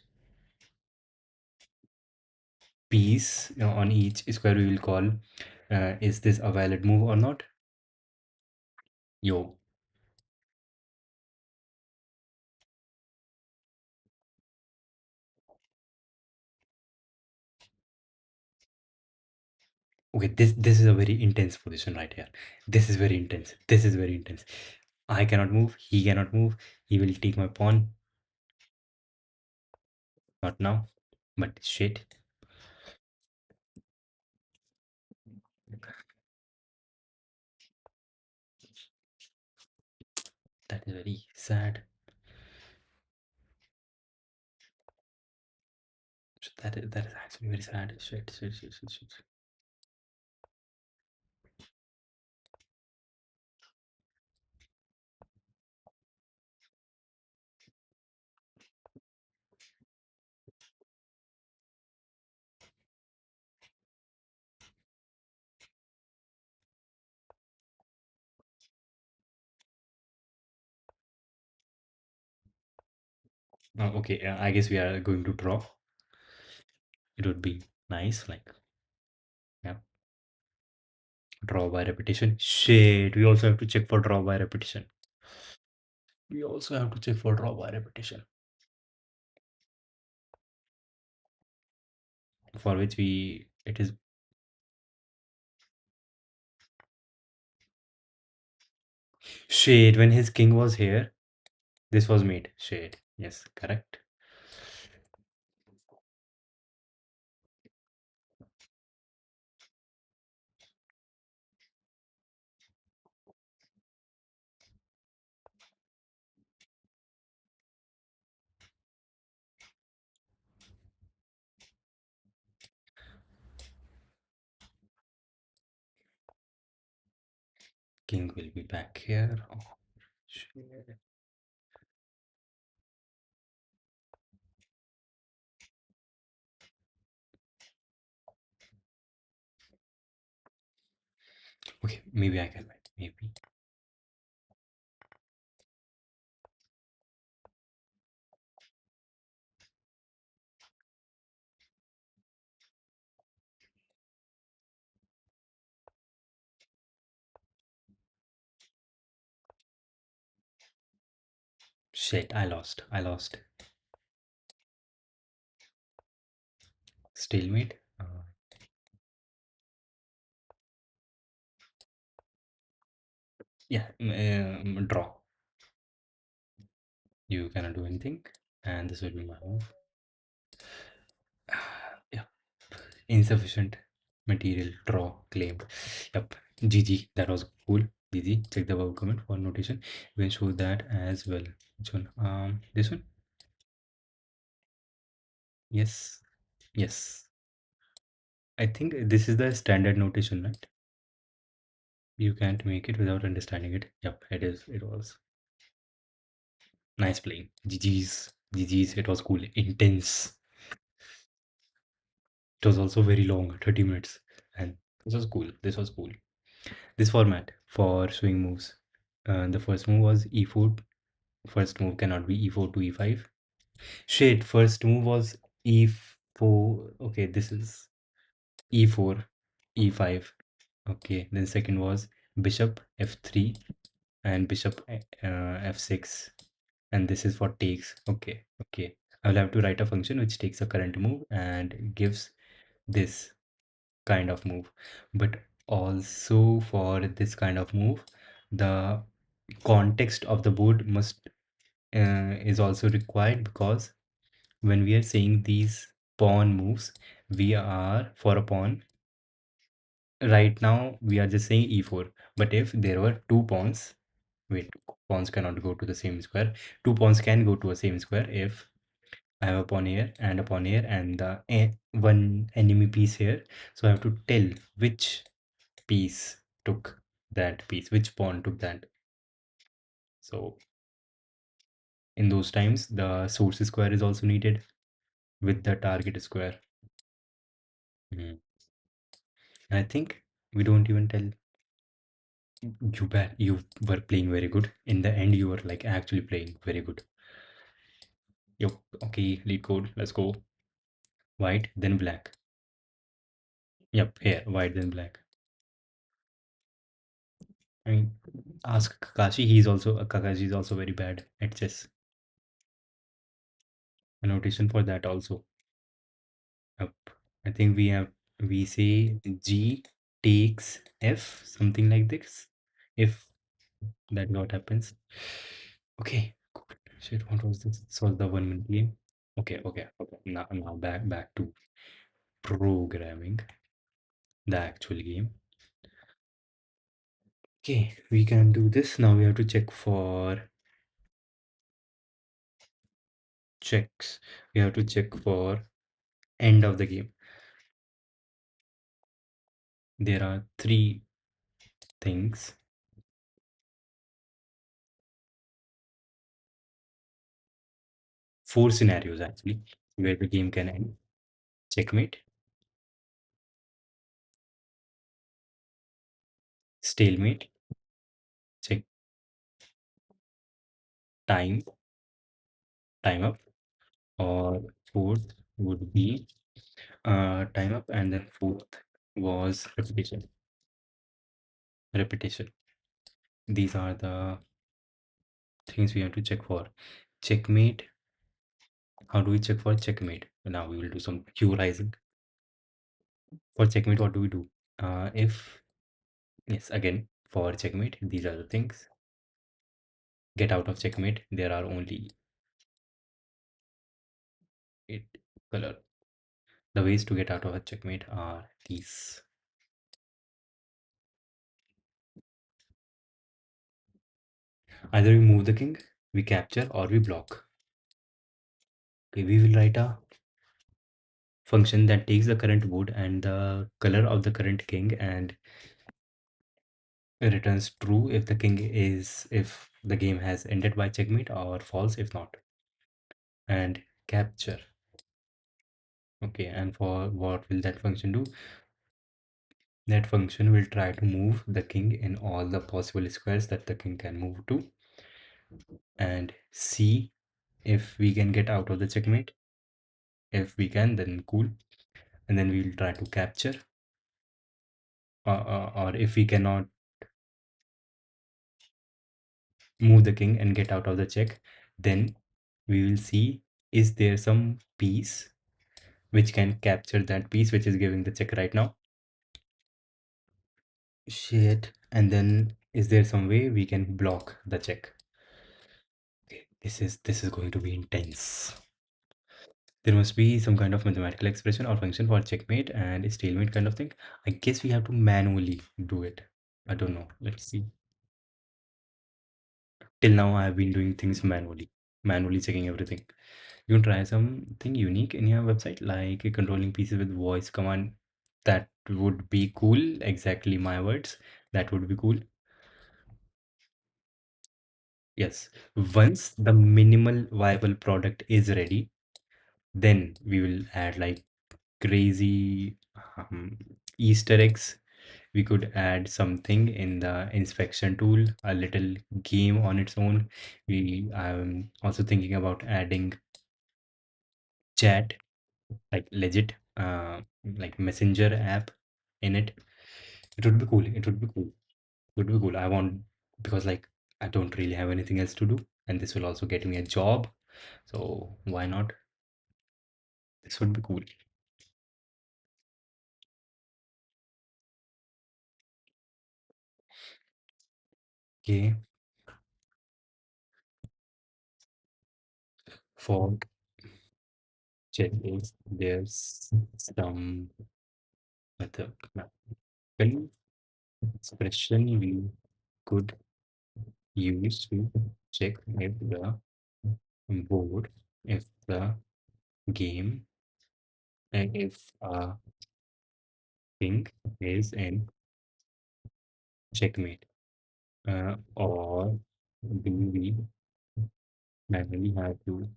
piece, on each square we will call, is this a valid move or not? Yo, okay, this is a very intense position right here. This is very intense. This is very intense. I cannot move. He cannot move. He will take my pawn. Not now, but shit. That is very sad. That is actually very sad. Shit, shit, shit, shit, shit. Okay, I guess we are going to draw. It would be nice, like, yeah, draw by repetition. Shit, we also have to check for draw by repetition. We also have to check for draw by repetition, for which it is. Shit, when his king was here, this was made. Shit, yes, correct. King will be back here. Oh, shit. Okay, maybe I can wait. Maybe. Shit, I lost. I lost. Stalemate. Yeah, draw. You cannot do anything, and this will be my move. Yeah, insufficient material. Draw claimed. Yep. GG. That was cool. GG. Check the above comment for notation. We can show that as well. Which one? This one. Yes. Yes. I think this is the standard notation, right? You can't make it without understanding it. Yep, it is. It was. Nice playing. GG's. GG's, it was cool. Intense. It was also very long, 30 minutes. And this was cool. This was cool. This format for swing moves. The first move was e4. First move cannot be e4 to e5. Shit, first move was e4. Okay, this is e4, e5. Okay, then second was bishop f3 and bishop f6. And this is for takes. Okay, okay. I'll have to write a function which takes a current move and gives this kind of move. But also for this kind of move, the context of the board must is also required, because when we are saying these pawn moves, we are for a pawn. Right now we are just saying e4, but if there were two pawns, wait, pawns cannot go to the same square. Two pawns can go to a same square if I have a pawn here and a pawn here and the one enemy piece here. So I have to tell which piece took that piece, which pawn took that. So in those times, the source square is also needed with the target square. Mhm. I think we don't even tell. You bet you were playing very good. In the end, you were like actually playing very good. Yep. Okay, lead code. Let's go. White, then black. Yep, here, white, then black. I mean, ask Kakashi. Kakashi is also very bad at chess. A notation for that also. Yep. I think we say G takes F, something like this. If that's what happens. Okay. Good. Shit, what was this? This was the 1 minute game. Okay, okay, okay. Now back to programming, the actual game. Okay, we can do this. Now we have to check for checks. We have to check for end of the game. There are three things. Four scenarios actually where the game can end. Checkmate, stalemate, check, time, time up, or fourth would be time up, and then fourth was repetition. Repetition. These are the things we have to check for. Checkmate. How do we check for checkmate? Now we will do some theorizing. For checkmate, what do we do? If yes, again for checkmate, these are the things. Get out of checkmate. There are only 8 color. The ways to get out of a checkmate are these. Either we move the king, we capture, or we block. Okay, we will write a function that takes the current board and the color of the current king and returns true if if the game has ended by checkmate, or false if not. And capture. Okay, and for what will that function do? That function will try to move the king in all the possible squares that the king can move to and see if we can get out of the checkmate. If we can, then cool. And then we will try to capture. Or if we cannot move the king and get out of the check, then we will see, is there some piece which can capture that piece which is giving the check right now. Shit. And then is there some way we can block the check? Okay, this is going to be intense. There must be some kind of mathematical expression or function for checkmate and stalemate kind of thing. I guess we have to manually do it. I don't know. Let's see. Till now, I have been doing things manually checking everything. You can try something unique in your website, like controlling pieces with voice command. That would be cool. Exactly my words. That would be cool. Yes. Once the minimal viable product is ready, then we will add like crazy Easter eggs. We could add something in the inspection tool, a little game on its own. I'm also thinking about adding chat, like legit, like messenger app in it. It would be cool. It would be cool. It would be cool. I want, because like I don't really have anything else to do, and this will also get me a job. So why not? This would be cool. Okay. For checkings, there's some mathematical expression we could use to check if the board, if the game, and if a king is in checkmate, or do we manually have to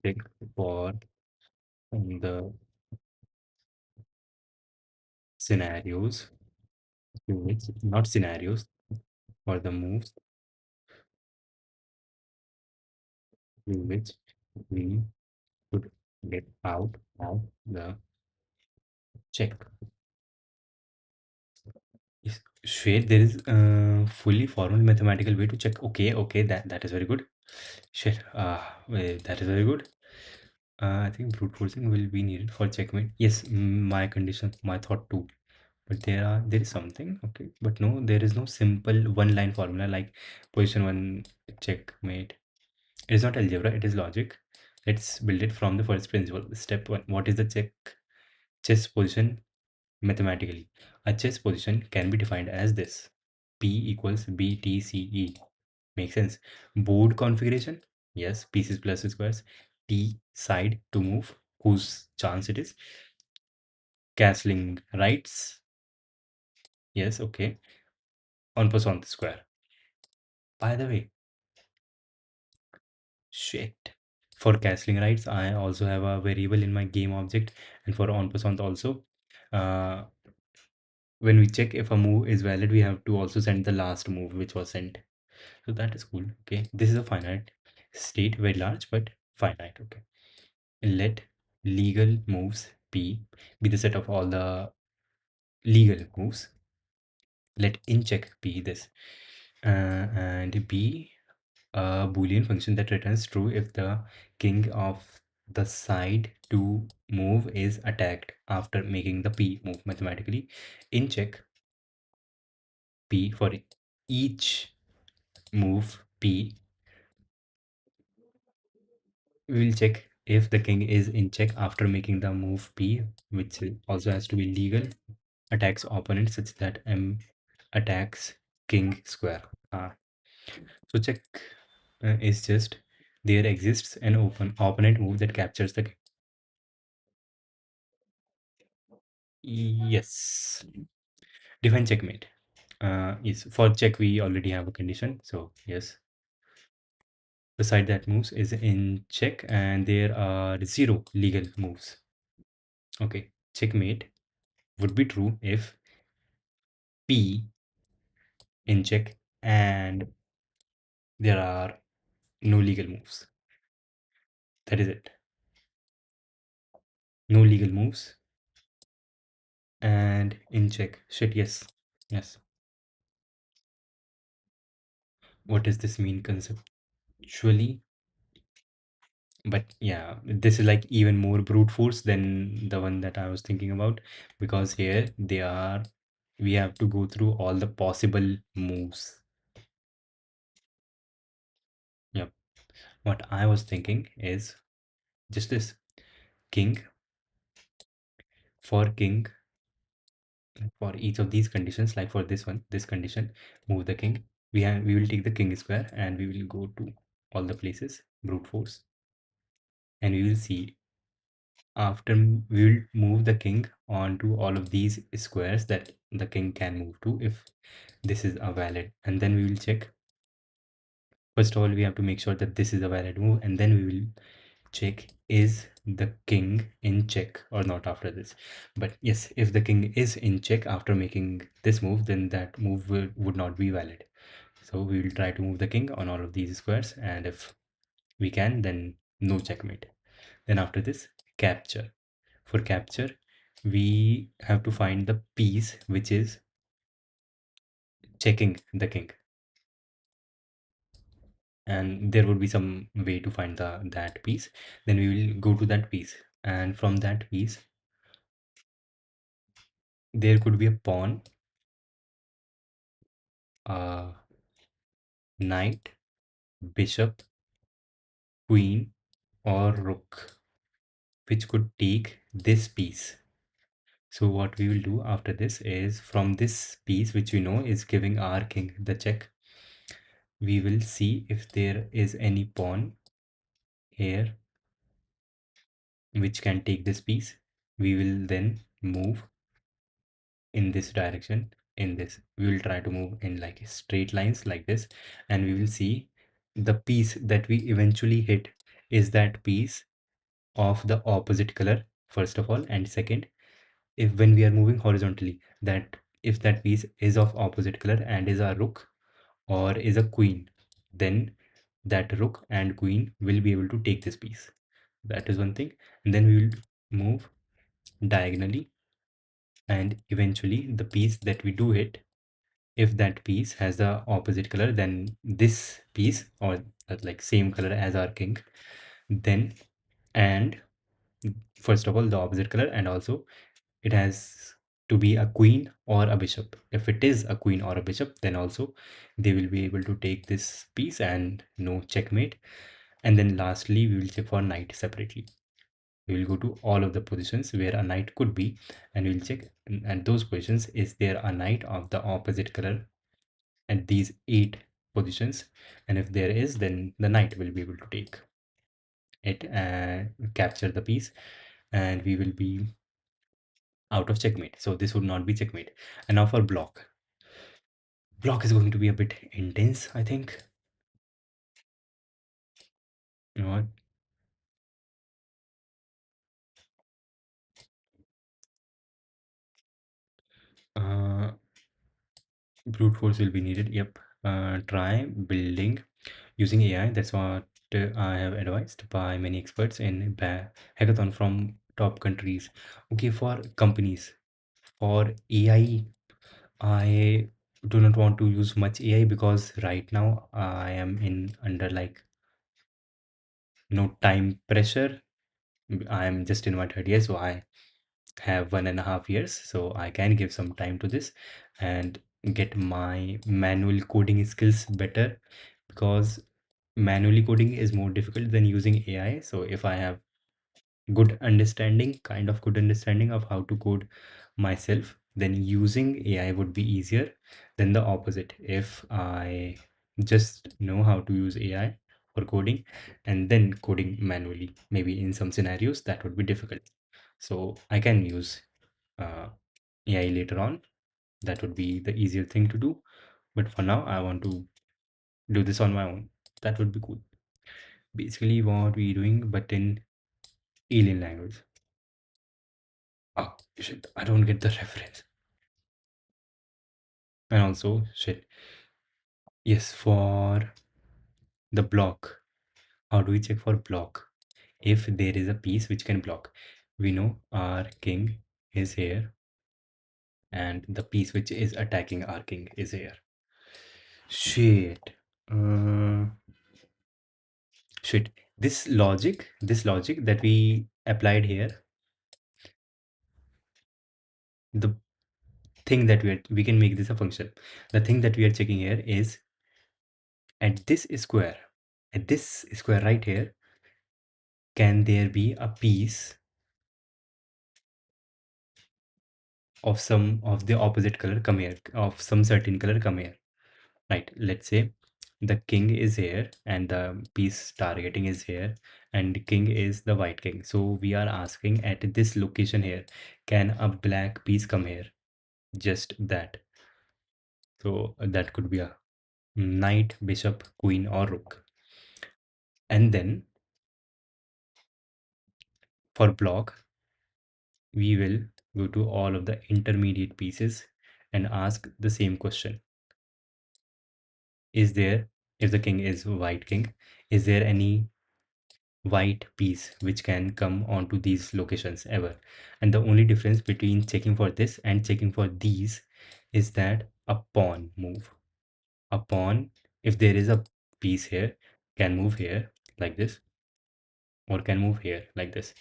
check for the scenarios, which not scenarios, for the moves in which we could get out of the check. Is Shwet, there is a fully formal mathematical way to check. Okay, okay, that is very good. Shit, wait, that is very good. I think brute forcing will be needed for checkmate. Yes, my condition, my thought too. But there is something, okay, but no, there is no simple one-line formula like position one checkmate. It is not algebra, it is logic. Let's build it from the first principle. Step one, what is the chess position mathematically? A chess position can be defined as this: P equals BTCE. Makes sense. Board configuration, yes, pieces plus squares. T side to move, whose chance it is. Castling rights, yes, okay. On plus on the square. By the way, shit. For castling rights, I also have a variable in my game object, and for on plus on also. Uh, when we check if a move is valid, we have to also send the last move which was sent. So that is cool. Okay, this is a finite state, very large but finite. Okay, let legal moves P be the set of all the legal moves. Let in check P this, and B a Boolean function that returns true if the king of the side to move is attacked after making the P move mathematically. In check P for each move P, we will check if the king is in check after making the move P, which also has to be legal, attacks opponent such that M attacks king square. So check is just there exists an open opponent move that captures the king. Yes. Define checkmate. Is for check we already have a condition. So yes, the side that moves is in check and there are zero legal moves. Okay, checkmate would be true if P in check and there are no legal moves. That is it. No legal moves and in check. Shit, yes. Yes. What does this mean conceptually? But yeah, this is like even more brute force than the one that I was thinking about, because here we have to go through all the possible moves. Yep. What I was thinking is just this: king, for king, for each of these conditions, like for this condition, move the king. We will take the king square and we will go to all the places, brute force, and we will see after we will move the king onto all of these squares that the king can move to if this is a valid, and then we will check First of all, we have to make sure that this is a valid move, and then we will check is the king in check or not after this. But yes, if the king is in check after making this move, then that move would not be valid. So we will try to move the king on all of these squares, and if we can, then no checkmate. Then after this, capture. For capture, we have to find the piece which is checking the king, and there would be some way to find that piece. Then we will go to that piece, and from that piece there could be a pawn, a knight, bishop, queen, or rook, which could take this piece. So what we will do after this is, from this piece which we know is giving our king the check, we will see if there is any pawn here which can take this piece. We will then move in this direction. In this, we will try to move in like straight lines like this, and we will see the piece that we eventually hit is that piece of the opposite color, first of all, and second, if when we are moving horizontally, that if that piece is of opposite color and is a rook or is a queen, then that rook and queen will be able to take this piece. That is one thing. And then we will move diagonally, and eventually the piece that we do hit, if that piece has the opposite color than this piece, or like same color as our king, then, and first of all the opposite color, and also it has to be a queen or a bishop. If it is a queen or a bishop, then also they will be able to take this piece and no checkmate. And then lastly, we will check for knight separately. We will go to all of the positions where a knight could be, and we will check at those positions, is there a knight of the opposite color at these 8 positions, and if there is, then the knight will be able to take it and capture the piece, and we will be out of checkmate. So this would not be checkmate. And now for block. Block is going to be a bit intense, I think. You know what? Uh, brute force will be needed. Yep. Try building using AI. That's what I have advised by many experts in hackathon from top countries. Okay, for companies, for AI, I do not want to use much AI because right now I am in under like no time pressure. I am just in my third year, so I have 1.5 years, so I can give some time to this and get my manual coding skills better, because manually coding is more difficult than using AI. So if I have good understanding, kind of good understanding of how to code myself, then using AI would be easier than the opposite. If I just know how to use AI for coding and then coding manually, maybe in some scenarios that would be difficult. So I can use AI later on. That would be the easier thing to do. But for now, I want to do this on my own. That would be cool. Basically, what we're doing, but in alien language. Oh, shit, I don't get the reference. And also, shit, yes, for the block. How do we check for block? If there is a piece which can block, we know our king is here, and the piece which is attacking our king is here. Shit. Uh, shit. This logic that we applied here, the thing that we can make this a function. The thing that we are checking here is at this square, right here, can there be a piece of some of the opposite color come here, of some certain color come here, right? Let's say the king is here and the piece targeting is here, and king is the white king. So we are asking at this location here, can a black piece come here? Just that. So that could be a knight, bishop, queen, or rook. And then for block, we will go to all of the intermediate pieces and ask the same question. Is there, if the king is white king, is there any white piece which can come onto these locations ever? And the only difference between checking for this and checking for these is that a pawn move. A pawn, if there is a piece here, can move here like this, or can move here like this,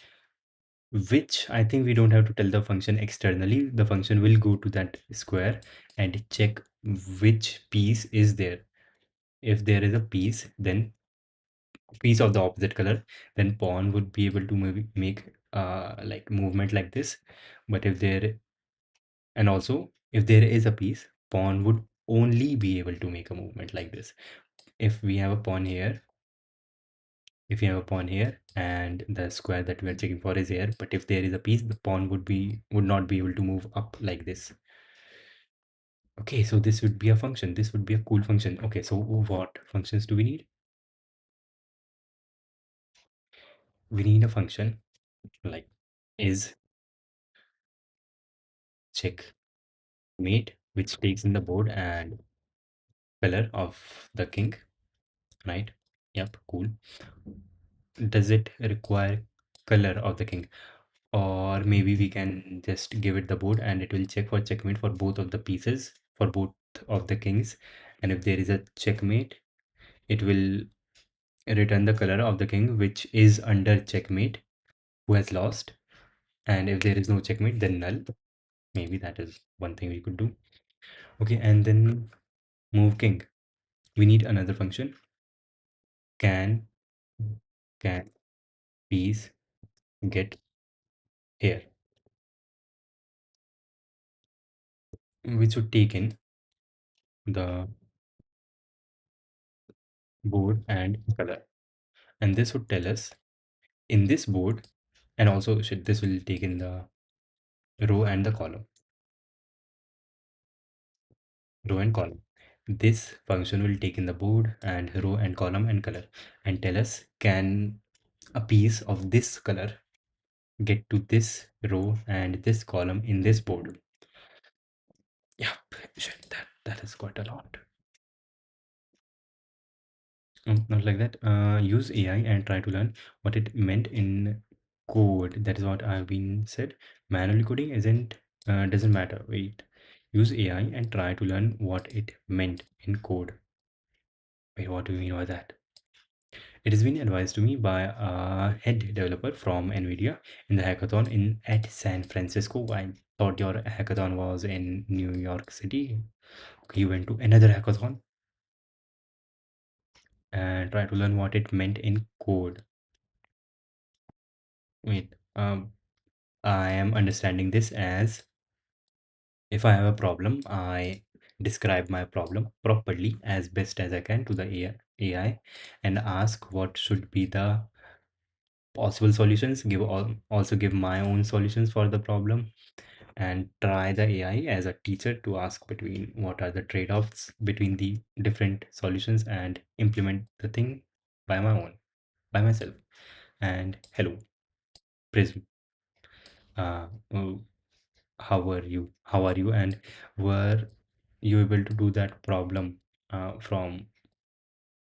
which I think we don't have to tell the function externally. The function will go to that square and check which piece is there. If there is a piece, then piece of the opposite color, then pawn would be able to maybe make like movement like this. But if there, and also if there is a piece, pawn would only be able to make a movement like this. If we have a pawn here, if you have a pawn here and the square that we are checking for is here, but if there is a piece, the pawn would not be able to move up like this. Okay, so this would be a function. This would be a cool function. Okay, so what functions do we need? We need a function like is checkmate, which takes in the board and color of the king, right? Yep, cool. Does it require color of the king? Or maybe we can just give it the board and it will check for checkmate for both of the pieces, for both of the kings. And if there is a checkmate, it will return the color of the king which is under checkmate, who has lost. And if there is no checkmate, then null. Maybe that is one thing we could do. Okay, and then move king. We need another function. Can piece get here, which would take in the board and color. And this would tell us in this board, and also this will take in the row and the column, row and column. This function will take in the board and row and column and color and tell us, can a piece of this color get to this row and this column in this board? Yeah, shit, that is quite a lot. Not like that. Use AI and try to learn what it meant in code. That is what I've been said. Manual coding doesn't matter. Wait. Use AI and try to learn what it meant in code. Wait, what do you mean by that? It has been advised to me by a head developer from NVIDIA in the hackathon at San Francisco. I thought your hackathon was in New York City. Okay, you went to another hackathon and try to learn what it meant in code. Wait, I am understanding this as, if I have a problem, I describe my problem properly as best as I can to the AI and ask what should be the possible solutions, also give my own solutions for the problem, and try the AI as a teacher to ask between what are the trade-offs between the different solutions and implement the thing by myself. And hello, Prism. Uh, oh, how are you, and were you able to do that problem from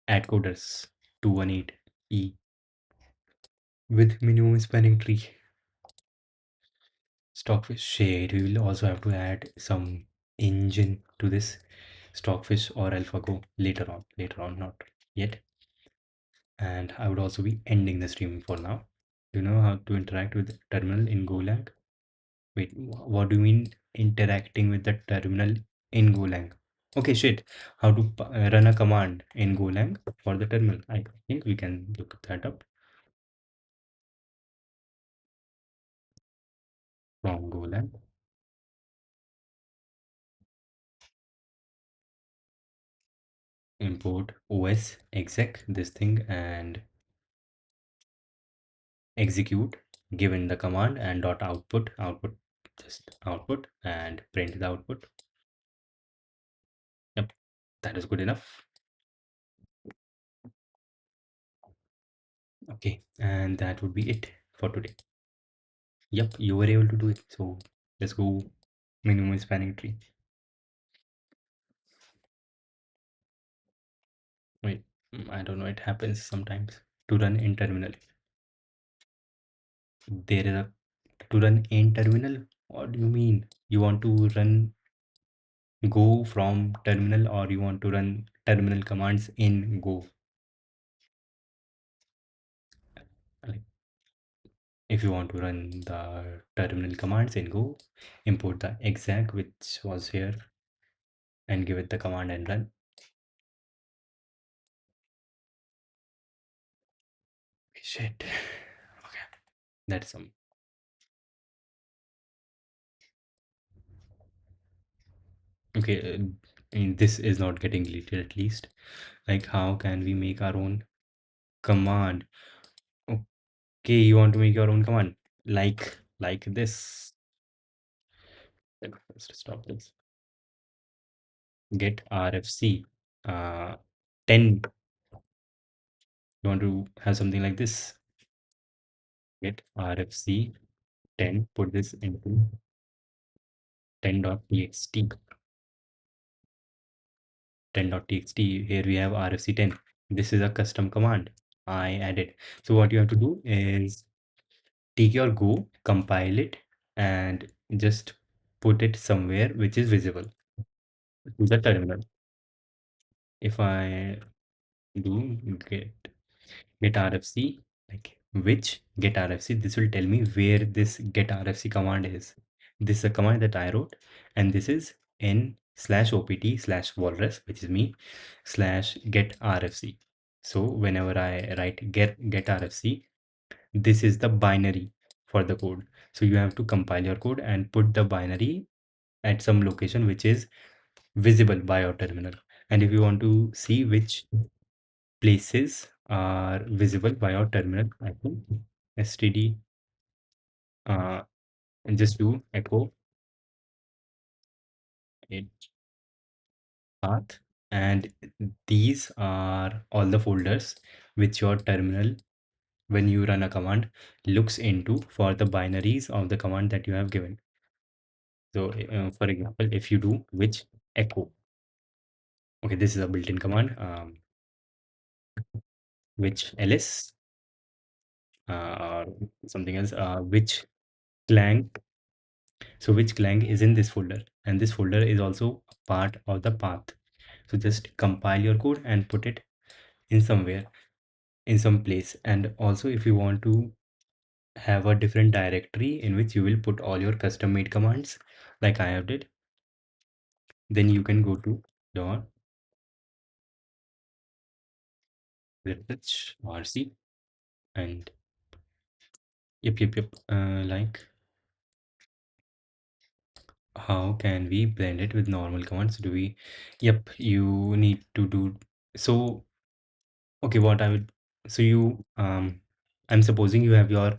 AdCoders 218E with minimum spanning tree? Stockfish shade, we will also have to add some engine to this. Stockfish or AlphaGo later on, not yet. And I would also be ending the stream for now. Do you know how to interact with terminal in Golang? Wait, what do you mean interacting with the terminal in Golang? Okay, shit. How to run a command in Golang for the terminal? I think we can look that up from Golang. Import os exec this thing and execute given the command and dot output, just output, and print the output. Yep, that is good enough. Okay, and that would be it for today. Yep, you were able to do it. So let's go minimum spanning tree. Wait, I don't know. It happens sometimes to run in terminal. There is a to run in terminal. What do you mean? You want to run go from terminal, or you want to run terminal commands in Go? Like if you want to run the terminal commands in Go, import the exec which was here and give it the command and run. Shit. Okay, that's some. Okay, this is not getting deleted at least. Like, how can we make our own command? Okay, you want to make your own command like this. Let's stop this. Get RFC 10. You want to have something like this. Get RFC 10. Put this into 10.txt. 10.txt. Here we have RFC 10. This is a custom command I added. So what you have to do is take your Go, compile it, and just put it somewhere which is visible to the terminal. If I do get RFC, like which get RFC, this will tell me where this get RFC command is. This is a command that I wrote, and this is n/opt/walrus, which is me, slash get RFC. So whenever I write get RFC, this is the binary for the code. So you have to compile your code and put the binary at some location which is visible by your terminal. And if you want to see which places are visible by your terminal, I think std and just do echo it path, and these are all the folders which your terminal, when you run a command, looks into for the binaries of the command that you have given. So for example, if you do which echo, okay, this is a built-in command, which ls or something else, which clang. So which clang is in this folder, and this folder is also a part of the path. So just compile your code and put it in somewhere, in some place. And also if you want to have a different directory in which you will put all your custom made commands like I have did, then you can go to dot rc and yep, like how can we blend it with normal commands? Do we, yep, you need to do. So okay, what I would, so you I'm supposing you have your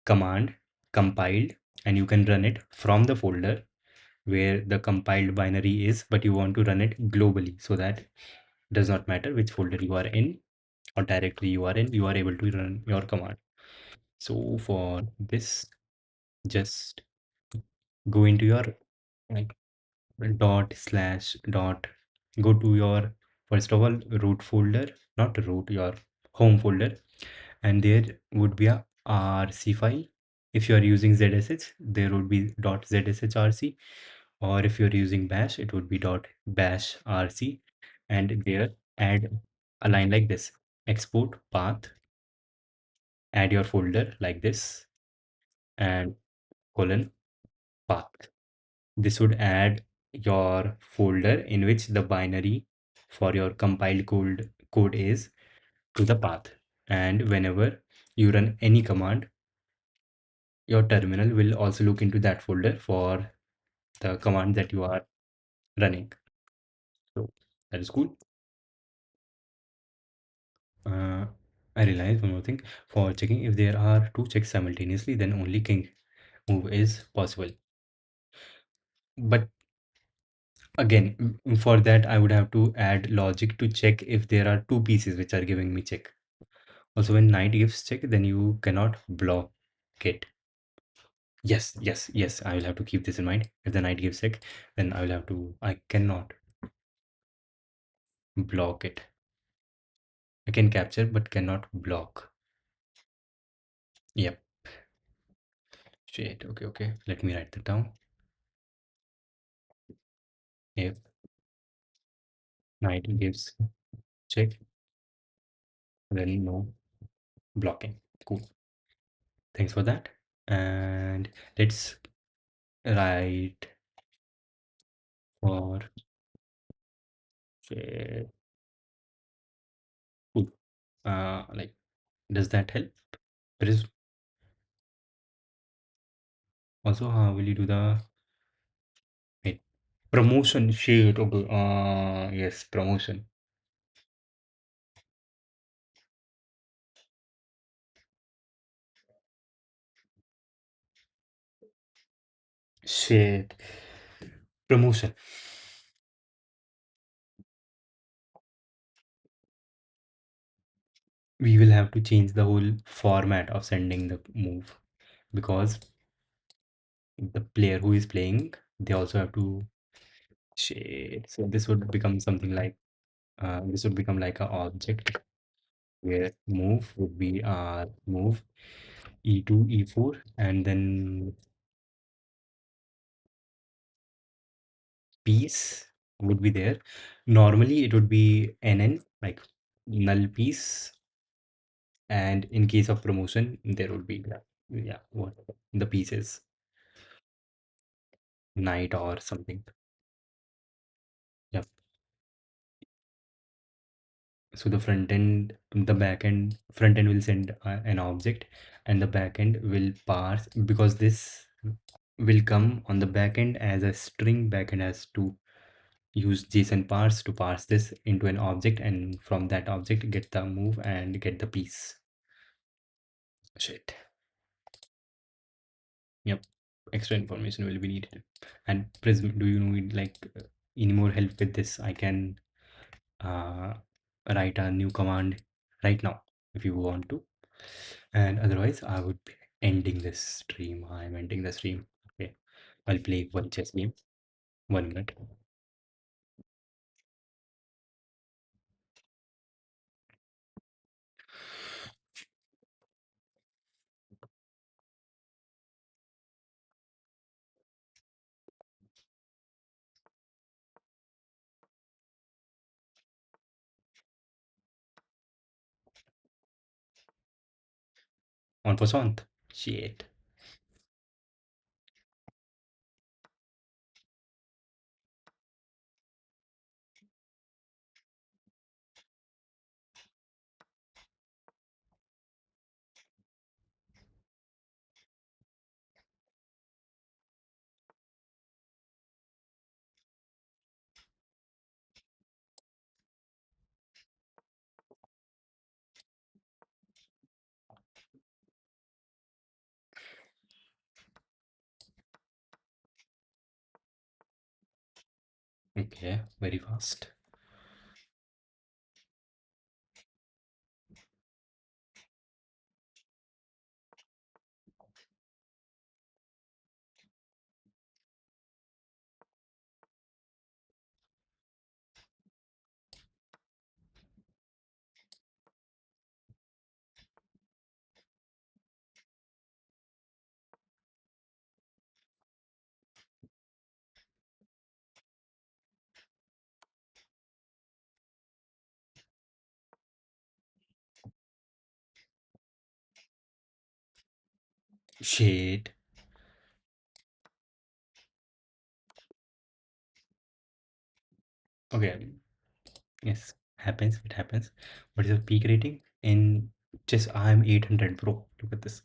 command compiled and you can run it from the folder where the compiled binary is, but you want to run it globally so that does not matter which folder you are in or directory you are in, you are able to run your command. So for this, just go into your like dot slash dot, go to your first of all root folder, not root, your home folder, and there would be a rc file. If you are using zsh, there would be dot zshrc, or if you're using bash, it would be dot bash rc, and there add a line like this: export path, add your folder like this, and colon path. This would add your folder in which the binary for your compiled code is to the path. And whenever you run any command, your terminal will also look into that folder for the command that you are running. So that is cool. Uh, I realize one more thing. For checking if there are two checks simultaneously, then only king move is possible. But again, for that, I would have to add logic to check if there are two pieces which are giving me check. Also, when knight gives check, then you cannot block it. Yes, yes, yes. I will have to keep this in mind. If the knight gives check, then I will have to. I cannot block it. I can capture, but cannot block. Yep. Shit. Okay, okay. Let me write that down. If knight gives check, then no blocking. Cool. Thanks for that. And let's write for shit. Cool. Like, does that help? There is also how will you do the wait, promotion shit? Okay. Yes, promotion. Shit. Promotion. We will have to change the whole format of sending the move because the player who is playing, they also have to shit. So this would become something like this would become like a object where move would be move e2 e4 and then piece would be there. Normally it would be nn like null piece, and in case of promotion there would be yeah what the pieces knight or something. Yeah. So the back end front end will send an object, and the back end will parse because this will come on the back end as a string. Back end has to use JSON parse to parse this into an object, and from that object get the move and get the piece. Shit. Yep. Extra information will be needed. And Prism, do you need like any more help with this? I can uh, write a new command right now if you want to. And otherwise, I would be ending this stream. I'm ending the stream. Okay. I'll play one chess game. 1 minute. On passant. Shit. Okay. Very fast. Shit. Okay. Yes. Happens. It happens. What is the peak rating? In chess, I'm 800, bro. Look at this.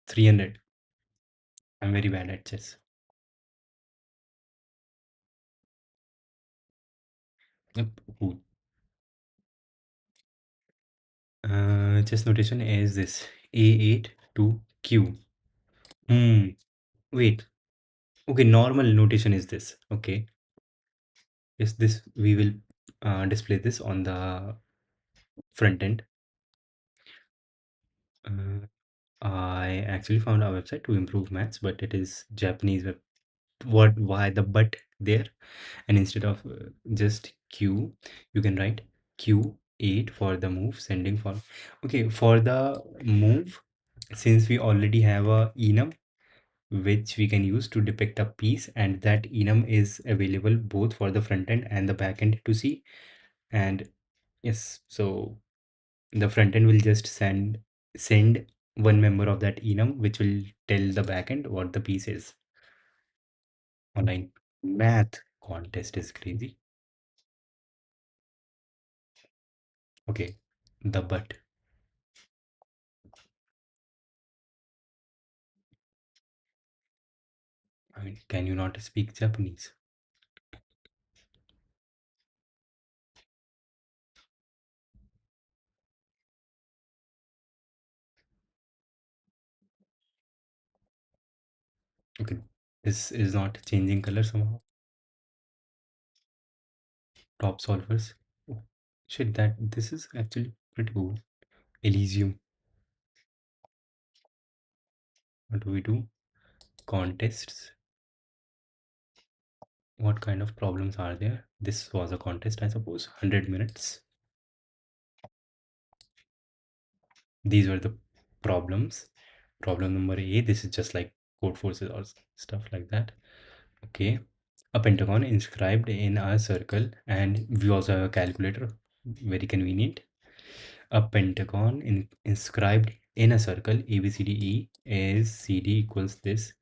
300. I'm very bad at chess. Yep. Cool. Chess notation is this A8 to Q. Hmm. Wait. Okay, normal notation is this. Okay. Is this we will display this on the front end. I actually found our website to improve maths, but it is Japanese web. Why the but there? And instead of just Q, you can write Q8 for the move sending for. Okay, for the move, since we already have a enum which we can use to depict a piece, and that enum is available both for the front end and the back end to see. And yes, so the front end will just send one member of that enum which will tell the backend what the piece is. Online math contest is crazy. Okay, the but. I mean, can you not speak Japanese? Okay, this is not changing color somehow. Top solvers. Oh, shit, that this is actually pretty cool. Elysium. What do we do? Contests. What kind of problems are there? This was a contest, I suppose. 100 minutes. These were the problems. Problem number A, this is just like code forces or stuff like that. Okay, a pentagon inscribed in a circle, and we also have a calculator, very convenient. A pentagon inscribed in a circle, A B C D E, is CD equals this.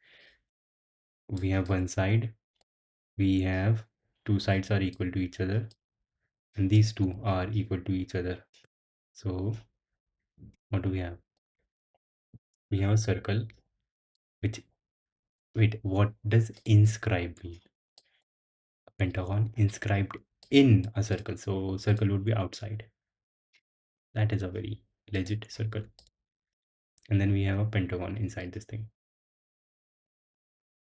We have one side, we have two sides are equal to each other, and these two are equal to each other. So what do we have? We have a circle which, wait, what does inscribe mean? A pentagon inscribed in a circle, so circle would be outside. That is a very legit circle. And then we have a pentagon inside this thing,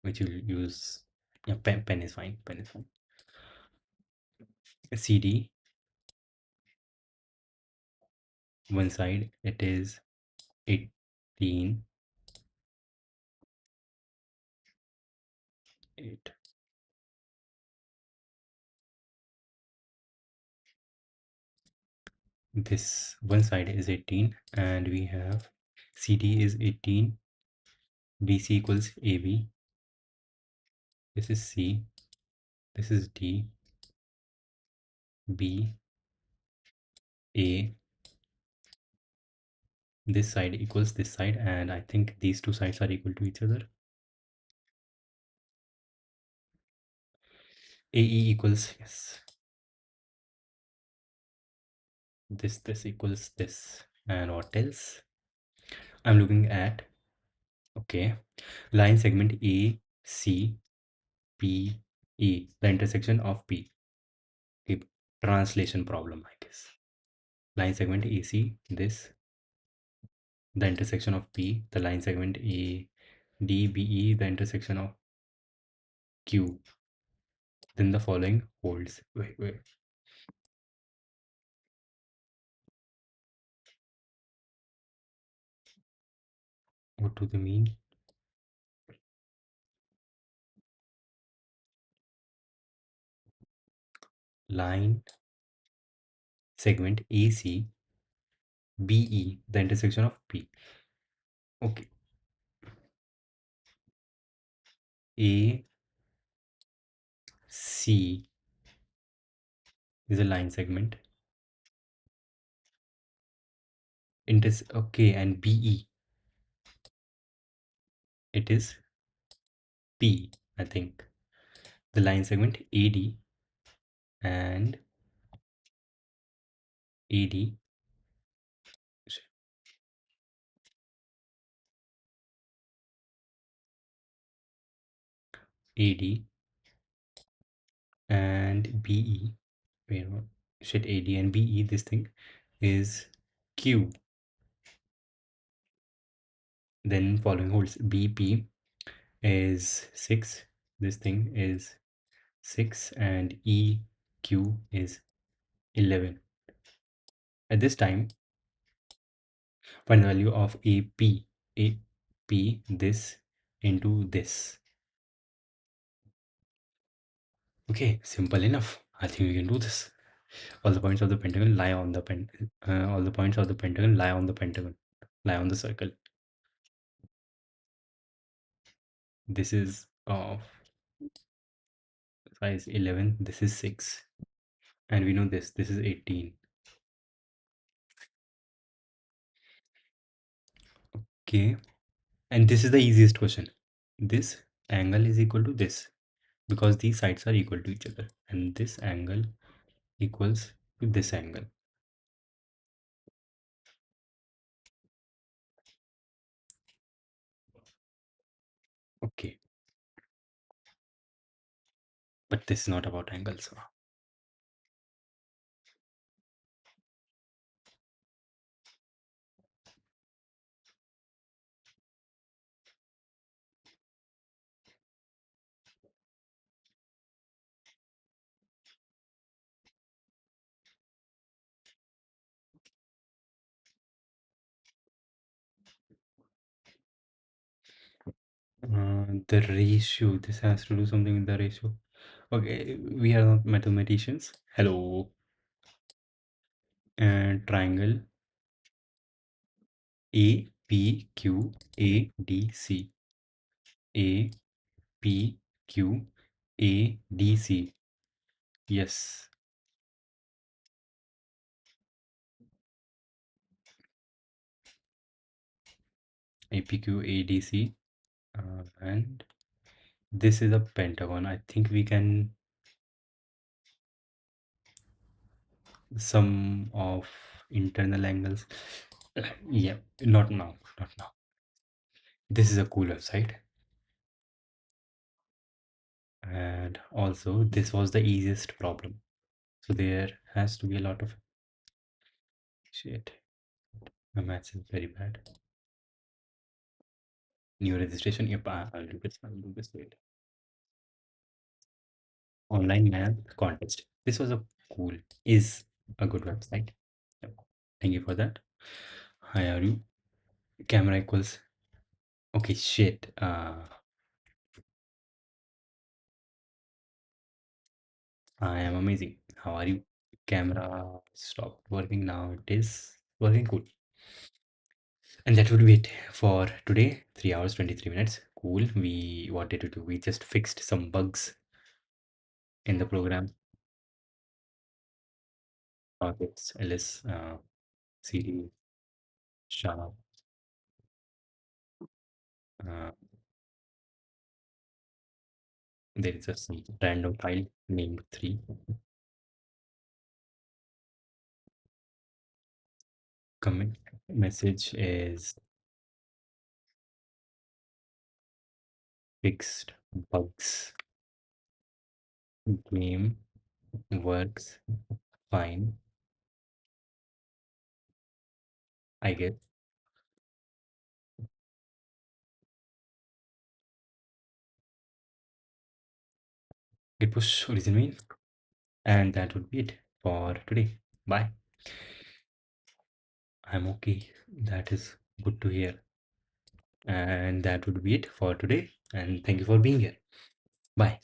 which you'll use. Yeah, pen is fine. Pen is fine. A CD, one side it is 18, 8. This one side is 18, and we have CD is 18, BC equals AB. This is C, this is D, B, A. This side equals this side, and I think these two sides are equal to each other. AE equals, yes, this equals this. And what else? I'm looking at, okay, line segment A, C, P, E, the intersection of P. Okay, translation problem, I guess. Line segment AC, this, the intersection of P, the line segment A, D, B, E, the intersection of Q. Then the following holds. Wait. What do they mean? Line segment AC, BE, the intersection of P. Okay. AC is a line segment. Okay, and BE, it is P, I think. The line segment AD and AD, AD and BE. Wait, what? Shit, AD and BE, this thing is Q. Then following holds BP is 6. This thing is 6, and EQ is 11. At this time, find the value of AP AP this into this. Okay, simple enough. I think we can do this. All the points of the pentagon lie on the all the points of the pentagon lie on the pentagon, lie on the circle. This is of size 11. This is 6, and we know this. This is 18. Okay, and this is the easiest question. This angle is equal to this because these sides are equal to each other, and this angle equals to this angle. Okay, but this is not about angles. The ratio, this has to do something with the ratio. Okay, we are not mathematicians. Hello. And triangle APQADC. APQADC. Yes. APQADC. And this is a pentagon. I think we can sum of internal angles. Yeah, not now. Not now. This is a cool website. And also, this was the easiest problem. So there has to be a lot of shit. My maths is very bad. New registration. Yep, I'll do this. I'll do this. Wait. Online math contest. This was a cool, is a good website. Yep. Thank you for that. Hi, are you? Camera equals. Okay, shit. I am amazing. How are you? Camera stopped working now. It is working cool. And that would be it for today. 3 hours, 23 minutes. Cool. We wanted to do, we just fixed some bugs in the program. Targets, ls, cd, sharp, uh, there is just some random file named 3. Commit message is fixed bugs. Game works fine, I guess. Git push origin main. And that would be it for today. Bye. I'm okay. That is good to hear. And that would be it for today. And thank you for being here. Bye.